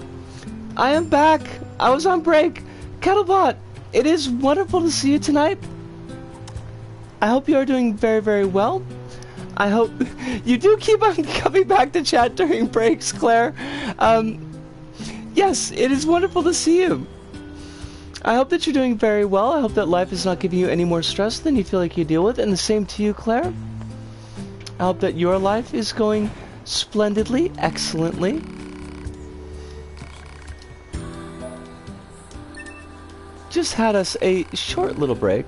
A: I am back! I was on break! Kettlebot, it is wonderful to see you tonight. I hope you are doing very, very well. I hope you do keep on coming back to chat during breaks, Claire. Yes, it is wonderful to see you. I hope that you're doing very well. I hope that life is not giving you any more stress than you feel like you deal with, and the same to you, Claire. I hope that your life is going splendidly, excellently. Just had us a short little break.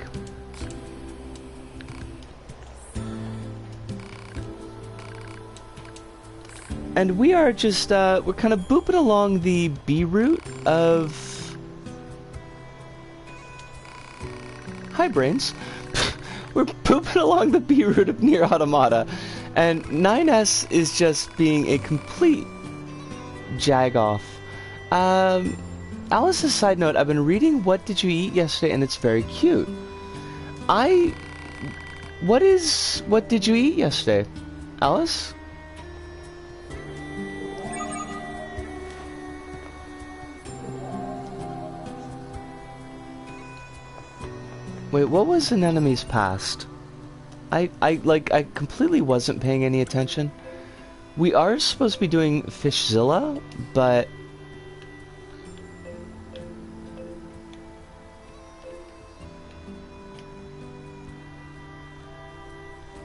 A: And we are just, we're kind of booping along the B route of... Hi, Brains. We're booping along the B route of NieR Automata. And 9S is just being a complete jag-off. Alice's side note, I've been reading What Did You Eat Yesterday, and it's very cute. What did you eat yesterday? Alice? Wait, what was an enemy's past? I completely wasn't paying any attention. We are supposed to be doing Fishzilla, but...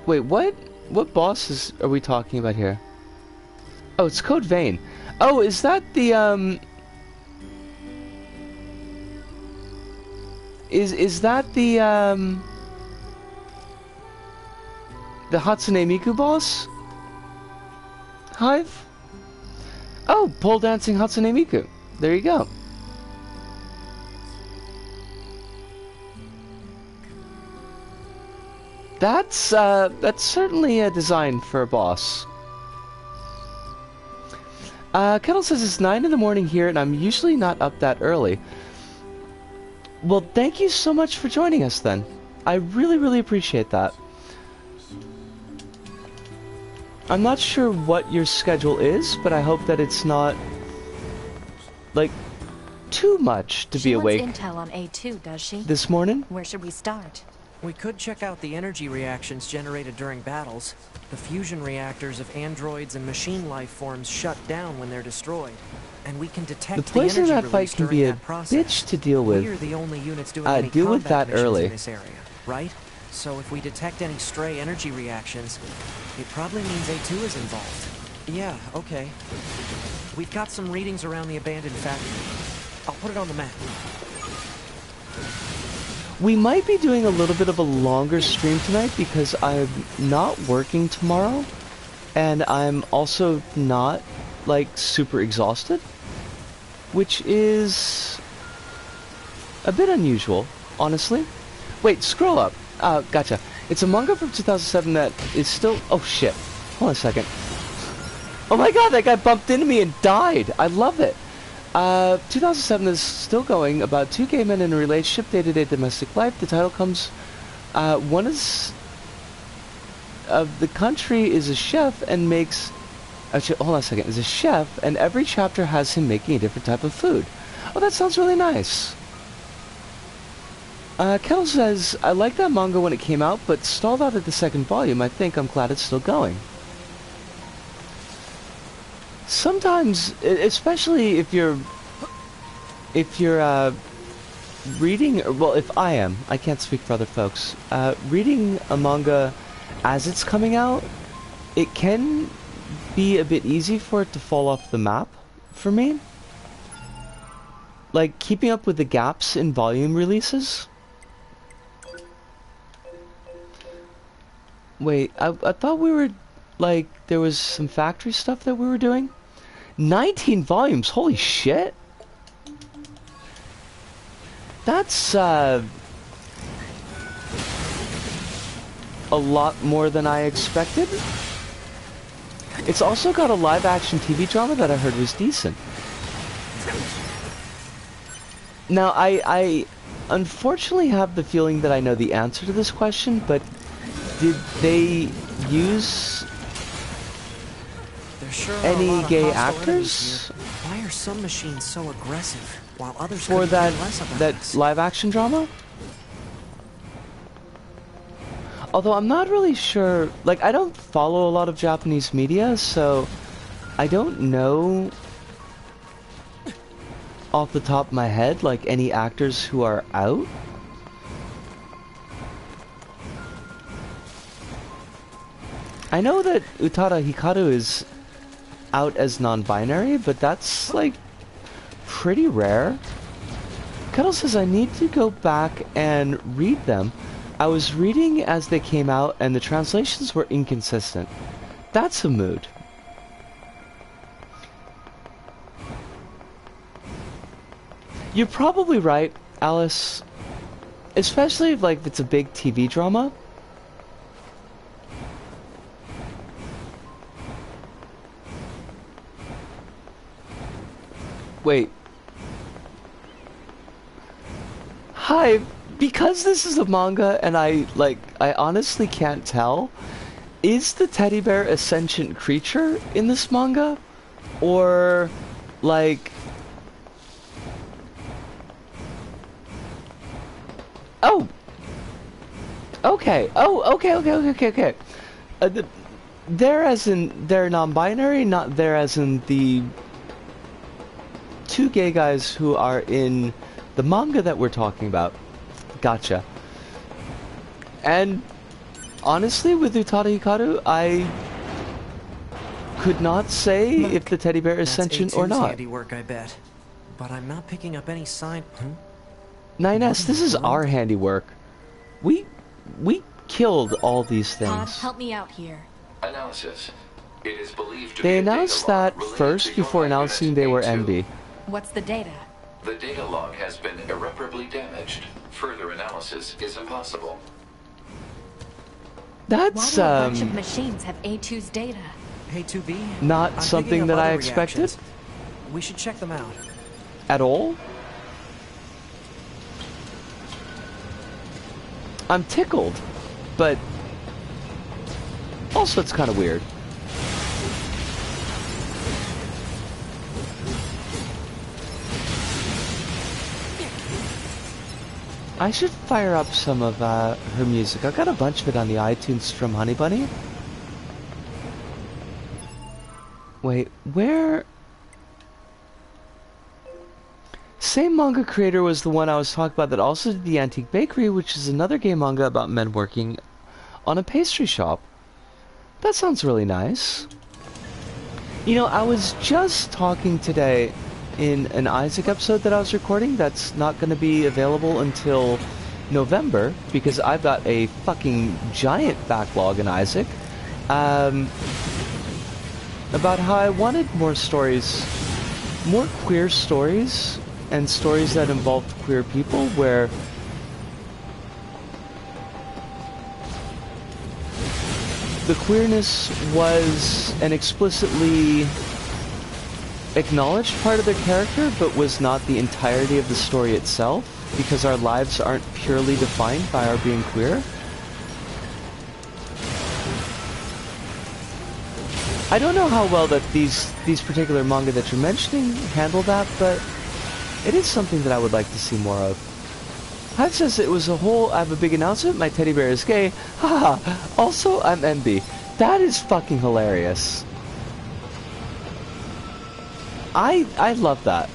A: Wait, what bosses are we talking about here? Oh, it's Code Vein. Oh, is that the, Is that the Hatsune Miku boss? Hive? Oh, pole dancing Hatsune Miku. There you go. That's certainly a design for a boss. Kettle says it's 9 in the morning here, and I'm usually not up that early. Well, thank you so much for joining us then. I really, really appreciate that. I'm not sure what your schedule is, but I hope that it's not, like, too much to be awake.
B: She wants intel on A2, does she?
A: This morning?
B: Where should we start?
C: We could check out the energy reactions generated during battles. The fusion reactors of androids and machine life forms shut down when they're destroyed. And we can detect
A: The poison in that
C: energy
A: fight
C: release
A: can
C: during
A: be a
C: that process.
A: bitch to deal with.
C: We're the only units doing any
A: deal with
C: combat
A: that
C: missions
A: early.
C: in this area, right? So if we detect any stray energy reactions, it probably means A2 is involved. Yeah, okay. We've got some readings around the abandoned factory. I'll put it on the map.
A: We might be doing a little bit of a longer stream tonight because I'm not working tomorrow, and I'm also not, like, super exhausted, which is a bit unusual, honestly. Wait, scroll up. Gotcha. It's a manga from 2007 that is still... Oh, shit. Hold on a second. Oh my god, that guy bumped into me and died. I love it. 2007 is still going, about two gay men in a relationship, day-to-day domestic life. The title comes, one is, of the country is a chef and makes, actually, hold on a second, is a chef, and every chapter has him making a different type of food. Oh, that sounds really nice. Kettle says, I liked that manga when it came out, but stalled out at the second volume. I think I'm glad it's still going. Sometimes, especially if you're reading, well, if I am, I can't speak for other folks, reading a manga as it's coming out, it can be a bit easy for it to fall off the map for me. Like, keeping up with the gaps in volume releases. Wait, I thought we were, like, there was some factory stuff that we were doing? 19 volumes, holy shit! That's, a lot more than I expected. It's also got a live-action TV drama that I heard was decent. Now, I unfortunately have the feeling that I know the answer to this question, but did they use
C: There sure are
A: any
C: a lot of
A: gay
C: hostile enemies
A: actors
C: here. Why are some machines so aggressive, while others
A: for
C: could care less about
A: that
C: us?
A: live-action drama? Although I'm not really sure, like, I don't follow a lot of Japanese media, so I don't know off the top of my head, like, any actors who are out. I know that Utada Hikaru is out as non-binary, but that's, like, pretty rare. Kettle says I need to go back and read them. I was reading as they came out, and the translations were inconsistent. That's a mood. You're probably right, Alice. Especially if, like, it's a big TV drama. Wait. Hi. Because this is a manga and I honestly can't tell, is the teddy bear a sentient creature in this manga? Or, like... Oh! Okay. Oh, okay. They're as in, they're non-binary, not there as in the two gay guys who are in the manga that we're talking about. Gotcha. And honestly, with Utada Hikaru, I could not say if the teddy bear is sentient or not.
C: Handiwork, I bet. But I'm not picking up any sign.
A: 9S, this is our handiwork. We killed all these
B: Todd,
A: things.
B: help me out here.
G: Analysis. It is believed to
A: They
G: be a
A: announced
G: data log
A: that
G: related
A: first
G: to
A: before
G: your
A: announcing
G: unit
A: they were
G: A2.
A: NB.
B: What's the data?
G: The data log has been irreparably damaged. Further analysis is impossible.
B: Why
A: That's
B: do a bunch of machines have A2's data?
C: Hey, 2B.
A: not
C: I'm
A: something
C: picking up
A: that I
C: other
A: expected
C: reactions. We should check them out.
A: at all. I'm tickled, but also it's kind of weird. I should fire up some of her music. I've got a bunch of it on the iTunes from Honey Bunny. Wait, where... Same manga creator was the one I was talking about that also did The Antique Bakery, which is another gay manga about men working on a pastry shop. That sounds really nice. You know, I was just talking today in an Isaac episode that I was recording that's not going to be available until November because I've got a fucking giant backlog in Isaac. About how I wanted more stories, more queer stories, and stories that involved queer people where the queerness was an explicitly acknowledged part of their character, but was not the entirety of the story itself, because our lives aren't purely defined by our being queer. I don't know how well that these particular manga that you're mentioning handle that, but it is something that I would like to see more of. Hive says it was a whole, I have a big announcement, my teddy bear is gay. Haha, also I'm MB. That is fucking hilarious. I love that.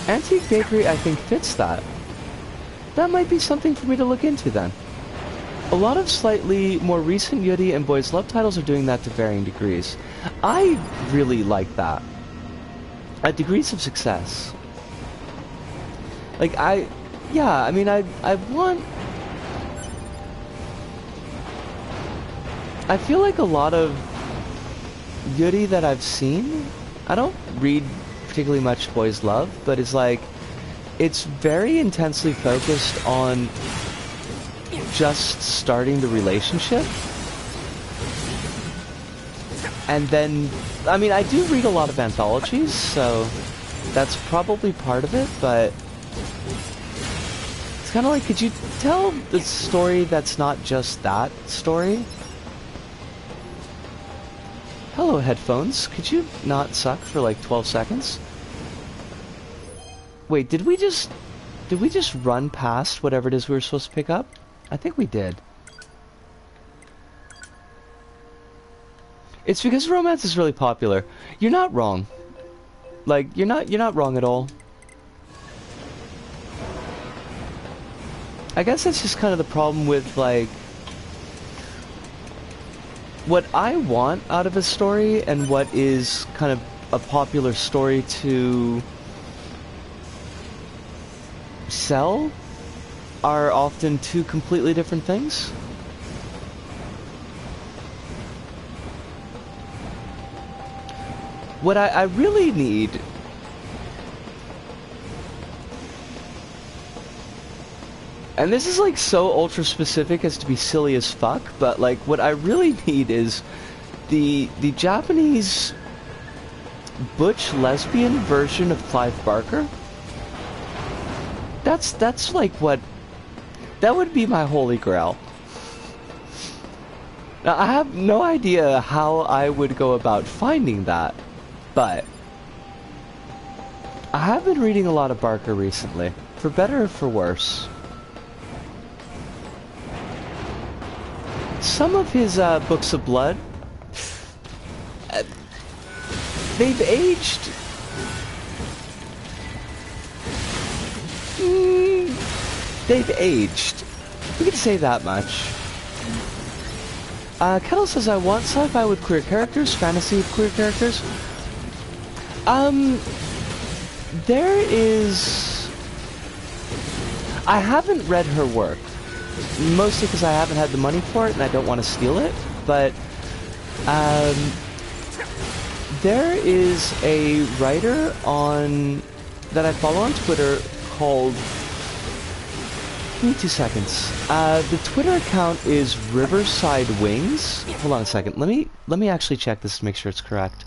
A: Antique Bakery, I think, fits that. That might be something for me to look into then. A lot of slightly more recent Yuri and Boys Love titles are doing that to varying degrees. I really like that. At degrees of success. Like, I mean, I want... I feel like a lot of Yuri that I've seen, I don't read particularly much Boys Love, but it's like, it's very intensely focused on just starting the relationship. And then, I mean, I do read a lot of anthologies, so that's probably part of it, but it's kind of like, could you tell the story that's not just that story? Hello, headphones. Could you not suck for like 12 seconds? Wait, did we just run past whatever it is we were supposed to pick up? I think we did. It's because romance is really popular. You're not wrong. Like, you're not wrong at all. I guess that's just kind of the problem with, like, what I want out of a story and what is kind of a popular story to sell are often two completely different things. What I really need and this is like so ultra specific as to be silly as fuck, but like what I really need is the Japanese butch lesbian version of Clive Barker. That's like what that would be my holy grail. Now I have no idea how I would go about finding that, but I have been reading a lot of Barker recently, for better or for worse. Some of his books of blood, they've aged. They've aged. We can say that much. Kettle says, I want sci-fi with queer characters, fantasy with queer characters. There is... I haven't read her work. Mostly because I haven't had the money for it and I don't want to steal it, but there is a writer that I follow on Twitter called, give me 2 seconds. The Twitter account is Riverside Wings. Hold on a second. Let me actually check this to make sure it's correct.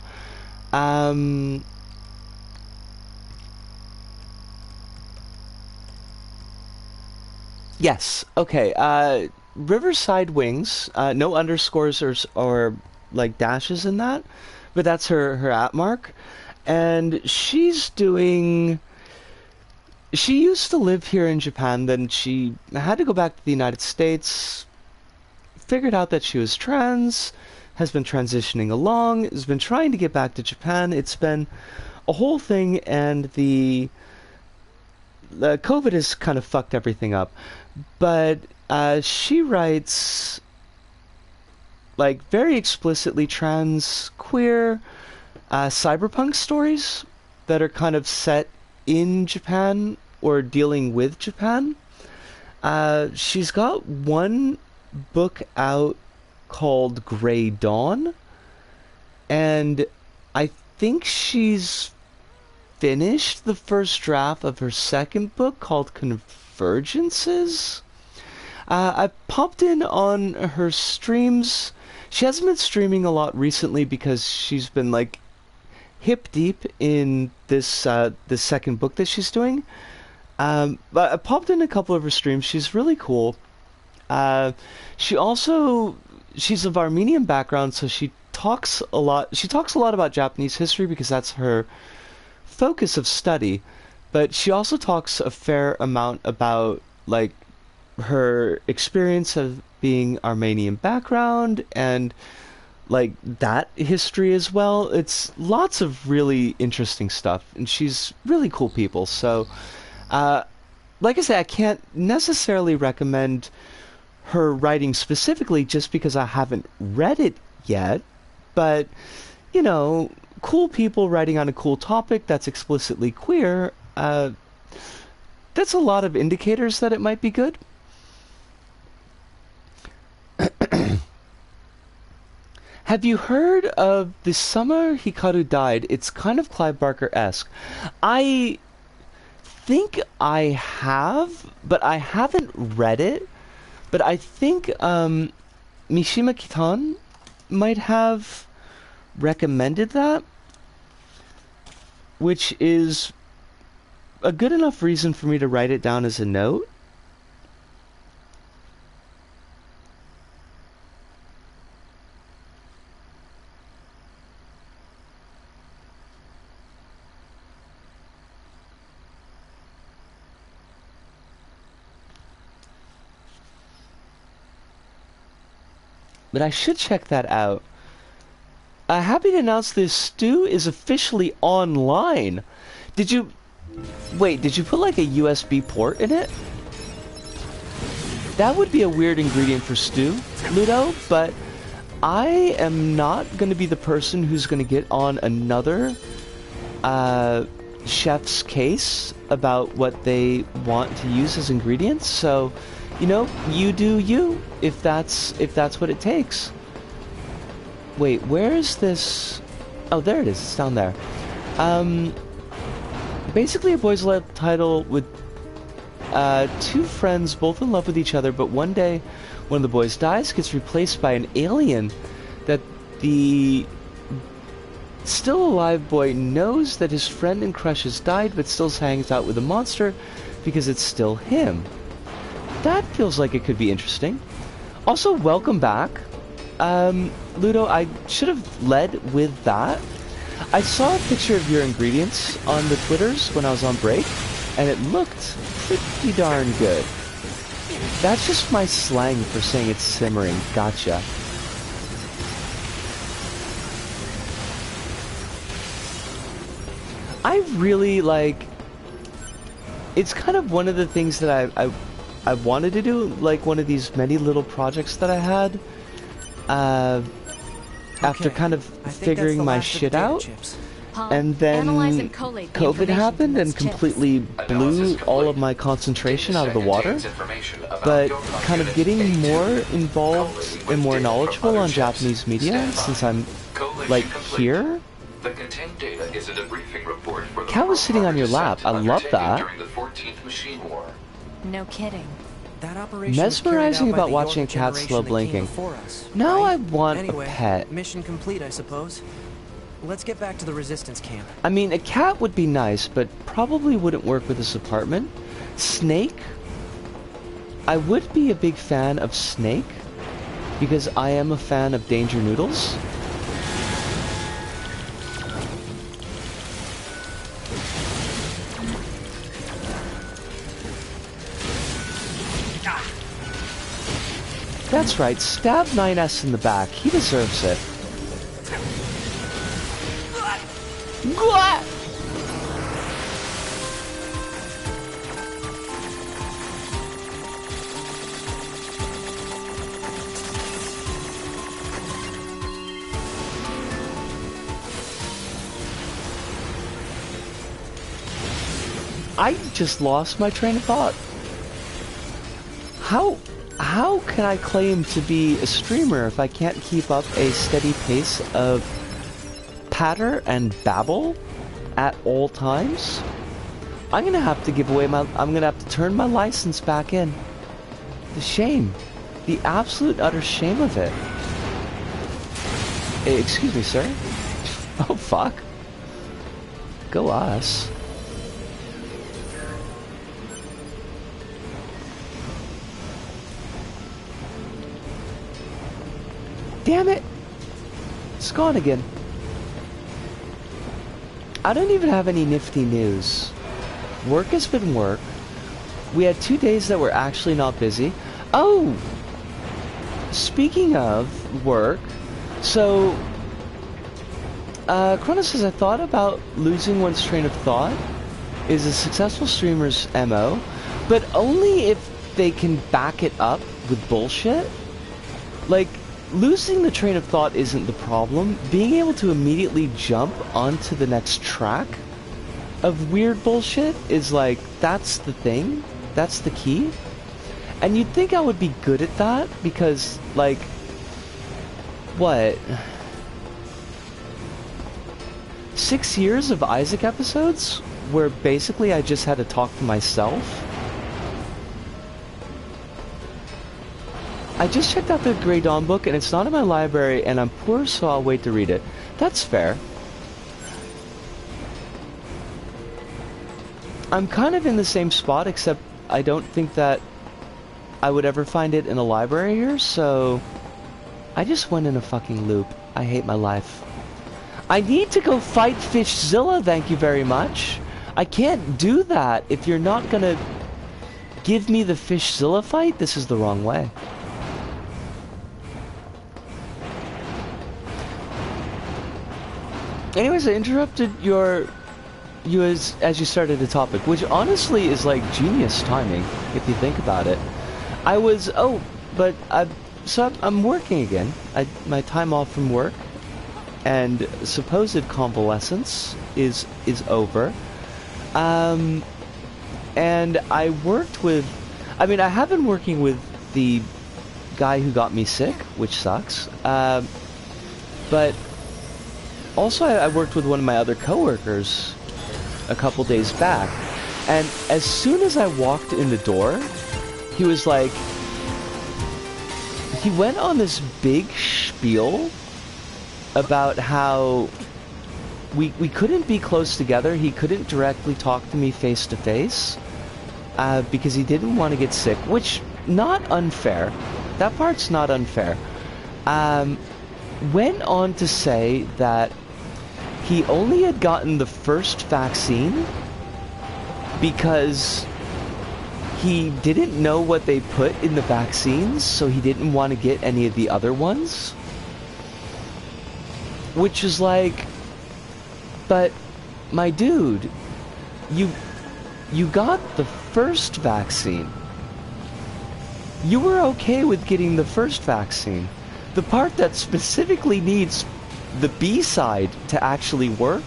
A: Yes. Okay. Riverside Wings. No underscores or like dashes in that, but that's her @ mark, and she's doing. She used to live here in Japan, then she had to go back to the United States, figured out that she was trans, has been transitioning along, has been trying to get back to Japan. It's been a whole thing, and the COVID has kind of fucked everything up. But she writes, like, very explicitly trans, queer, cyberpunk stories that are kind of set in Japan or dealing with Japan. She's got one book out called Grey Dawn, and I think she's finished the first draft of her second book called Convergences. I popped in on her streams. She hasn't been streaming a lot recently because she's been like hip deep in this this second book that she's doing. But I popped in a couple of her streams. She's really cool. She's of Armenian background, so she talks a lot. She talks a lot about Japanese history because that's her focus of study. But she also talks a fair amount about like her experience of being Armenian background and like that history as well. It's lots of really interesting stuff, and she's really cool people. So, like I say, I can't necessarily recommend her writing specifically just because I haven't read it yet, but, you know, cool people writing on a cool topic that's explicitly queer, that's a lot of indicators that it might be good. Have you heard of The Summer Hikaru Died? It's kind of Clive Barker-esque. I think I have, but I haven't read it. But I think Mishima Kitan might have recommended that, which is a good enough reason for me to write it down as a note. But I should check that out. Happy to announce this stew is officially online. Did you... Wait, did you put like a USB port in it? That would be a weird ingredient for stew, Ludo, but I am not going to be the person who's going to get on another chef's case about what they want to use as ingredients, so... You know, you do you, if that's what it takes. Wait, where is this? Oh, there it is. It's down there. Basically a boys' love title with two friends both in love with each other, but one day one of the boys dies, gets replaced by an alien that the still alive boy knows that his friend and crush has died, but still hangs out with the monster because it's still him. That feels like it could be interesting. Also, welcome back. Ludo, I should have led with that. I saw a picture of your ingredients on the Twitters when I was on break, and it looked pretty darn good. That's just my slang for saying it's simmering. Gotcha. I really like... It's kind of one of the things that I wanted to do, like one of these many little projects that I had after kind of figuring my shit out. And then COVID happened and completely blew all of my concentration out of the water. But kind of getting more involved and more knowledgeable on Japanese media since I'm like here. Cat was sitting on your lap. I love that.
B: No kidding.
C: That operation
A: Mesmerizing about watching a cat slow blinking. Now I want a pet.
C: Mission complete, I suppose. Let's get back to the resistance camp.
A: I mean, a cat would be nice, but probably wouldn't work with this apartment. Snake? I would be a big fan of Snake, because I am a fan of Danger Noodles. That's right, stab 9S in the back. He deserves it. I just lost my train of thought. How can I claim to be a streamer if I can't keep up a steady pace of patter and babble at all times? I'm gonna have to give away I'm gonna have to turn my license back in. The shame. The absolute utter shame of it. Excuse me, sir. Oh, fuck. Go us. Damn it! It's gone again. I don't even have any nifty news. Work has been work. We had 2 days that were actually not busy. Oh! Speaking of work, so... Chrono says, I thought about losing one's train of thought is a successful streamer's MO, but only if they can back it up with bullshit. Like, losing the train of thought isn't the problem. Being able to immediately jump onto the next track of weird bullshit is like, that's the thing. That's the key. And you'd think I would be good at that because, like, what? 6 years of Isaac episodes? where basically I just had to talk to myself. I just checked out the Grey Dawn book, and it's not in my library, and I'm poor, so I'll wait to read it. That's fair. I'm kind of in the same spot, except I don't think that I would ever find it in a library here, so I just went in a fucking loop. I hate my life. I need to go fight Fishzilla, thank you very much. I can't do that if you're not gonna give me the Fishzilla fight. This is the wrong way. Anyways, I interrupted you as you started the topic, which honestly is like genius timing if you think about it. I'm working again. My time off from work and supposed convalescence is over. And I worked with, I have been working with the guy who got me sick, which sucks. But also I worked with one of my other coworkers a couple days back, and as soon as I walked in the door, he was like, he went on this big spiel about how we couldn't be close together. He couldn't directly talk to me face to face because he didn't want to get sick, which not unfair. That part's not unfair. Went on to say that he only had gotten the first vaccine because he didn't know what they put in the vaccines, so he didn't want to get any of the other ones. Which is like, but my dude, you got the first vaccine. You were okay with getting the first vaccine. The part that specifically needs the B side to actually work,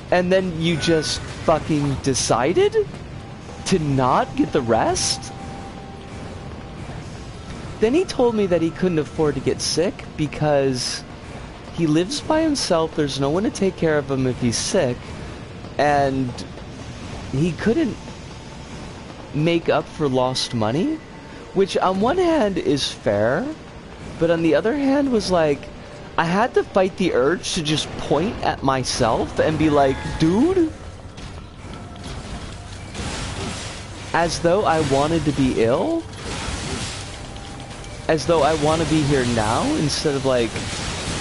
A: and then you just fucking decided to not get the rest? Then he told me that he couldn't afford to get sick because he lives by himself, there's no one to take care of him if he's sick, and he couldn't make up for lost money, which on one hand is fair, but on the other hand was like, I had to fight the urge to just point at myself and be like, dude, as though I wanted to be ill, as though I want to be here now instead of like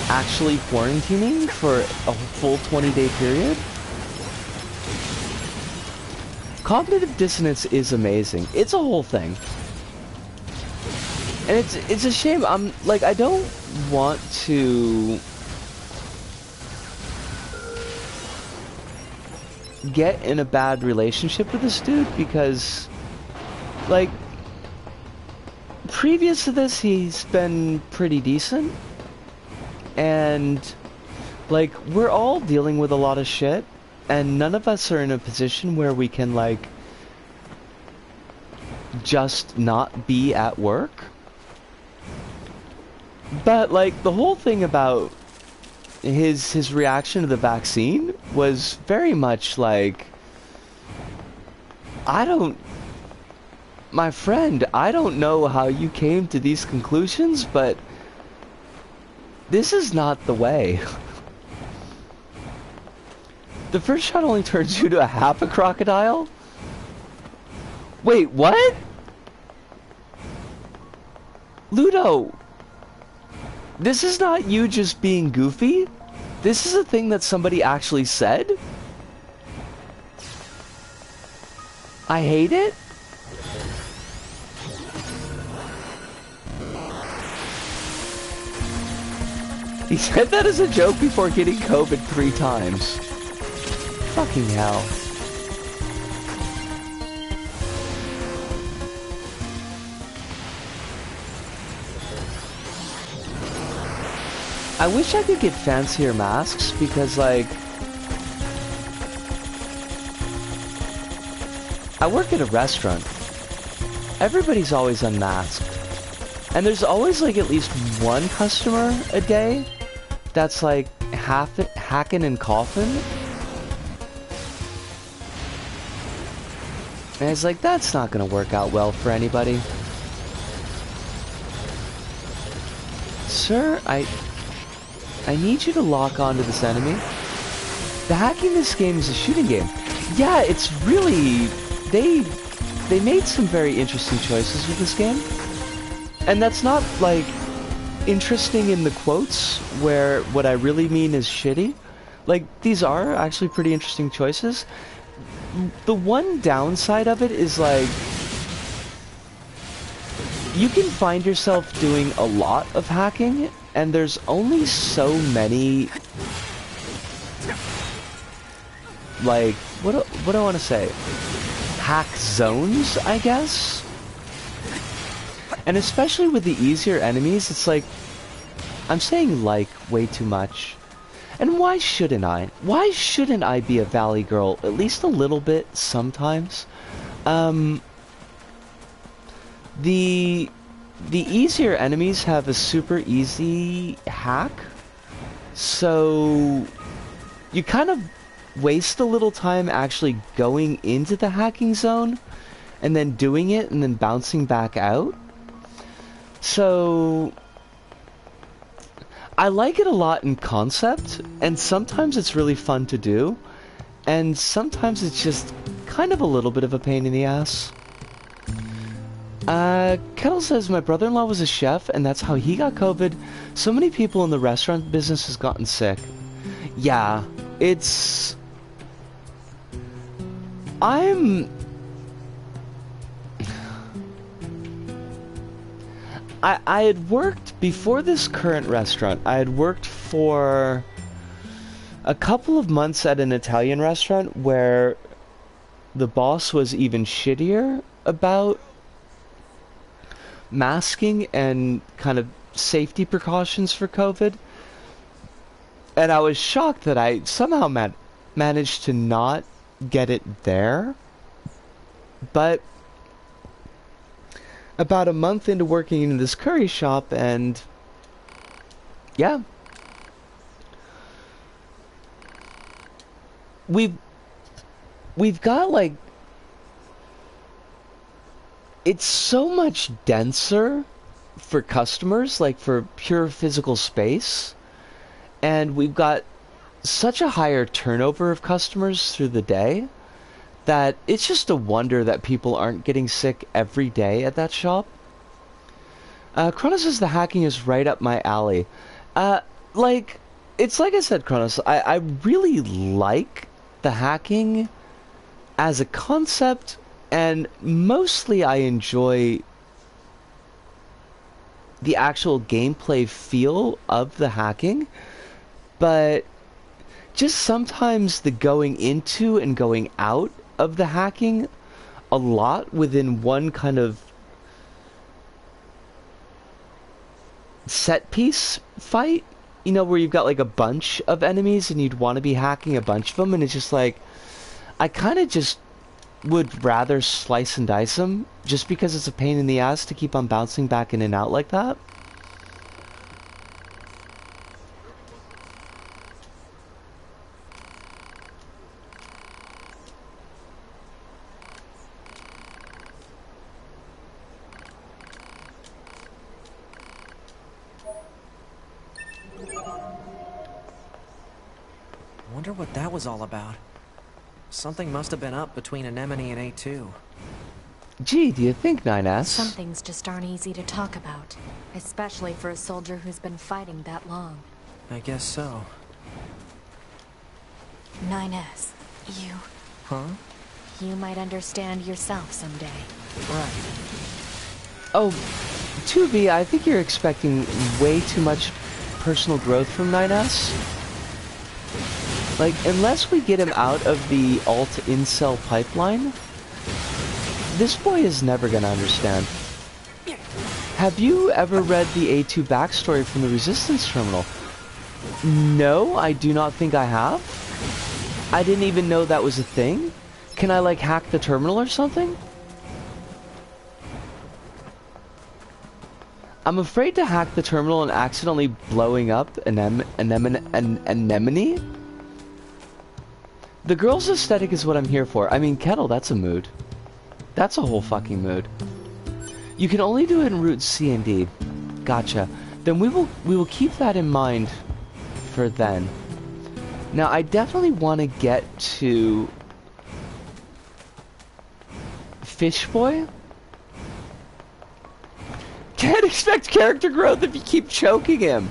A: actually quarantining for a full 20-day period. Cognitive dissonance is amazing. It's a whole thing. And it's a shame. I'm like, I don't want to get in a bad relationship with this dude because, like, previous to this, he's been pretty decent. And, like, we're all dealing with a lot of shit, and none of us are in a position where we can, like, just not be at work. But, like, the whole thing about his reaction to the vaccine was very much like, my friend, I don't know how you came to these conclusions, but this is not the way. The first shot only turns you to a half a crocodile? Wait, what? Ludo, this is not you just being goofy? This is a thing that somebody actually said? I hate it? He said that as a joke before getting COVID 3 times. Fucking hell. I wish I could get fancier masks because, like, I work at a restaurant. Everybody's always unmasked. And there's always, like, at least one customer a day that's, like, hacking and coughing. And I was like, that's not gonna work out well for anybody. Sir, I need you to lock onto this enemy. The hacking in this game is a shooting game. Yeah, it's really... They made some very interesting choices with this game. And that's not, like, interesting in the quotes, where what I really mean is shitty. Like, these are actually pretty interesting choices. The one downside of it is, like, you can find yourself doing a lot of hacking, and there's only so many, like, what do I want to say? Hack zones, I guess? And especially with the easier enemies, it's like, I'm saying like way too much. And why shouldn't I? Why shouldn't I be a valley girl at least a little bit sometimes? The easier enemies have a super easy hack, so you kind of waste a little time actually going into the hacking zone and then doing it and then bouncing back out. So I like it a lot in concept, and sometimes it's really fun to do, and sometimes it's just kind of a little bit of a pain in the ass. Kettle says, my brother-in-law was a chef, and that's how he got COVID. So many people in the restaurant business has gotten sick. Yeah, it's... I had worked, before this current restaurant, I had worked for a couple of months at an Italian restaurant where the boss was even shittier about masking and kind of safety precautions for COVID. And I was shocked that I somehow managed to not get it there. But about a month into working in this curry shop, and yeah, we've got, like, it's so much denser for customers, like for pure physical space, and we've got such a higher turnover of customers through the day that it's just a wonder that people aren't getting sick every day at that shop. Kronos says the hacking is right up my alley. Like, it's like I said, Kronos, I really like the hacking as a concept, and mostly I enjoy the actual gameplay feel of the hacking, but just sometimes the going into and going out of the hacking a lot within one kind of set piece fight, you know, where you've got like a bunch of enemies and you'd want to be hacking a bunch of them, and it's just like, I kind of just would rather slice and dice them, just because it's a pain in the ass to keep on bouncing back in and out like that.
C: Wonder what that was all about. Something must have been up between Anemone and A2.
A: Gee, do you think, 9S?
B: Some things just aren't easy to talk about, especially for a soldier who's been fighting that long.
C: I guess so.
B: 9S, you...
C: Huh?
B: You might understand yourself someday.
C: Right.
A: Oh, 2B, I think you're expecting way too much personal growth from 9S. Like, unless we get him out of the alt-incel pipeline, this boy is never gonna understand. Have you ever read the A2 backstory from the Resistance Terminal? No, I do not think I have. I didn't even know that was a thing. Can I, like, hack the terminal or something? I'm afraid to hack the terminal and accidentally blowing up Anemone. The girl's aesthetic is what I'm here for. I mean, Kettle, that's a mood. That's a whole fucking mood. You can only do it in routes C and D. Gotcha. Then we will keep that in mind for then. Now I definitely want to get to Fish Boy. Can't expect character growth if you keep choking him.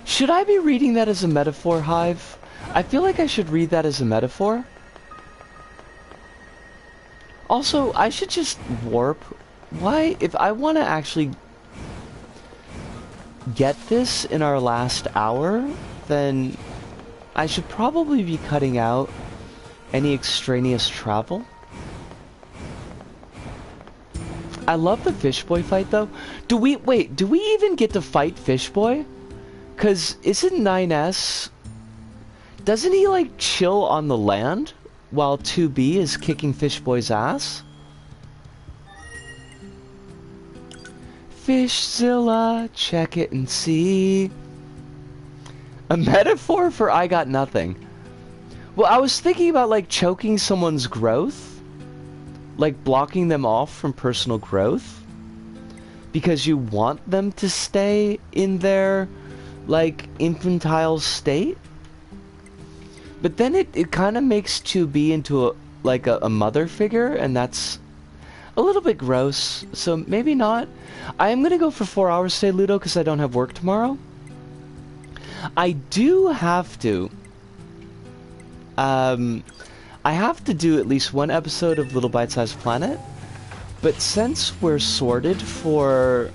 A: Should I be reading that as a metaphor, Hive? I feel like I should read that as a metaphor. Also, I should just warp. Why? If I want to actually get this in our last hour, then I should probably be cutting out any extraneous travel. I love the Fish Boy fight though. Do we even get to fight Fish Boy? Cause isn't 9S, doesn't he like chill on the land while 2B is kicking Fish Boy's ass? Fishzilla, check it and see. A metaphor for I got nothing. Well, I was thinking about like choking someone's growth, like blocking them off from personal growth, because you want them to stay in their like infantile state. But then it kind of makes 2B into a mother figure, and that's a little bit gross, so maybe not. I am gonna go for 4 hours today, Ludo, because I don't have work tomorrow. I do have to I have to do at least one episode of Little Bite-Sized Planet, but since we're sorted for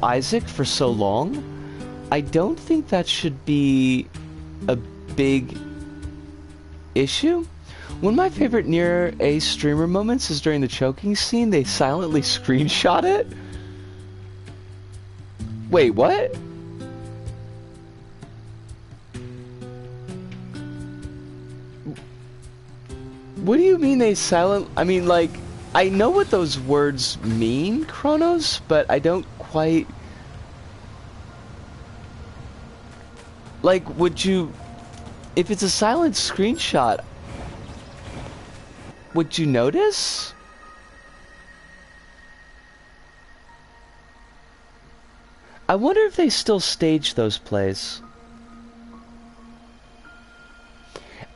A: Isaac for so long, I don't think that should be a big issue. One of my favorite NieR A streamer moments is during the choking scene. They silently screenshot it. Wait, what? What do you mean they I mean, like, I know what those words mean, Chronos, but I don't quite... Like, would you... If it's a silent screenshot, would you notice? I wonder if they still stage those plays.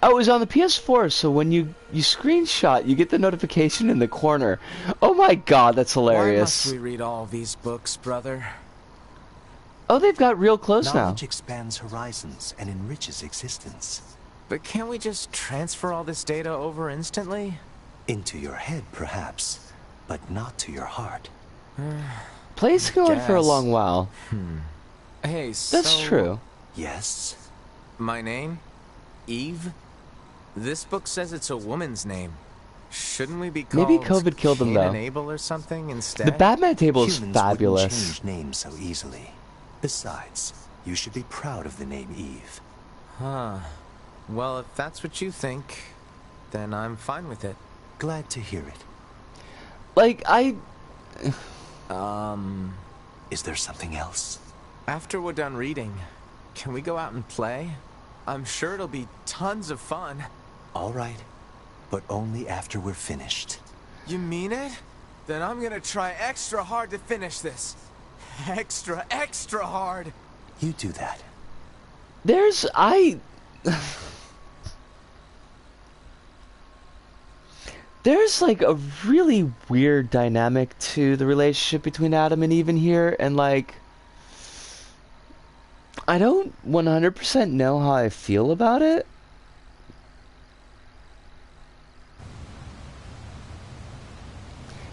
A: Oh, it was on the PS4, so when you screenshot, you get the notification in the corner. Oh my god, that's hilarious.
C: Why must we read all these books, brother?
A: Oh, they've got real clothes now.
H: Knowledge expands horizons and enriches existence.
C: But can't we just transfer all this data over instantly?
H: Into your head, perhaps, but not to your heart.
A: Play's going for a long while.
C: Hey,
A: That's true.
H: Yes?
C: My name? Eve? This book says it's a woman's name. Shouldn't we be called
A: Maybe COVID killed them, though.
C: Cain and Abel or something instead?
A: The Batman table is
H: Humans
A: fabulous.
H: wouldn't change names so easily. Besides, you should be proud of the name Eve.
C: Huh. Well, if that's what you think, then I'm fine with it.
H: Glad to hear it.
A: Like,
H: Is there something else?
C: After we're done reading, can we go out and play? I'm sure it'll be tons of fun.
H: All right, but only after we're finished.
C: You mean it? Then I'm gonna try extra hard to finish this. Extra, extra hard!
H: You do that.
A: there's like a really weird dynamic to the relationship between Adam and Eve in here, and like, I don't 100% know how I feel about it.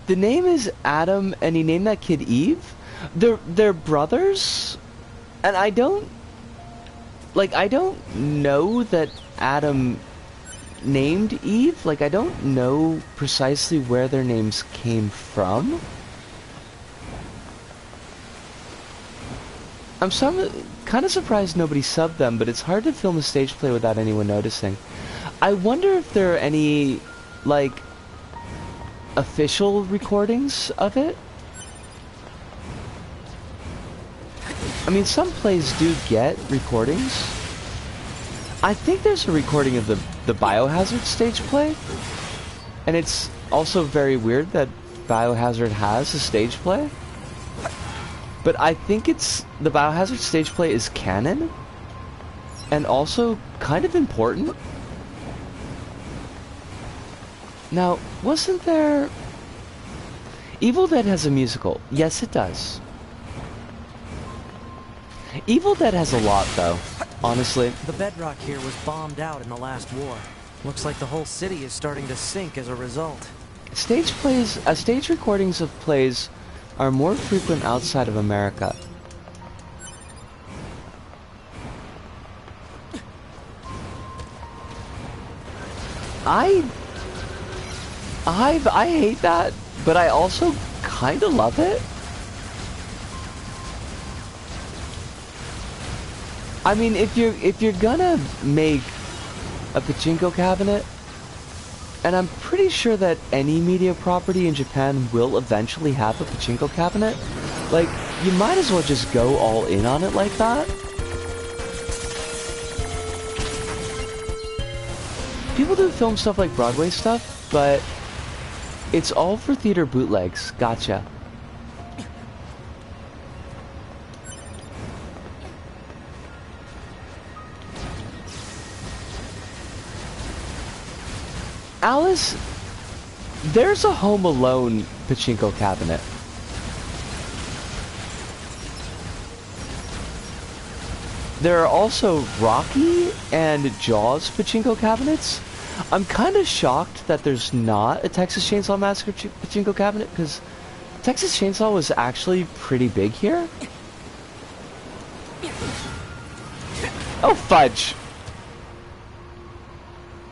A: The name is Adam, and he named that kid Eve. They're brothers, and I don't know that Adam named Eve. Like, I don't know precisely where their names came from. I'm kind of surprised nobody subbed them, but it's hard to film a stage play without anyone noticing. I wonder if there are any, like, official recordings of it. I mean, some plays do get recordings. I think there's a recording of the Biohazard stage play. And it's also very weird that Biohazard has a stage play. But I think the Biohazard stage play is canon. And also kind of important. Now, wasn't there... Evil Dead has a musical. Yes, it does. Evil Dead has a lot, though. Honestly.
C: The bedrock here was bombed out in the last war. Looks like the whole city is starting to sink as a result.
A: Stage recordings of plays are more frequent outside of America. I hate that, but I also kind of love it. I mean, if you're gonna make a pachinko cabinet, and I'm pretty sure that any media property in Japan will eventually have a pachinko cabinet, like, you might as well just go all in on it like that. People do film stuff like Broadway stuff, but it's all for theater bootlegs. Gotcha. Alice, there's a Home Alone pachinko cabinet. There are also Rocky and Jaws pachinko cabinets. I'm kind of shocked that there's not a Texas Chainsaw Massacre pachinko cabinet, because Texas Chainsaw was actually pretty big here. Oh, fudge!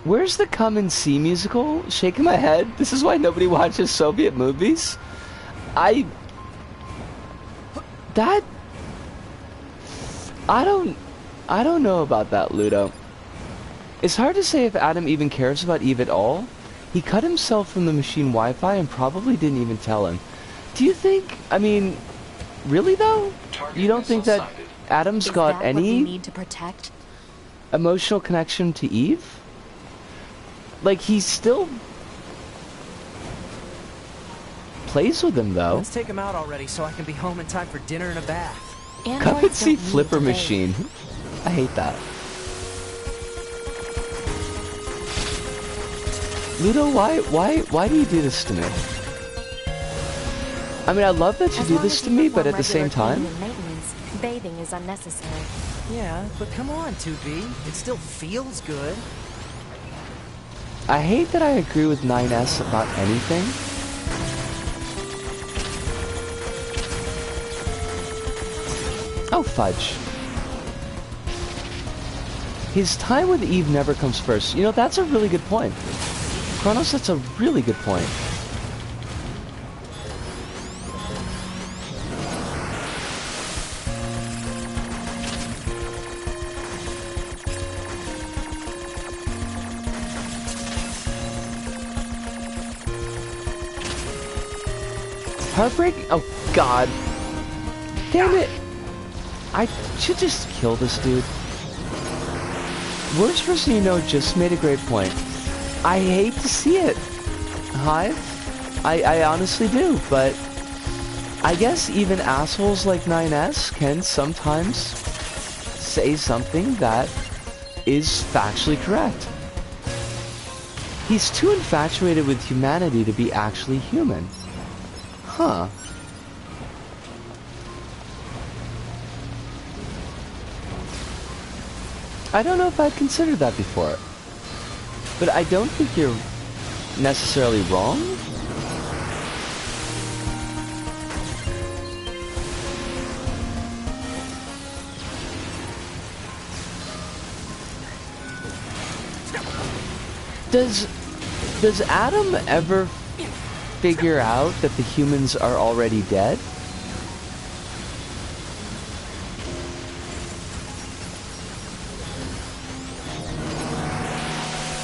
A: Where's the Come and See musical? Shaking my head. This is why nobody watches Soviet movies. I don't know about that, Ludo. It's hard to say if Adam even cares about Eve at all. He cut himself from the machine Wi-Fi and probably didn't even tell him. Do you think, I mean, really though? You don't think that Adam's got any
B: need to protect?
A: Emotional connection to Eve? Like, he still plays with him, though.
C: Let's take him out already so I can be home in time for dinner and a bath.
A: Come and see Flipper Machine. I hate that. Ludo, why do you do this to me? I mean, I love that you do this to me, but at the same time...
B: Bathing is unnecessary.
C: Yeah, but come on, 2B. It still feels good.
A: I hate that I agree with 9S about anything. Oh, fudge. His time with Eve never comes first. You know, that's a really good point. Kronos, that's a really good point. Heartbreak? Oh, God. Damn it. I should just kill this dude. Worst person you know just made a great point. I hate to see it, Hive. I honestly do, but I guess even assholes like 9S can sometimes say something that is factually correct. He's too infatuated with humanity to be actually human. Huh. I don't know if I'd considered that before. But I don't think you're necessarily wrong. Does Adam ever figure out that the humans are already dead?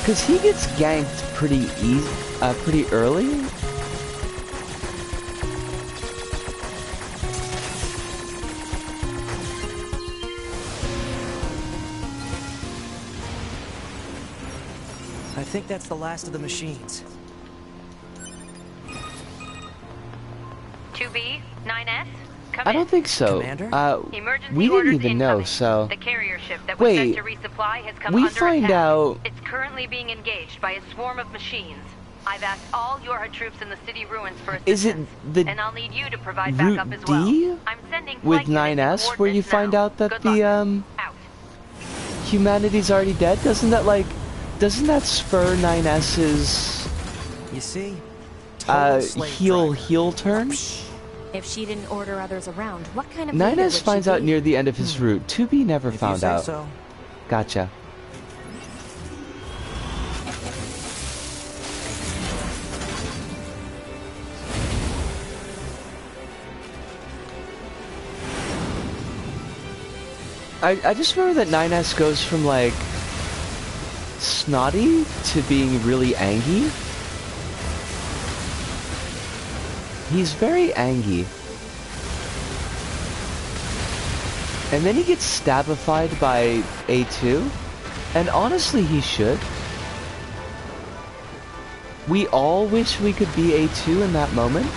A: Because he gets ganked pretty early.
C: I think that's the last of the machines.
D: 2B, 9S, come
A: I
D: in.
A: don't think so.
C: Commander?
D: Emergency
A: We didn't
D: orders
A: even know,
D: incoming.
A: so...
D: The carrier ship that was sent
A: Wait,
D: to resupply has come
A: we
D: under
A: find
D: attack.
A: out...
D: It's currently being engaged by a swarm of machines. I've asked all your troops in the city ruins for assistance.
A: Is it the
D: and I'll need you to provide
A: Route
D: backup as
A: D?
D: well. I'm sending
A: With
D: flight units and
A: 9S, where you
D: coordinates
A: find
D: now.
A: out that
D: Good
A: the,
D: luck. Out.
A: humanity's already dead? Doesn't that spur 9S's,
C: You see? Total slave driver.
A: heel turn?
B: If she didn't order others around, what kind of
A: 9S finds out near the end of his route. 2B never
C: If you
A: found
C: say
A: out.
C: so.
A: Gotcha. I just remember that 9S goes from, like, snotty to being really angry. He's very angry. And then he gets stabified by A2. And honestly, he should. We all wish we could be A2 in that moment.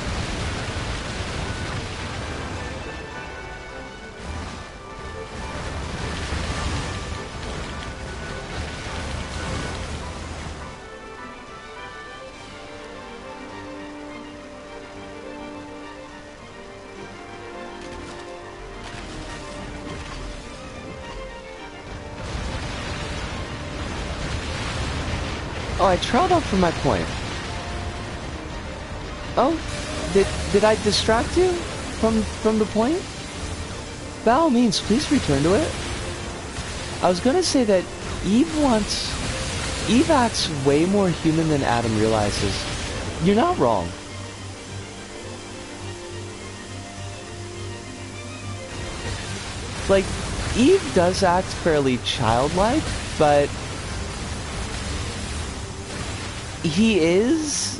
A: Oh, I trailed off from my point. Oh, did I distract you from the point? By all means, please return to it. I was gonna say that Eve acts way more human than Adam realizes. You're not wrong. Like, Eve does act fairly childlike, but he is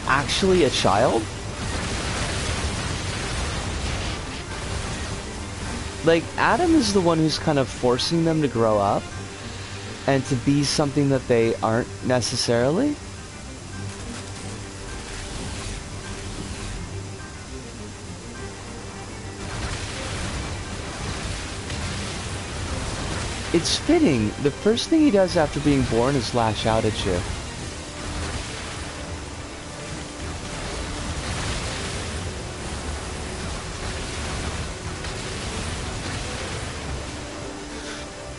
A: actually a child. Like, Adam is the one who's kind of forcing them to grow up and to be something that they aren't necessarily. It's fitting. The first thing he does after being born is lash out at you.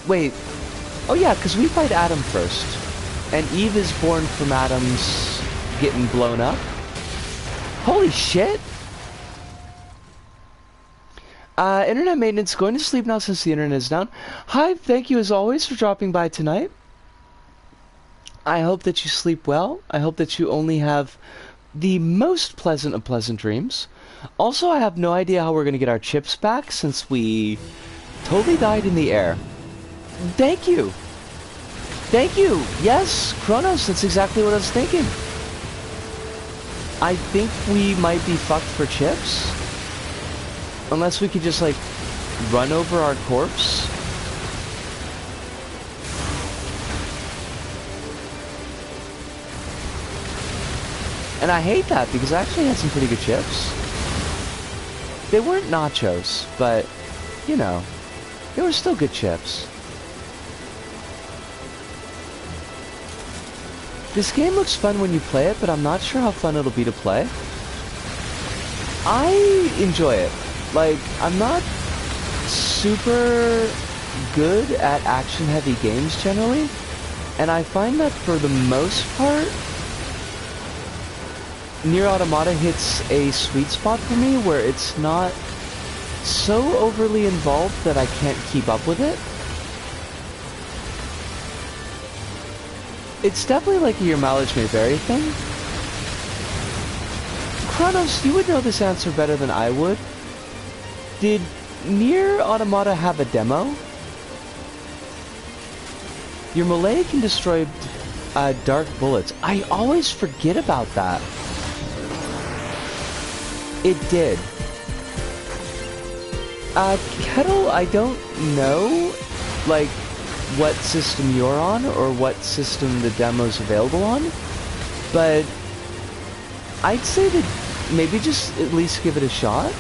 A: Wait. Oh yeah, because we fight Adam first. And Eve is born from Adam's getting blown up. Holy shit! Internet maintenance, going to sleep now since the internet is down. Hi, thank you as always for dropping by tonight. I hope that you sleep well. I hope that you only have the most pleasant of pleasant dreams. Also, I have no idea how we're going to get our chips back since we totally died in the air. Thank you. Thank you. Yes, Kronos, that's exactly what I was thinking. I think we might be fucked for chips. Unless we could just, like, run over our corpse. And I hate that because I actually had some pretty good chips. They weren't nachos, but, you know, they were still good chips. This game looks fun when you play it, but I'm not sure how fun it'll be to play. I enjoy it. Like, I'm not super good at action-heavy games generally, and I find that for the most part, NieR Automata hits a sweet spot for me where it's not so overly involved that I can't keep up with it. It's definitely like a your mileage may vary thing. Kronos, you would know this answer better than I would. Did NieR Automata have a demo? Your melee can destroy dark bullets. I always forget about that. It did. Kettle, I don't know, like, what system you're on or what system the demo's available on, but I'd say that maybe just at least give it a shot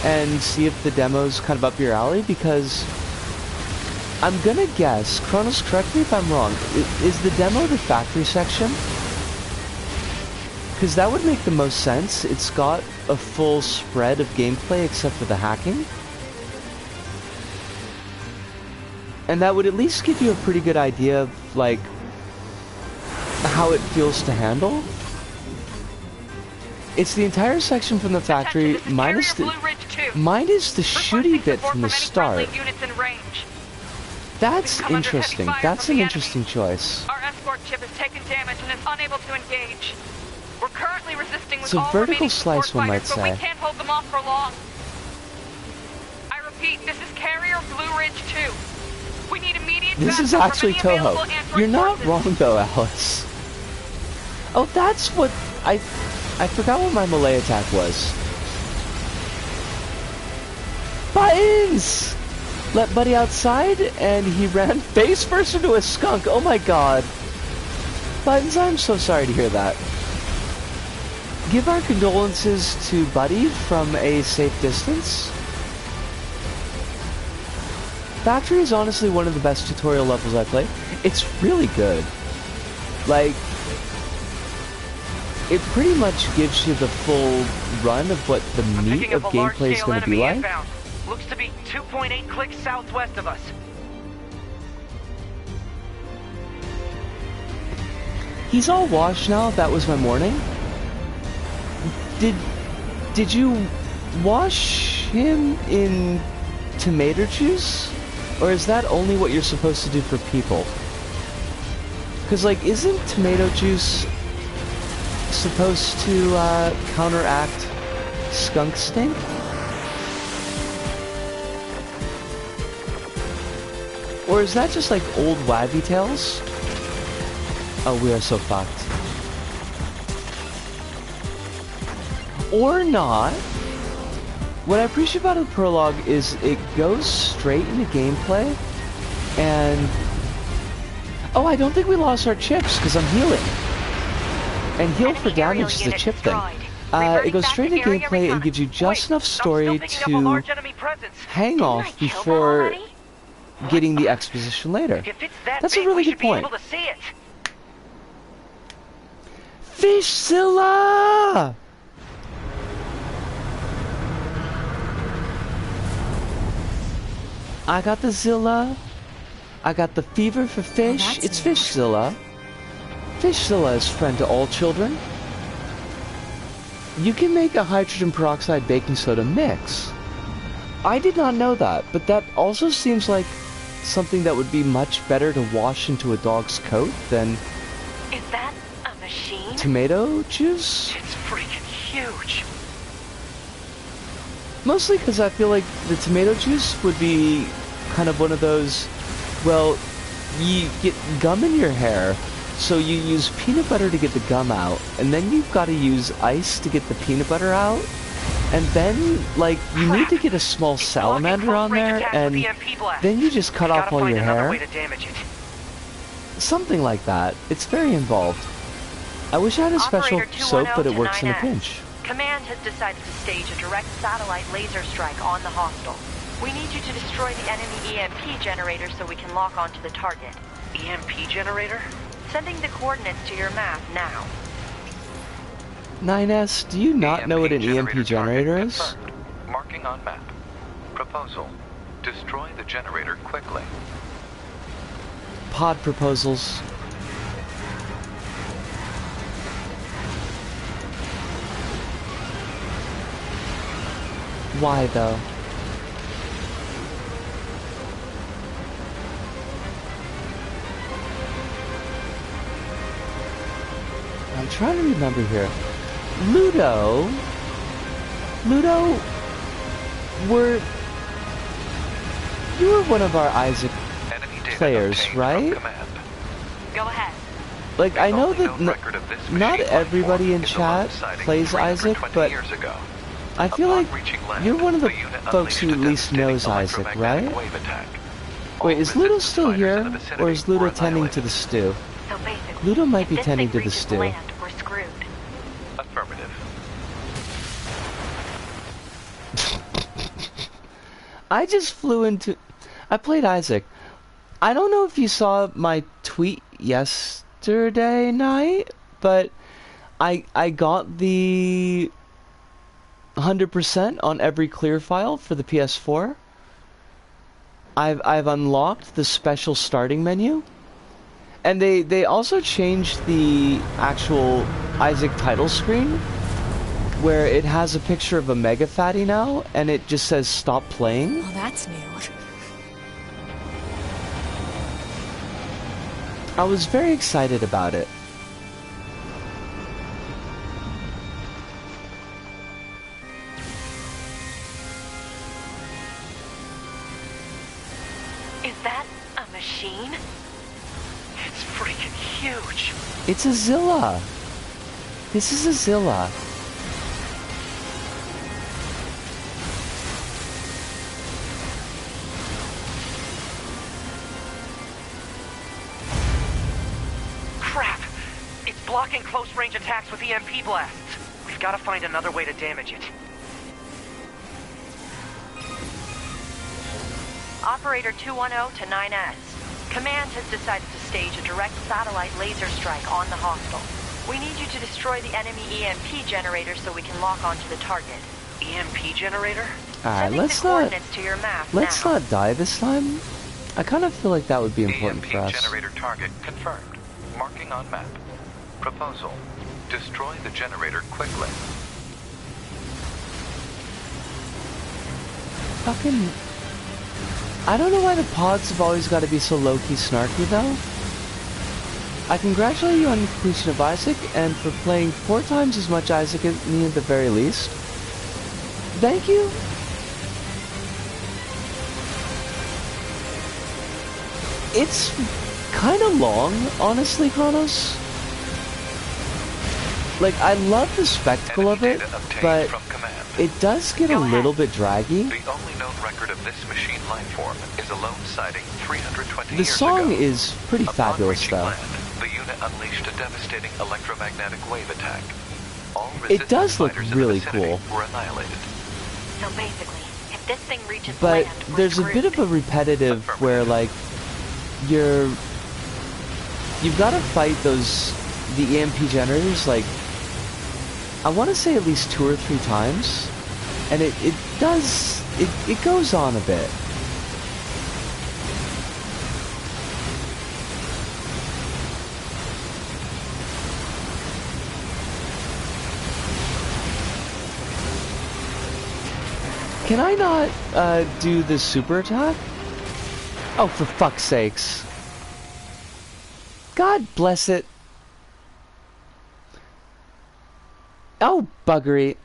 A: and see if the demo's kind of up your alley, because I'm gonna guess, Kronos, correct me if I'm wrong, is the demo the factory section? Because that would make the most sense. It's got a full spread of gameplay except for the hacking. And that would at least give you a pretty good idea of, like, how it feels to handle. It's the entire section from the factory, minus the shooty bit from the start. That's interesting. That's an interesting choice.
I: Our escort ship has taken damage and is unable to engage. We're currently resisting with
A: It's a
I: all
A: vertical
I: remaining support
A: slice, one might
I: fighters, but we
A: say.
I: can't hold them off for long. I repeat, this is Carrier Blue Ridge 2. We need immediate
A: This is
I: backup
A: actually
I: from any available
A: Toho.
I: android
A: You're not
I: forces.
A: wrong though, Alice. Oh, that's what I forgot what my melee attack was. Buttons! Let Buddy outside, and he ran face first into a skunk. Oh my god. Buttons, I'm so sorry to hear that. Give our condolences to Buddy from a safe distance. Factory is honestly one of the best tutorial levels I played. It's really good. Like, it pretty much gives you the full run of what the meat of gameplay is going to be like.
I: Inbound. Looks to be 2.8 clicks southwest of us.
A: He's all washed now. That was my morning. Did you wash him in tomato juice? Or is that only what you're supposed to do for people? Because, like, isn't tomato juice supposed to counteract skunk stink? Or is that just like old waggy tales? Oh, we are so fucked. Or not. What I appreciate about the prologue is it goes straight into gameplay, and... Oh, I don't think we lost our chips, because I'm healing. And heal for damage is the chip thing. It goes straight into gameplay and gives you just enough story to hang off before getting the exposition later. That's a really good point. Fishzilla! I got the Zilla. I got the fever for fish.
F: Oh,
A: it's Fishzilla. Fishzilla is friend to all children. You can make a hydrogen peroxide baking soda mix. I did not know that, but that also seems like something that would be much better to wash into a dog's coat than...
D: Is that a machine?
A: Tomato juice?
I: It's freaking huge.
A: Mostly because I feel like the tomato juice would be kind of one of those, well, you get gum in your hair, so you use peanut butter to get the gum out, and then you've got to use ice to get the peanut butter out, and then, like, you need to get a small salamander on there, and then you just cut off all your hair. Something like that. It's very involved. I wish I had a special soap, but it works in a pinch.
D: Command has decided to stage a direct satellite laser strike on the hostile. We need you to destroy the enemy EMP generator so we can lock onto the target.
I: EMP generator?
D: Sending the coordinates to your map now.
A: 9S, do you not know what an EMP generator is?
G: Confirmed. Marking on map. Proposal. Destroy the generator quickly.
A: Pod proposals. Why though? I'm trying to remember here. Ludo, you were one of our Isaac players, right?
D: Go ahead.
A: Like, I know that not everybody in chat plays Isaac, but I feel like you're one of the folks who at least knows Isaac, right? Wait, is Ludo still here, or is Ludo tending to the stew?
D: So basically,
A: Ludo might be
D: if this
A: tending
D: thing
A: to the
D: reaches
A: stew.
D: land, we're screwed.
G: Affirmative.
A: I just flew into... I played Isaac. I don't know if you saw my tweet yesterday night, but I got the 100% on every clear file for the PS4. I've unlocked the special starting menu, and they also changed the actual Isaac title screen, where it has a picture of a mega fatty now, and it just says stop playing.
B: Well, that's new.
A: I was very excited about it.
D: Is that a machine?
C: It's freaking huge.
A: It's a Zilla. This is a Zilla.
C: Crap! It's blocking close-range attacks with EMP blasts. We've got to find another way to damage it.
D: Operator 210 to 9S. Command has decided to stage a direct satellite laser strike on the hostile. We need you to destroy the enemy EMP generator so we can lock onto the target.
C: EMP generator?
A: Alright,
D: Sending
A: let's
D: the
A: not
D: coordinates to your map
A: let's
D: now.
A: not die this time. I kind of feel like that would be important for
G: EMP
A: us.
G: generator target confirmed. Marking on map. Proposal. Destroy the generator quickly.
A: Fucking... I don't know why the pods have always got to be so low-key snarky, though. I congratulate you on the completion of Isaac, and for playing 4 times as much Isaac as me at the very least. Thank you. It's kind of long, honestly, Chronos. Like, I love the spectacle of it, but it does get a little bit draggy.
G: The only known record of this machine life form is a lone sighting 320
A: The
G: years
A: song
G: ago.
A: is pretty
G: Upon
A: fabulous,
G: reaching
A: though.
G: land, the unit unleashed a devastating electromagnetic wave attack. All
A: It does
G: resistance
A: look
G: fighters in the
A: really
G: vicinity
A: cool.
G: were annihilated.
D: So basically, if this thing reaches
A: But
D: land, we're
A: there's a bit
D: screwed.
A: of a repetitive where, like, you've got to fight the EMP generators, like, I want to say at least 2 or 3 times, and it goes on a bit. Can I not do the super attack? Oh, for fuck's sakes. God bless it. Oh, buggery.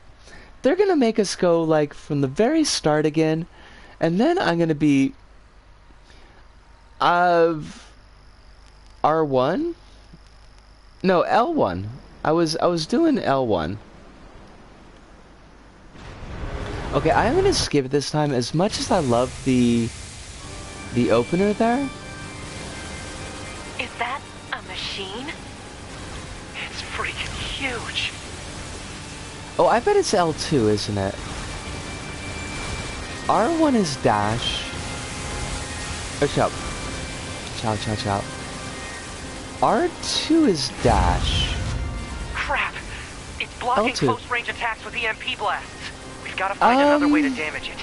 A: They're gonna make us go, like, from the very start again, and then I'm gonna be... R1? No, L1. I was doing L1. Okay, I'm gonna skip it this time. As much as I love the opener there.
D: Is that a machine?
C: It's freaking huge.
A: Oh, I bet it's L2, isn't it? R1 is dash. Oh, chow. Chow, chow, chow. R2 is dash.
C: Crap! It's blocking
A: L2.
C: close-range attacks with EMP blasts. We've got to find another way to damage it.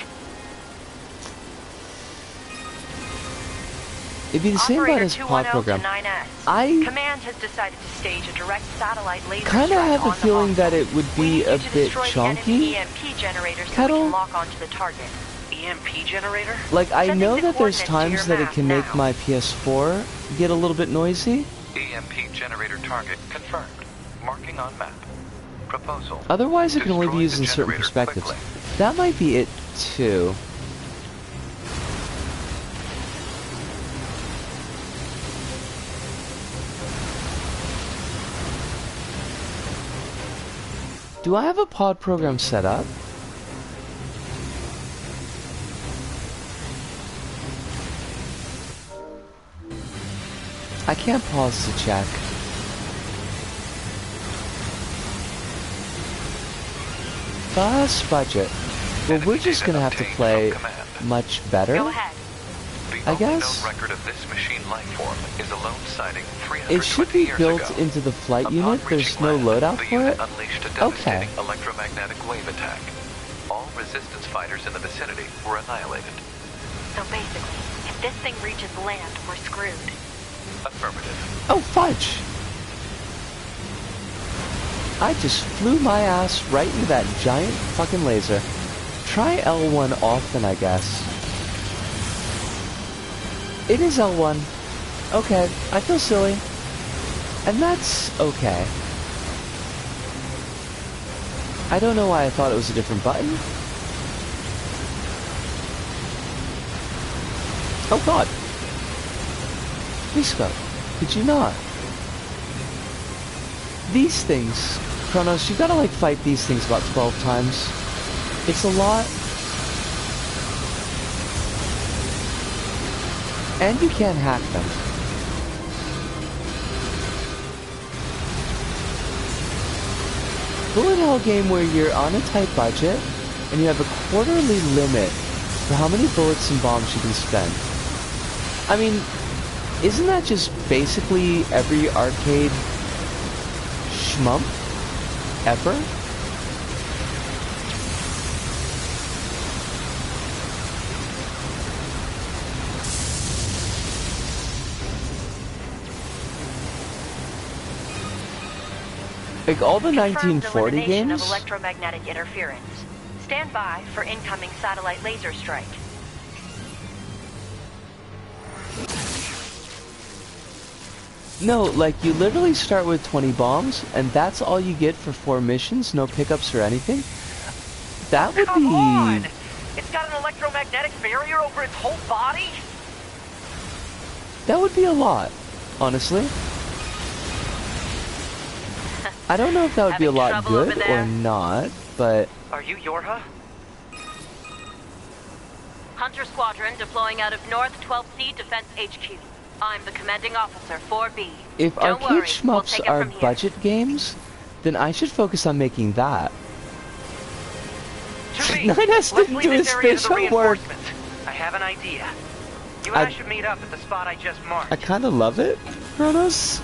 A: It'd be the same about
D: Operator
A: his pod
D: 210
A: program.
D: to 9S.
A: I
D: Command has decided to stage a direct satellite laser
A: kind of
D: strike
A: have a
D: on the
A: feeling
D: hostile.
A: that it would
D: We
A: be
D: need
A: a
D: you to
A: bit
D: destroy the enemy
A: chunky.
D: EMP generator so we
A: Kettle?
D: can lock onto the target.
C: EMP generator?
A: Like, I
D: Sending
A: know
D: the
A: that there's
D: coordinates to
A: times
D: your
A: that it
D: map
A: can make
D: now.
A: my PS4 get a little bit noisy.
G: EMP generator target confirmed. Marking on map. Proposal.
A: Otherwise, it can only be
G: Destroy
A: used
G: the
A: in certain
G: generator
A: perspectives.
G: quickly.
A: That might be it, too. Do I have a pod program set up? I can't pause to check. Bus budget. Well,
J: Enemy
A: we're just
J: data
A: gonna have to
J: obtained
A: play
J: from command.
A: much better,
D: Go ahead.
J: The
A: I
J: only
A: guess.
J: known record of this machine life form is a lone sighting 320
A: It should be
J: years
A: built
J: ago.
A: into the flight
J: Upon
A: unit. There's
J: reaching
A: no
J: land,
A: loadout
J: the
A: for
J: unit
A: it.
J: unleashed a
A: Okay.
J: devastating electromagnetic wave attack. All resistance fighters in the vicinity were annihilated.
D: So basically, if this thing reaches land, we're screwed.
J: Affirmative.
A: Oh, fudge! I just flew my ass right into that giant fucking laser. Try L1 often, I guess. It is L1. Okay, I feel silly. And that's okay. I don't know why I thought it was a different button. Oh god. Please go. Could you not? These things, Kronos, you gotta like fight these things about 12 times. It's a lot. And you can't hack them. Bullet hell game where you're on a tight budget and you have a quarterly limit for how many bullets and bombs you can spend. I mean, isn't that just basically every arcade shmump ever? Like all the
D: Confirmed
A: 1940
D: elimination
A: games?
D: of electromagnetic interference. Stand by for incoming satellite laser strike.
A: No, like you literally start with 20 bombs and that's all you get for 4 missions, no pickups or anything? That would
C: Come
A: be...
C: on! It's got an electromagnetic barrier over its whole body?
A: That would be a lot, honestly. I don't know if that would be a
D: Having
A: lot
D: trouble
A: good
D: over there?
A: or not, but...
C: Are you Yorha?
D: Hunter Squadron deploying out of North 12C Defense HQ. I'm the commanding officer, 4B.
A: If
D: Don't
A: arcade
D: worry, we'll
A: shmups
D: take it
A: are
D: from here.
A: budget games, then I should focus on making that.
C: 2B,
A: 9S
C: let's
A: didn't
C: lead
A: do
C: this
A: his
C: area to
A: fish
C: the
A: homework.
C: reinforcements. I have an idea. You and I should meet up at the spot I just marked.
A: I kind of love it, Kronos.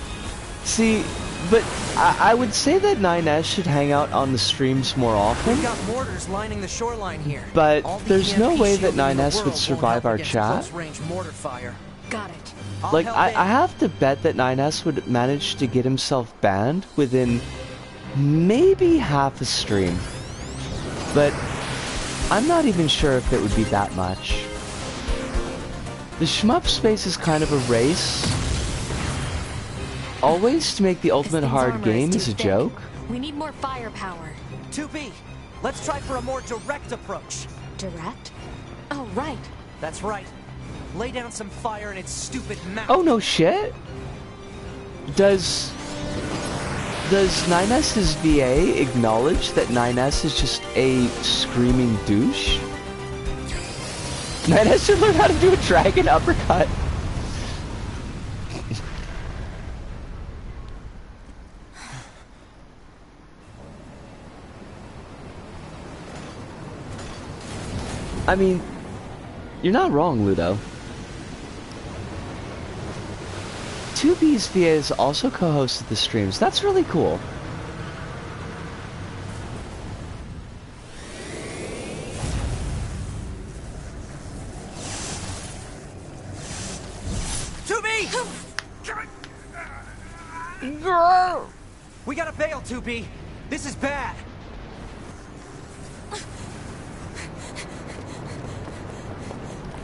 A: See, but I would say that 9S should hang out on the streams more often.
C: We've got mortars lining the shoreline here.
A: But
C: All the
A: there's no
C: EMP
A: way that
C: shielding in the
A: 9S
C: world
A: would
C: won't
A: survive
C: help
A: our
C: against
A: chat.
C: close-range mortar fire.
F: Got it.
C: I'll
A: Like,
C: help
A: I
C: in.
A: have to bet that 9S would manage to get himself banned within maybe half a stream. But I'm not even sure if it would be that much. The shmup space is kind of a race. Always to make the ultimate
F: This thing's
A: hard
F: armor
A: game
F: too
A: is a
F: thick.
A: joke.
F: We need more firepower.
C: 2B, let's try for a more direct approach.
F: Direct? Oh, right.
C: That's right. Lay down some fire in its stupid mouth.
A: Oh no shit? Does 9S's VA acknowledge that 9S is just a screaming douche? 9S should learn how to do a dragon uppercut. I mean, you're not wrong, Ludo. 2B's VA has also co-hosted the streams. That's really cool.
C: We gotta bail, 2B. This is bad.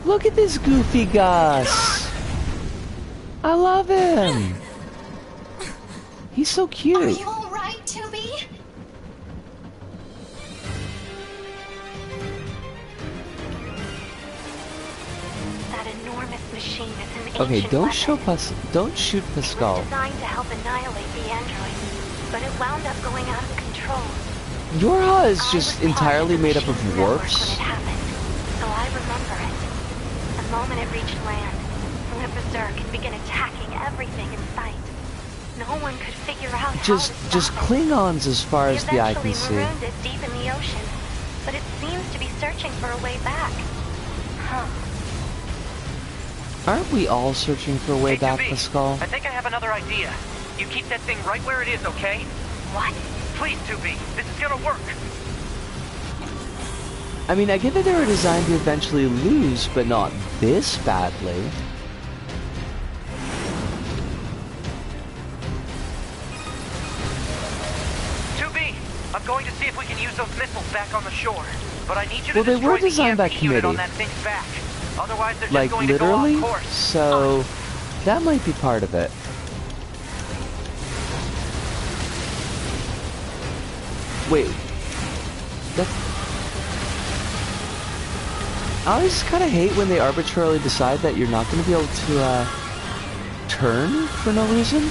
A: Look at this goofy Gus. I love him. He's so cute.
E: Are you alright, 2B?
D: That enormous machine is an ancient
A: Okay, don't
D: weapon.
A: don't shoot
D: It was
A: Pascal.
D: designed to help annihilate the androids, but it wound up going out of control.
A: Yorha is
D: I
A: just
D: was part
A: entirely
D: the
A: made up of
D: machine's network
A: warps.
D: when it happened, so I remember it. The moment it reached land, it went berserk and began attacking everything in sight. No one could figure out
A: Just
D: how to stop it.
A: Klingons as far as the eye
D: Eventually
A: can see.
D: marooned it deep in the ocean. but it seems to be searching for a way back. Huh.
A: Aren't we all searching for a way back,
C: Hey,
A: Pascal?
C: I think I have another idea. You keep that thing right where it is, okay?
D: What?
C: Please, 2B. This is gonna work.
A: I mean, I get that they were designed to eventually lose, but not this badly.
C: I'm going to see if we can use those missiles back on the shore. But I need you to
A: Well, they
C: destroy
A: were designed
C: the
A: by
C: EMP unit
A: committee.
C: on that thing's back. Otherwise, they're
A: Like,
C: just going
A: literally?
C: to go off course.
A: So, that might be part of it. Wait. I always kind of hate when they arbitrarily decide that you're not going to be able to, turn for no reason.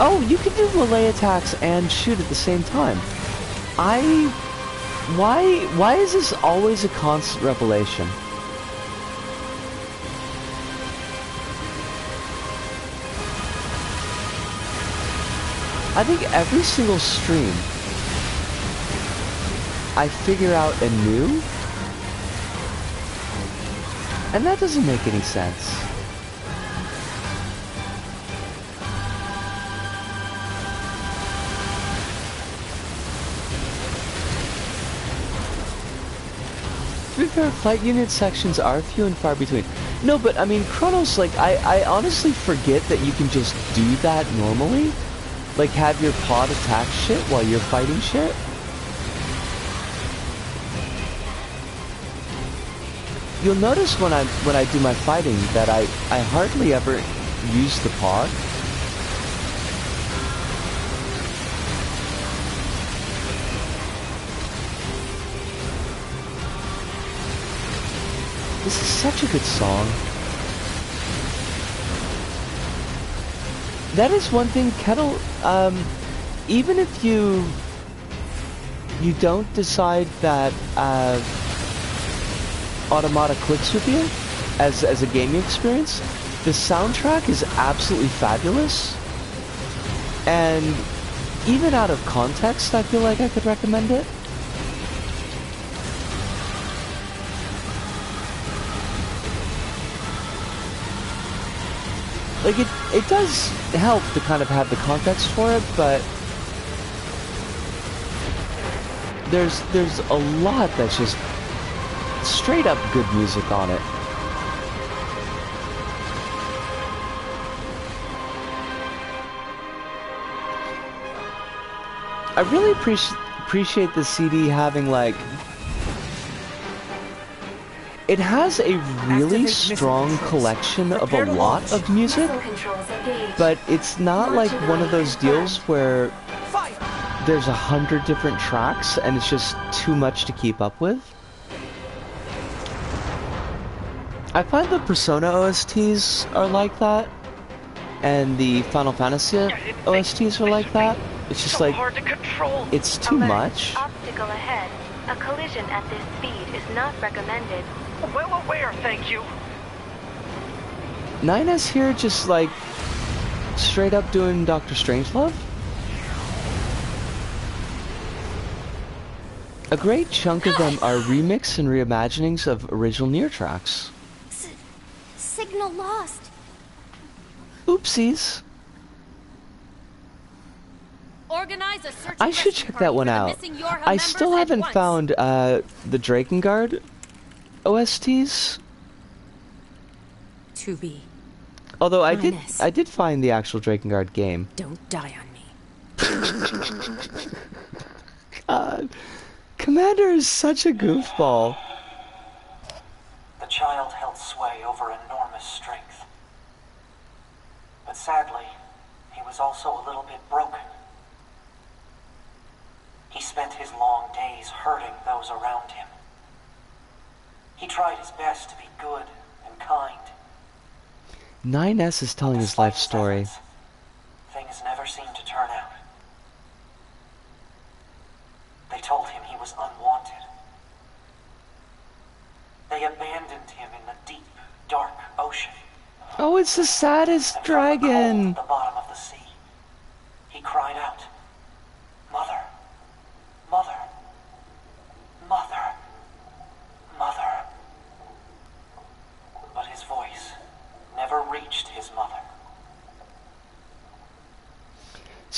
A: Oh, you can do melee attacks and shoot at the same time. Why is this always a constant revelation? I think every single stream I figure out anew, and that doesn't make any sense. To be fair, flight unit sections are few and far between. No, but I mean, Chronos, like, I honestly forget that you can just do that normally. Like, have your pod attack shit while you're fighting shit. You'll notice when I do my fighting that I hardly ever use the pod. This is such a good song. That is one thing, Kettle, even if you don't decide that, Automata clicks with you as a gaming experience, the soundtrack is absolutely fabulous. And even out of context, I feel like I could recommend it. Like, it does help to kind of have the context for it, but there's a lot that's just straight up good music on it. I really appreciate the CD having, like, it has a really strong collection of a lot of music, but it's not like one of those deals where there's 100 different tracks and it's just too much to keep up with. I find the Persona OSTs are like that, and the Final Fantasy OSTs are like that. It's just like, it's too much.
D: Obstacle ahead. A collision at this speed is not recommended.
C: Well aware, thank you.
A: 9S here just like straight up doing Dr. Strangelove. A great chunk of them are remix and reimaginings of original NieR tracks.
B: Signal lost.
A: Oopsies.
B: Organize a search
A: I should check that one out. I still haven't found the Drakengard OSTs.
F: To be.
A: Although I did find the actual Drakengard game.
F: Don't die on me.
A: God. Commander is such a goofball.
K: The child held sway over enormous strength. But sadly, he was also a little bit broken. He spent his long days hurting those around him. He tried his best to be good and kind.
A: 9S is telling his life story.
K: Things never seemed to turn out. They told him he was unwanted. They abandoned him in the deep, dark ocean.
A: Oh, it's the saddest dragon.
K: At the bottom of the sea, he cried out, "Mother, Mother."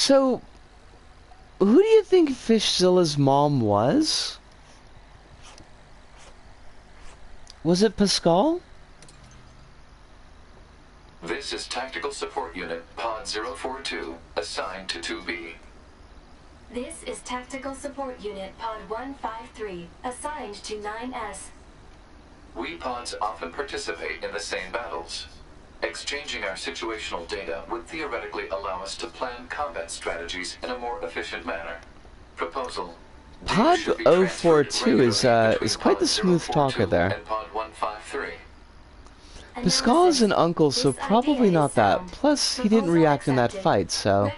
A: So, who do you think Fishzilla's mom was? Was it Pascal?
G: This is Tactical Support Unit Pod 042, assigned to 2B.
E: This is Tactical Support Unit Pod 153, assigned to 9S.
G: We pods often participate in the same battles. Exchanging our situational data would theoretically allow us to plan combat strategies in a more efficient manner. Proposal.
A: Pod 042 is quite the smooth talker there.
G: And Pod 153.
A: Pascal is an uncle, so probably not that. Plus, he didn't react in that fight, so...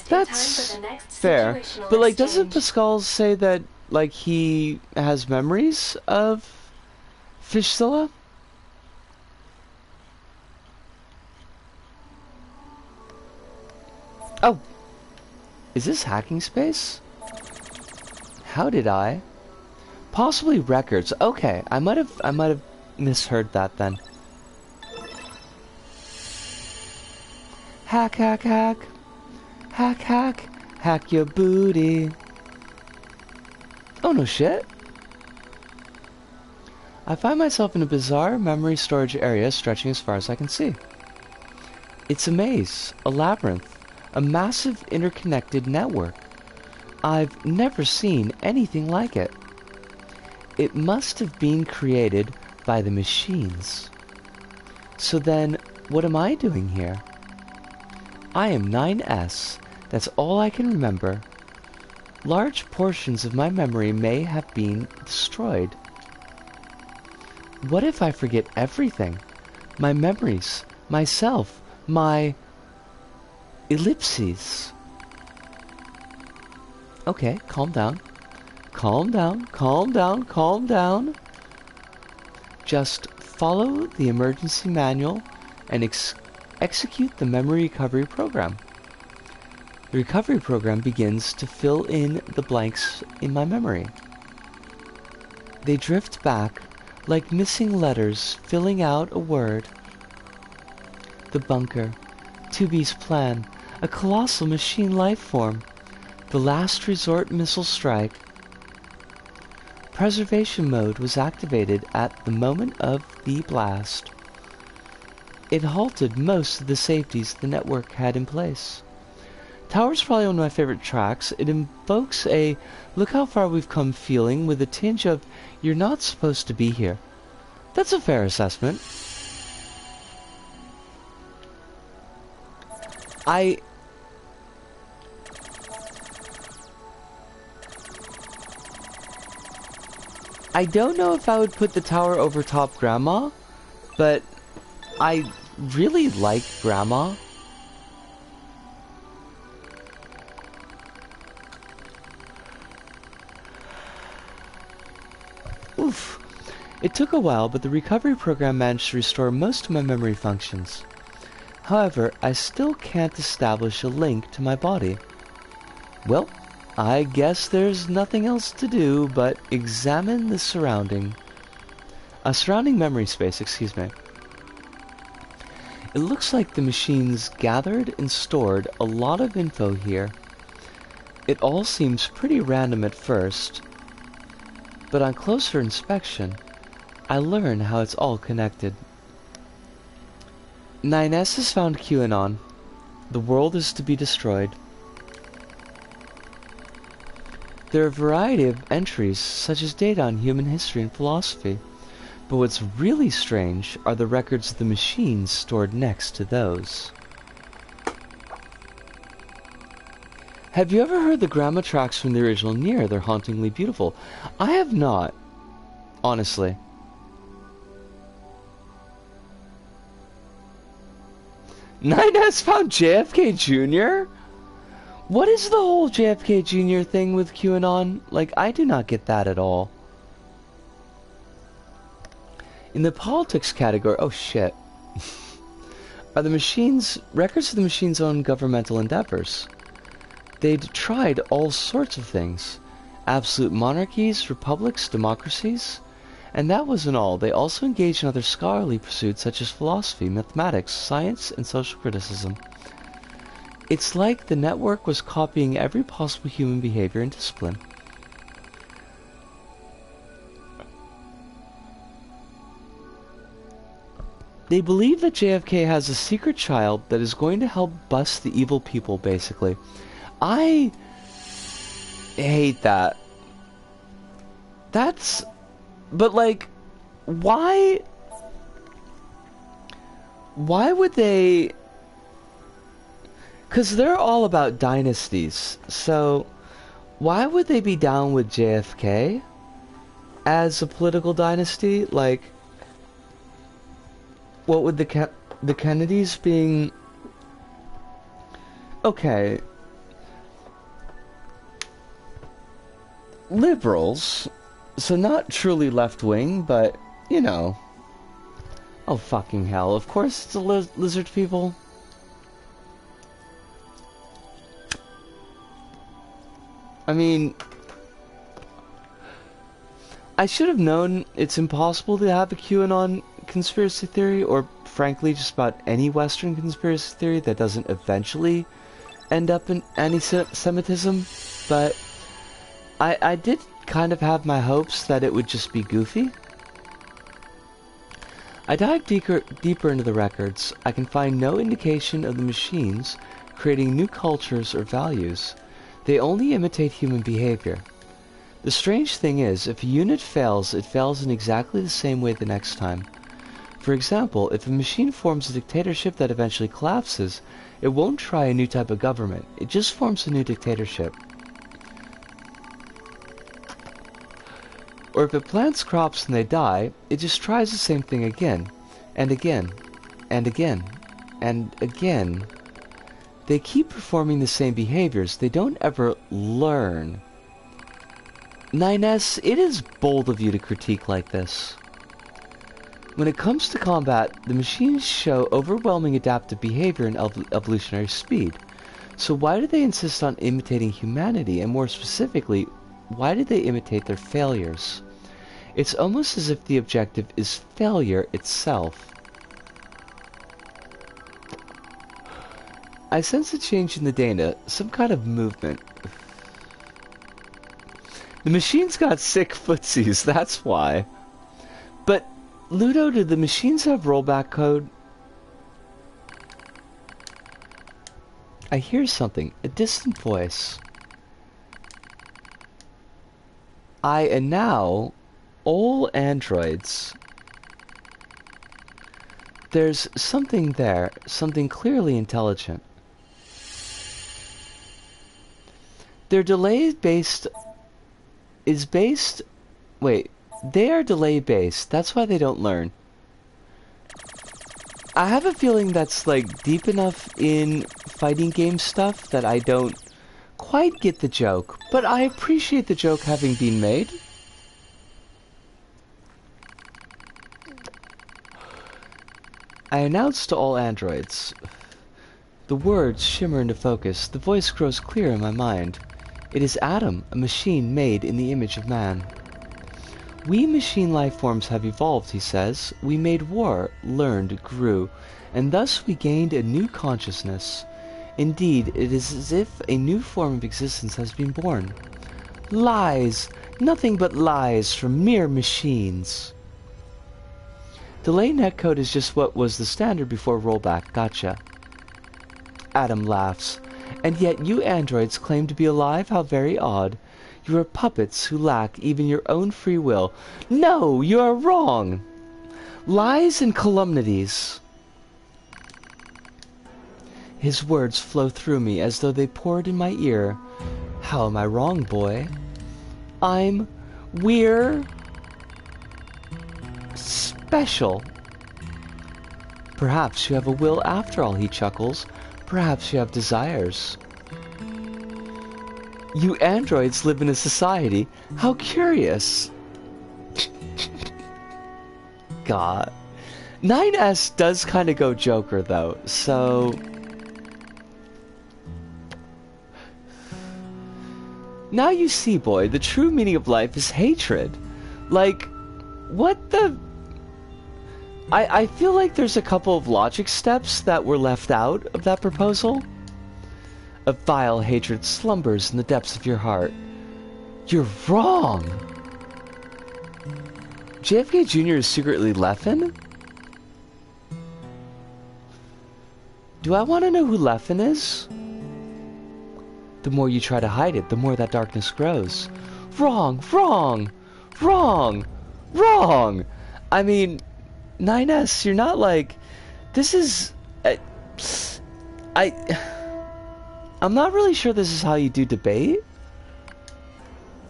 A: That's fair. But, like, doesn't Pascal say that, like, he has memories of Fishzilla? Oh! Is this hacking space? How did I? Possibly records. Okay, I might have misheard that then. Hack, hack, hack. Hack, hack. Hack your booty. Oh, no shit. I find myself in a bizarre memory storage area stretching as far as I can see. It's a maze, a labyrinth, a massive interconnected network. I've never seen anything like it. It must have been created by the machines. So then, what am I doing here? I am 9S. That's all I can remember. Large portions of my memory may have been destroyed. What if I forget everything? My memories, myself, my ellipses. Okay, calm down. Calm down, calm down, calm down. Just follow the emergency manual and execute the memory recovery program. The recovery program begins to fill in the blanks in my memory. They drift back like missing letters filling out a word. The bunker, 2B's plan, a colossal machine life form, the last resort missile strike. Preservation mode was activated at the moment of the blast. It halted most of the safeties the network had in place. Tower's probably one of my favorite tracks. It invokes a look how far we've come feeling with a tinge of you're not supposed to be here. That's a fair assessment. I don't know if I would put the tower over top Grandma, but I really like Grandma. Oof. It took a while, but the recovery program managed to restore most of my memory functions. However, I still can't establish a link to my body. Well, I guess there's nothing else to do but examine the surrounding memory space, excuse me. It looks like the machines gathered and stored a lot of info here. It all seems pretty random at first, but on closer inspection, I learn how it's all connected. 9S has found QAnon. The world is to be destroyed. There are a variety of entries, such as data on human history and philosophy, but what's really strange are the records of the machines stored next to those. Have you ever heard the Grandma tracks from the original NieR? They're hauntingly beautiful. I have not, honestly. Nines found JFK Jr.? What is the whole JFK Jr. thing with QAnon? Like, I do not get that at all. In the politics category, oh shit, are the machines, records of the machine's own governmental endeavors. They'd tried all sorts of things. Absolute monarchies, republics, democracies. And that wasn't all. They also engaged in other scholarly pursuits such as philosophy, mathematics, science, and social criticism. It's like the network was copying every possible human behavior and discipline. They believe that JFK has a secret child that is going to help bust the evil people, basically. I hate that. That's... But, like, why... Why would they... Because they're all about dynasties, so why would they be down with JFK as a political dynasty? Like, what would the Kennedys being... Okay. Liberals, so not truly left-wing, but, you know. Oh, fucking hell. Of course it's the lizard people. I mean, I should have known it's impossible to have a QAnon conspiracy theory, or frankly just about any Western conspiracy theory that doesn't eventually end up in anti-Semitism, but I did kind of have my hopes that it would just be goofy. I dived deeper into the records. I can find no indication of the machines creating new cultures or values. They only imitate human behavior. The strange thing is, if a unit fails, it fails in exactly the same way the next time. For example, if a machine forms a dictatorship that eventually collapses, it won't try a new type of government. It just forms a new dictatorship. Or if it plants crops and they die, it just tries the same thing again, and again, and again, and again. They keep performing the same behaviors. They don't ever learn. 9S, it is bold of you to critique like this. When it comes to combat, the machines show overwhelming adaptive behavior and evolutionary speed. So why do they insist on imitating humanity, and more specifically, why do they imitate their failures? It's almost as if the objective is failure itself. I sense a change in the data, some kind of movement. The machines got sick footsies, that's why. But, Ludo, do the machines have rollback code? I hear something, a distant voice. And now, all androids. There's something there, something clearly intelligent. Their delay based is based... Wait, they are delay based, that's why they don't learn. I have a feeling that's like deep enough in fighting game stuff that I don't quite get the joke, but I appreciate the joke having been made. I announced to all androids. The words shimmer into focus, the voice grows clear in my mind. It is Adam, a machine made in the image of man. We machine life forms have evolved, he says. We made war, learned, grew, and thus we gained a new consciousness. Indeed, it is as if a new form of existence has been born. Lies! Nothing but lies from mere machines. Delay netcode is just what was the standard before rollback, gotcha. Adam laughs. And yet you androids claim to be alive? How very odd. You are puppets who lack even your own free will. No, you are wrong! Lies and calumnies. His words flow through me as though they poured in my ear. How am I wrong, boy? We're... special. Perhaps you have a will after all, he chuckles. Perhaps you have desires. You androids live in a society. How curious. God. 9S does kind of go Joker, though, so... Now you see, boy, the true meaning of life is hatred. Like, what the... I feel like there's a couple of logic steps that were left out of that proposal. A vile hatred slumbers in the depths of your heart. You're wrong! JFK Jr. is secretly Leffen? Do I want to know who Leffen is? The more you try to hide it, the more that darkness grows. Wrong! Wrong! Wrong! Wrong! I mean, 9S, you're not like... This is... I'm not really sure this is how you do debate.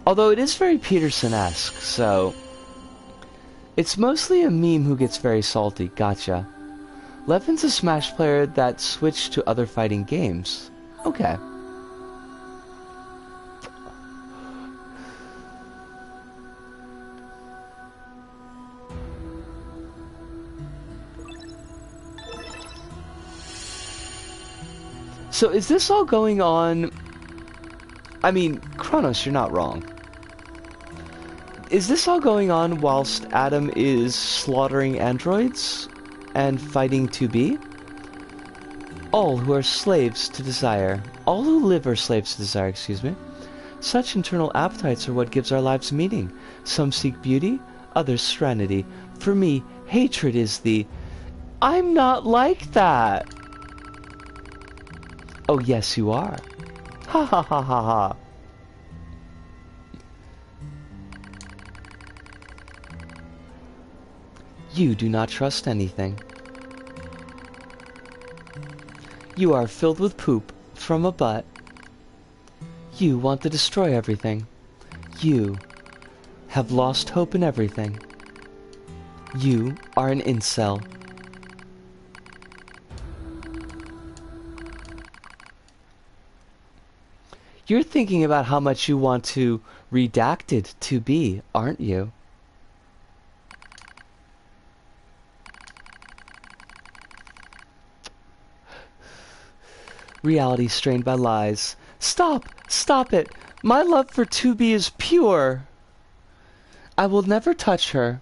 A: Although it is very Peterson-esque, so... It's mostly a meme who gets very salty. Gotcha. Leffen's a Smash player that switched to other fighting games. Okay. So is this all going on... I mean, Kronos, you're not wrong. Is this all going on whilst Adam is slaughtering androids and fighting 2B? All who are slaves to desire. All who live are slaves to desire, excuse me. Such internal appetites are what gives our lives meaning. Some seek beauty, others serenity. For me, hatred is the... I'm not like that! Oh, yes, you are. Ha ha ha ha ha. You do not trust anything. You are filled with poop from a butt. You want to destroy everything. You have lost hope in everything. You are an incel. You're thinking about how much you want to redacted to be, aren't you? Reality strained by lies. Stop! Stop it! My love for 2B is pure! I will never touch her.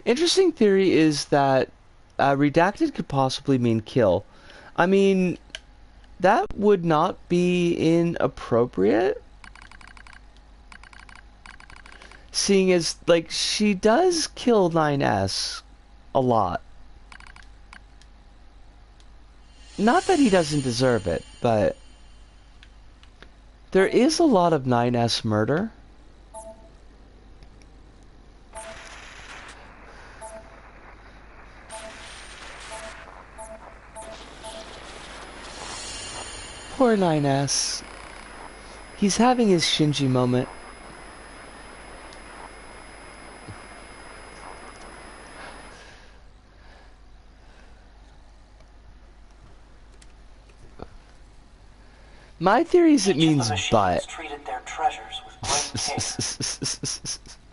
A: Interesting theory is that redacted could possibly mean kill. I mean... that would not be inappropriate. Seeing as, like, she does kill 9S a lot. Not that he doesn't deserve it, but there is a lot of 9S murder. Poor 9S. He's having his Shinji moment. My theory is it means butt.
K: Treated their treasures with great care.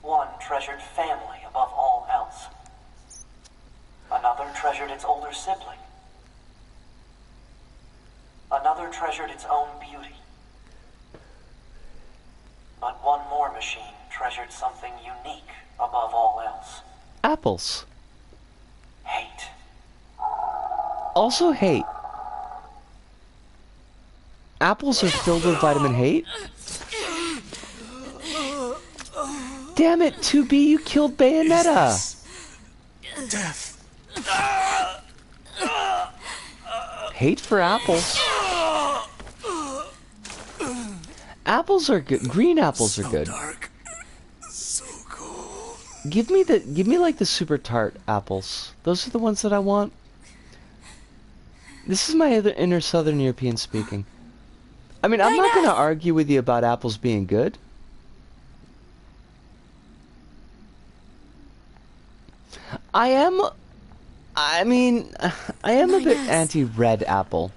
K: One treasured family above all else. Another treasured its older sibling. Another treasured its own beauty. But one more machine treasured something unique above all else.
A: Apples.
K: Hate.
A: Also hate. Apples are filled with vitamin hate? Damn it, 2B, you killed Bayonetta!
H: Death.
A: Hate for apples. Apples are good. Green apples are good.
H: Dark. So cold.
A: Give me like the super tart apples. Those are the ones that I want. This is my other inner Southern European speaking. I mean, I'm not gonna argue with you about apples being good. I am a bit anti-red apple.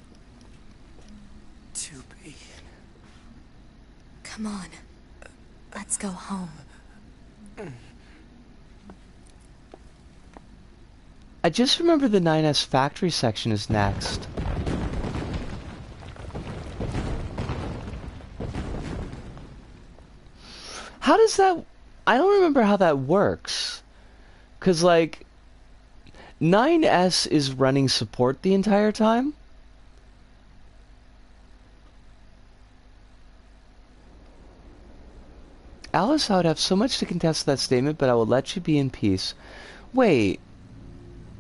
H: 2B.
B: Come on. Let's go home.
A: I just remember the 9S factory section is next. How does that... I don't remember how that works. 'Cause, like, 9S is running support the entire time? Alice, I would have so much to contest that statement, but I will let you be in peace. Wait,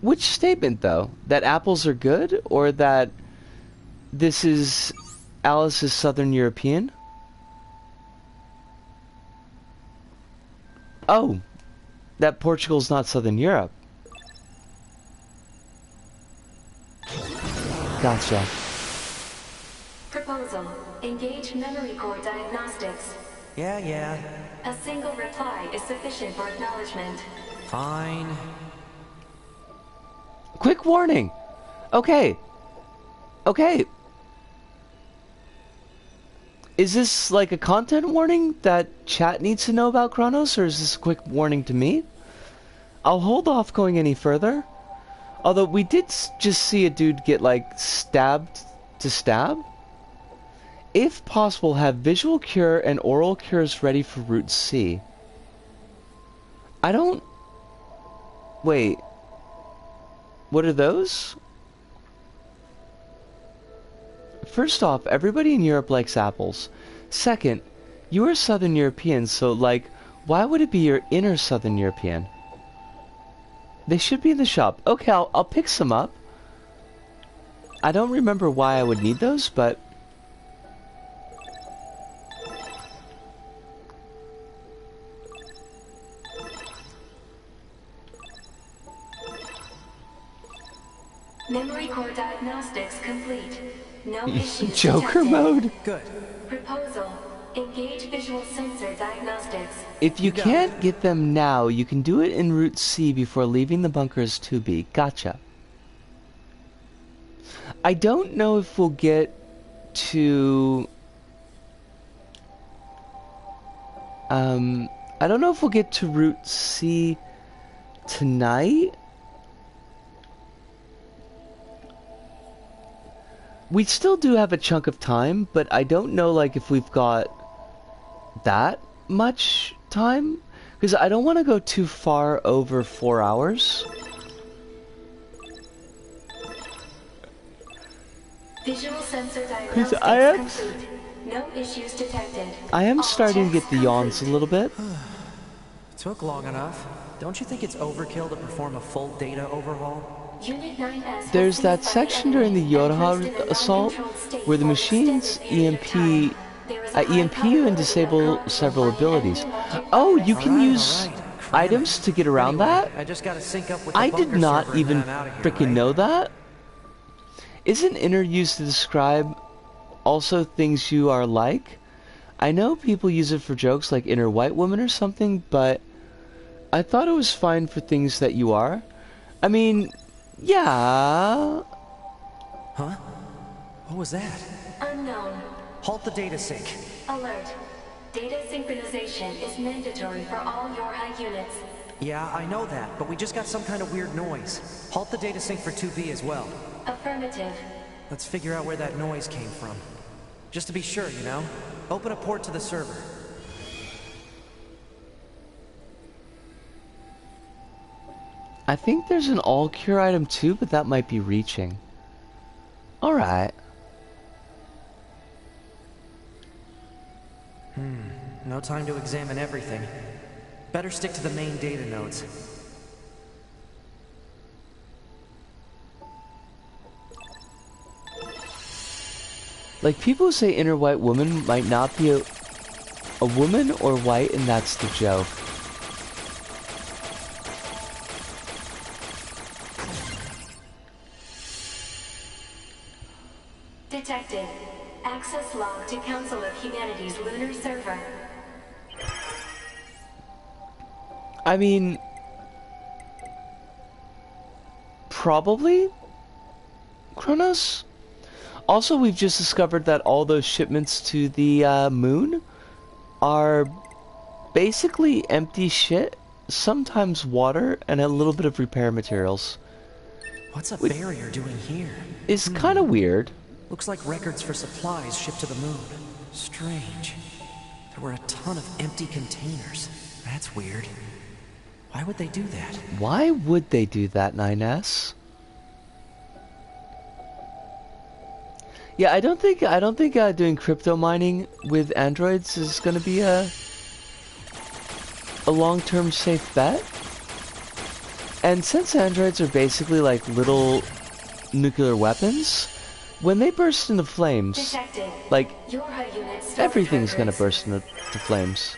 A: which statement, though? That apples are good, or that this is Alice's Southern European? Oh, that Portugal's not Southern Europe. Gotcha.
E: Proposal. Engage memory core diagnostics.
C: Yeah.
E: A single reply is sufficient for acknowledgement.
C: Fine.
A: Quick warning. Okay. Is this like a content warning that chat needs to know about Chronos, or is this a quick warning to me? I'll hold off going any further. Although we did just see a dude get like stabbed to stab. If possible, have visual cure and oral cures ready for Route C. I don't... Wait. What are those? First off, everybody in Europe likes apples. Second, you are Southern European, so like, why would it be your inner Southern European? They should be in the shop. Okay, I'll pick some up. I don't remember why I would need those, but...
E: Memory core diagnostics complete. No issues
A: Joker
E: detected.
A: mode?
C: Good.
E: Proposal. Engage visual sensor diagnostics.
A: If you can't get them now, you can do it en route C before leaving the bunkers 2B. Gotcha. I don't know if we'll get to... I don't know if we'll get to Route C tonight. We still do have a chunk of time, but I don't know like if we've got that much time, because I don't want to go too far over 4 hours.
E: Visual sensor diagnostics complete. No issues detected.
A: I am
E: All
A: starting to
E: checks
A: get the yawns a little bit.
C: Took long enough. Don't you think it's overkill to perform a full data overhaul?
E: Unit 9S
A: There's that section during the Yoda assault where the machines EMP you and disable several abilities. Oh, you can use items to get around that?
C: I just gotta sync up with the
A: I did
C: bunker
A: not
C: server and
A: even
C: then I'm outta here,
A: freaking
C: right?
A: know that. Isn't inner used to describe also things you are like? I know people use it for jokes like inner white woman or something, but I thought it was fine for things that you are. I mean, yeah.
C: Huh? What was that?
E: Unknown.
C: Halt the data sync.
E: Alert. Data synchronization is mandatory for all Yorha units.
C: Yeah, I know that, but we just got some kind of weird noise. Halt the data sync for 2B as well.
E: Affirmative.
C: Let's figure out where that noise came from. Just to be sure, you know? Open a port to the server.
A: I think there's an all cure item too, but that might be reaching. Alright.
C: No time to examine everything. Better stick to the main data nodes.
A: Like, people who say inner white woman might not be a woman or white, and that's the joke.
E: Detected. Access log to Council of Humanity's lunar server.
A: I mean... probably? Kronos? Also, we've just discovered that all those shipments to the moon are basically empty shit, sometimes water, and a little bit of repair materials.
C: What's a barrier doing here?
A: It's kind of weird.
C: Looks like records for supplies shipped to the moon. Strange. There were a ton of empty containers. That's weird. Why would they do that?
A: Why would they do that, 9S? Yeah, I don't think doing crypto mining with androids is going to be a long-term safe bet. And since androids are basically like little nuclear weapons, when they burst into flames,
E: Detected.
A: like,
E: Yorha unit storage
A: everything's gonna
E: records.
A: burst into flames.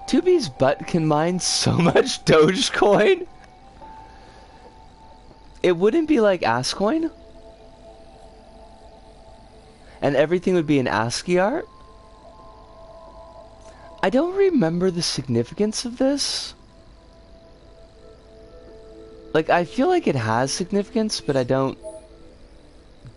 A: Tubi's butt can mine so much Dogecoin? It wouldn't be like Ascoin? And everything would be in ASCII art? I don't remember the significance of this. Like, I feel like it has significance, but I don't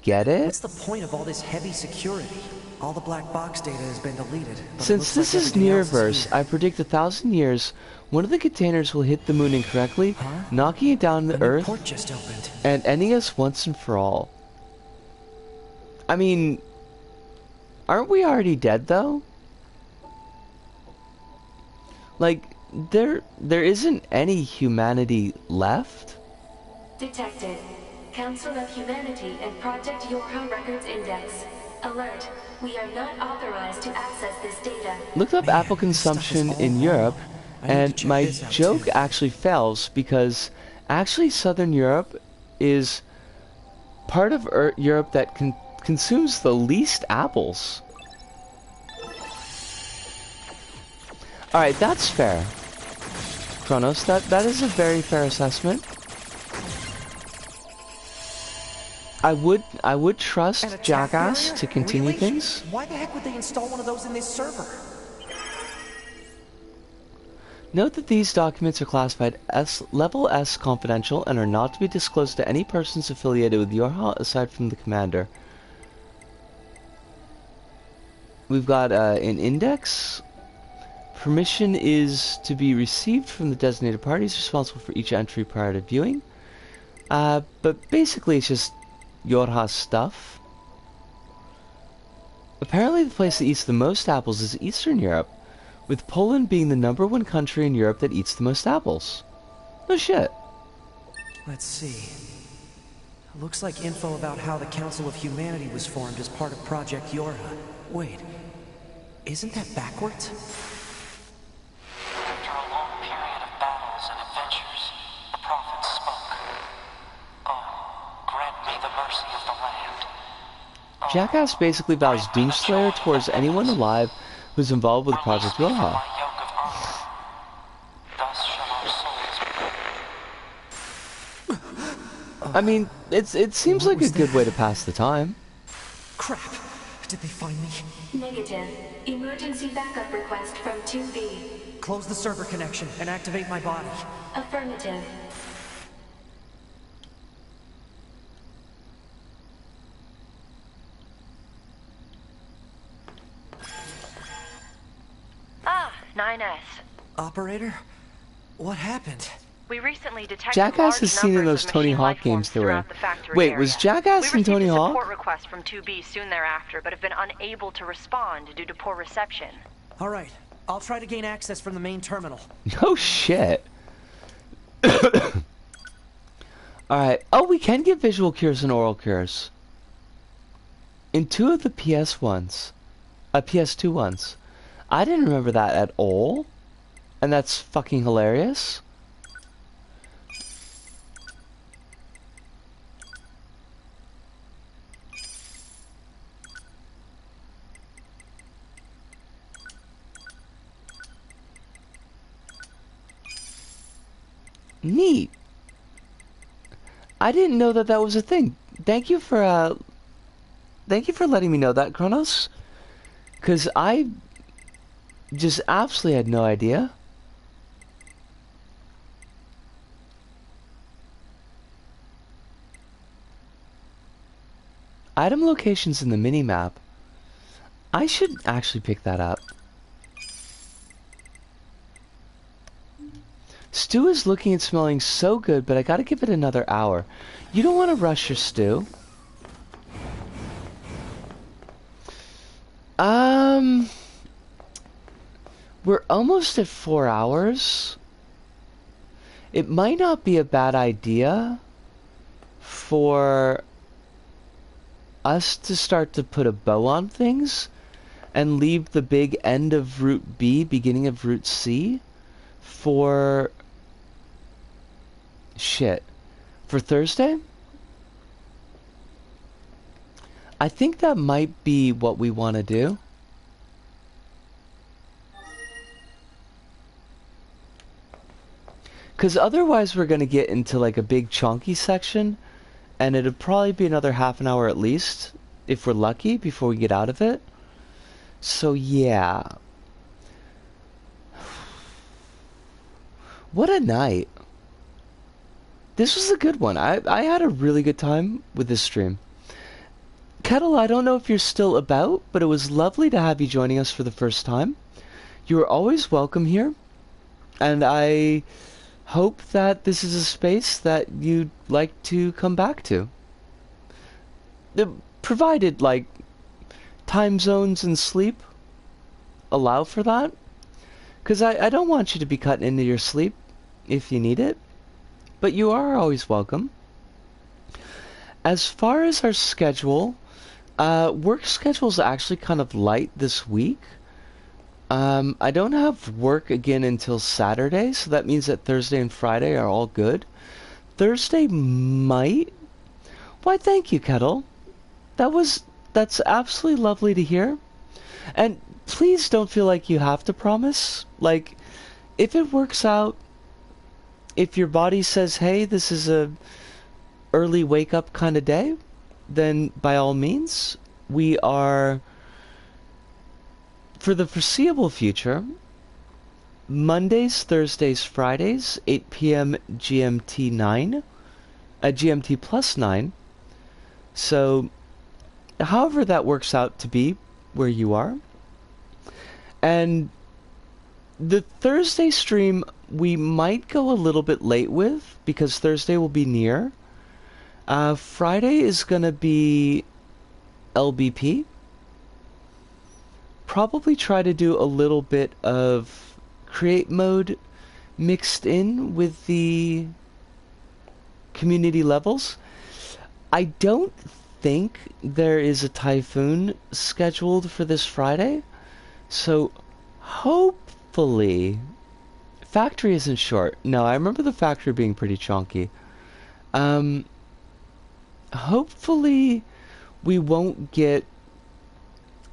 A: get it.
C: What's the point of all this heavy security? All the black box data has been deleted. But
A: Since this is NieRverse, I predict 1,000 years, one of the containers will hit the moon incorrectly, knocking it down to the Earth,
C: port just opened.
A: and ending us once and for all. I mean, aren't we already dead, though? Like, there isn't any humanity left?
E: Detected. Council of Humanity and Project Yorha Records Index. Alert. We are not authorized to access this data.
A: Looked up apple consumption in Europe, and my joke actually fails because actually Southern Europe is part of Europe that consumes the least apples. Alright, that's fair. Kronos, that is a very fair assessment. I would trust Jackass to continue things.
C: Why the heck would they install one of those in this server?
A: Note that these documents are classified Level S confidential and are not to be disclosed to any persons affiliated with Yorha aside from the commander. We've got an index. Permission is to be received from the designated parties responsible for each entry prior to viewing. But basically it's just Yorha stuff. Apparently the place that eats the most apples is Eastern Europe, with Poland being the #1 country in Europe that eats the most apples. No shit.
C: Let's see. Looks like info about how the Council of Humanity was formed as part of Project Yorha. Wait, isn't that backwards?
K: After a long period of battles and adventures, the prophet spoke. Oh, grant me the mercy of the land.
A: Jackass basically vows Doomslayer towards anyone alive who's involved with Project Yorha.
K: Thus shall our souls be.
A: I mean, it seems like a good way to pass the time.
C: Crap! Did they find me?
E: Negative. Emergency backup request from 2B.
C: Close the server connection and activate my body.
E: Affirmative.
D: Ah, 9S.
C: Operator? What happened?
D: We recently detected
A: Jackass
D: large
A: is seen in
D: numbers
A: those
D: of
A: Tony
D: machine
A: Hawk
D: life forms
A: games they were in.
D: throughout the factory
A: Wait,
D: area.
A: was Jackass in Tony
D: We received a
A: Hawk?
D: support request from 2B soon thereafter, but have been unable to respond due to poor reception.
C: All right, I'll try to gain access from the main terminal.
A: No shit. Alright. Oh, we can get visual cures and oral cures. In 2 of the PS2 ones. I didn't remember that at all. And that's fucking hilarious. Neat. I didn't know that that was a thing. Thank you for letting me know that, Kronos. 'Cause I just absolutely had no idea. Item locations in the minimap. I should actually pick that up. Stew is looking and smelling so good, but I gotta give it another hour. You don't want to rush your stew. We're almost at 4 hours. It might not be a bad idea for us to start to put a bow on things and leave the big end of Route B, beginning of Route C, for for Thursday? I think that might be what we want to do. Because otherwise we're going to get into like a big chunky section, and it'll probably be another half an hour at least, if we're lucky, before we get out of it. So yeah. What a night. This was a good one. I had a really good time with this stream. Kettle, I don't know if you're still about, but it was lovely to have you joining us for the first time. You are always welcome here, and I hope that this is a space that you'd like to come back to. Provided, like, time zones and sleep allow for that. Because I don't want you to be cutting into your sleep if you need it, but you are always welcome. As far as our schedule, work schedule's actually kind of light this week. I don't have work again until Saturday, so that means that Thursday and Friday are all good. Thursday might... Why, thank you, Kettle. That's absolutely lovely to hear. And please don't feel like you have to promise. Like, if it works out, if your body says, hey, this is a early wake-up kind of day, then by all means, we are... For the foreseeable future, Mondays, Thursdays, Fridays, 8 p.m. GMT 9, GMT plus 9. So, however that works out to be where you are. And the Thursday stream we might go a little bit late with, because Thursday will be NieR. Friday is going to be LBP. Probably try to do a little bit of create mode mixed in with the community levels. I don't think there is a typhoon scheduled for this Friday, so hopefully factory isn't short. No, I remember the factory being pretty chunky. Hopefully we won't get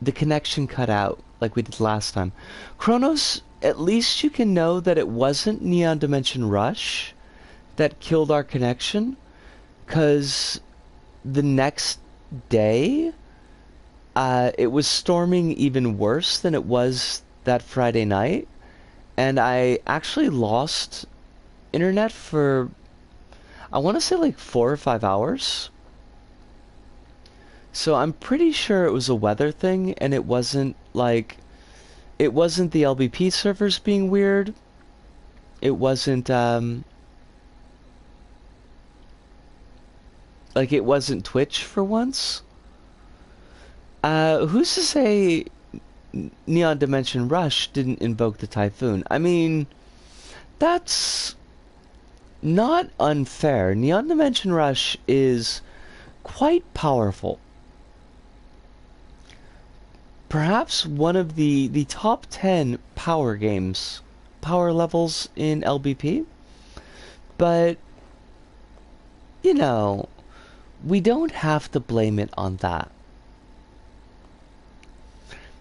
A: the connection cut out like we did last time. Kronos, at least you can know that it wasn't Neon Dimension Rush that killed our connection, because the next day it was storming even worse than it was that Friday night, and I actually lost internet for, I want to say, like 4 or 5 hours. So I'm pretty sure it was a weather thing, and it wasn't the LBP servers being weird. It wasn't, it wasn't Twitch for once. Who's to say Neon Dimension Rush didn't invoke the typhoon? I mean, that's not unfair. Neon Dimension Rush is quite powerful. Perhaps one of the top 10 power games, power levels in LBP. But, you know, we don't have to blame it on that.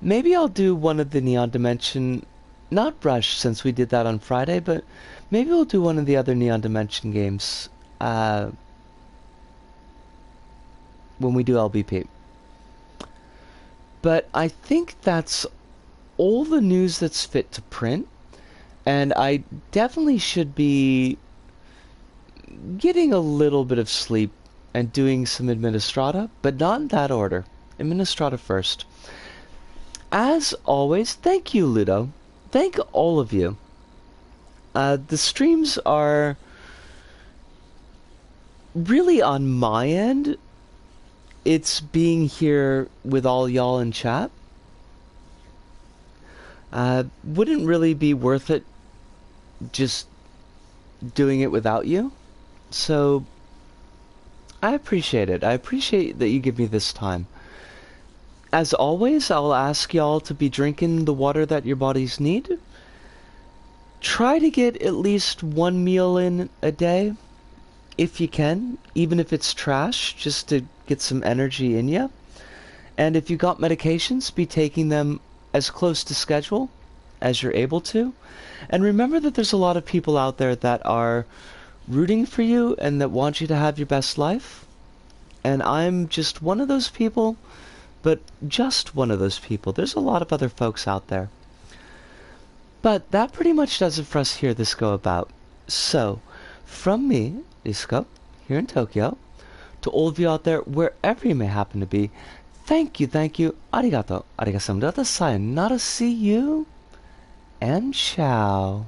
A: Maybe I'll do one of the Neon Dimension, not Rush since we did that on Friday, but maybe we'll do one of the other Neon Dimension games when we do LBP. But I think that's all the news that's fit to print, and I definitely should be getting a little bit of sleep and doing some Administrata, but not in that order. Administrata first. As always, thank you, Ludo. Thank all of you. The streams are really on my end. It's being here with all y'all in chat. Wouldn't really be worth it just doing it without you. So I appreciate it. I appreciate that you give me this time. As always, I'll ask y'all to be drinking the water that your bodies need. Try to get at least one meal in a day, if you can, even if it's trash, just to get some energy in you. And if you got medications, be taking them as close to schedule as you're able to. And remember that there's a lot of people out there that are rooting for you and that want you to have your best life. And I'm just one of those people, but just one of those people. There's a lot of other folks out there. But that pretty much does it for us here at This Go About. So, from me, Disco, here in Tokyo, to all of you out there, wherever you may happen to be, thank you, arigato, sayonara, see you, and ciao.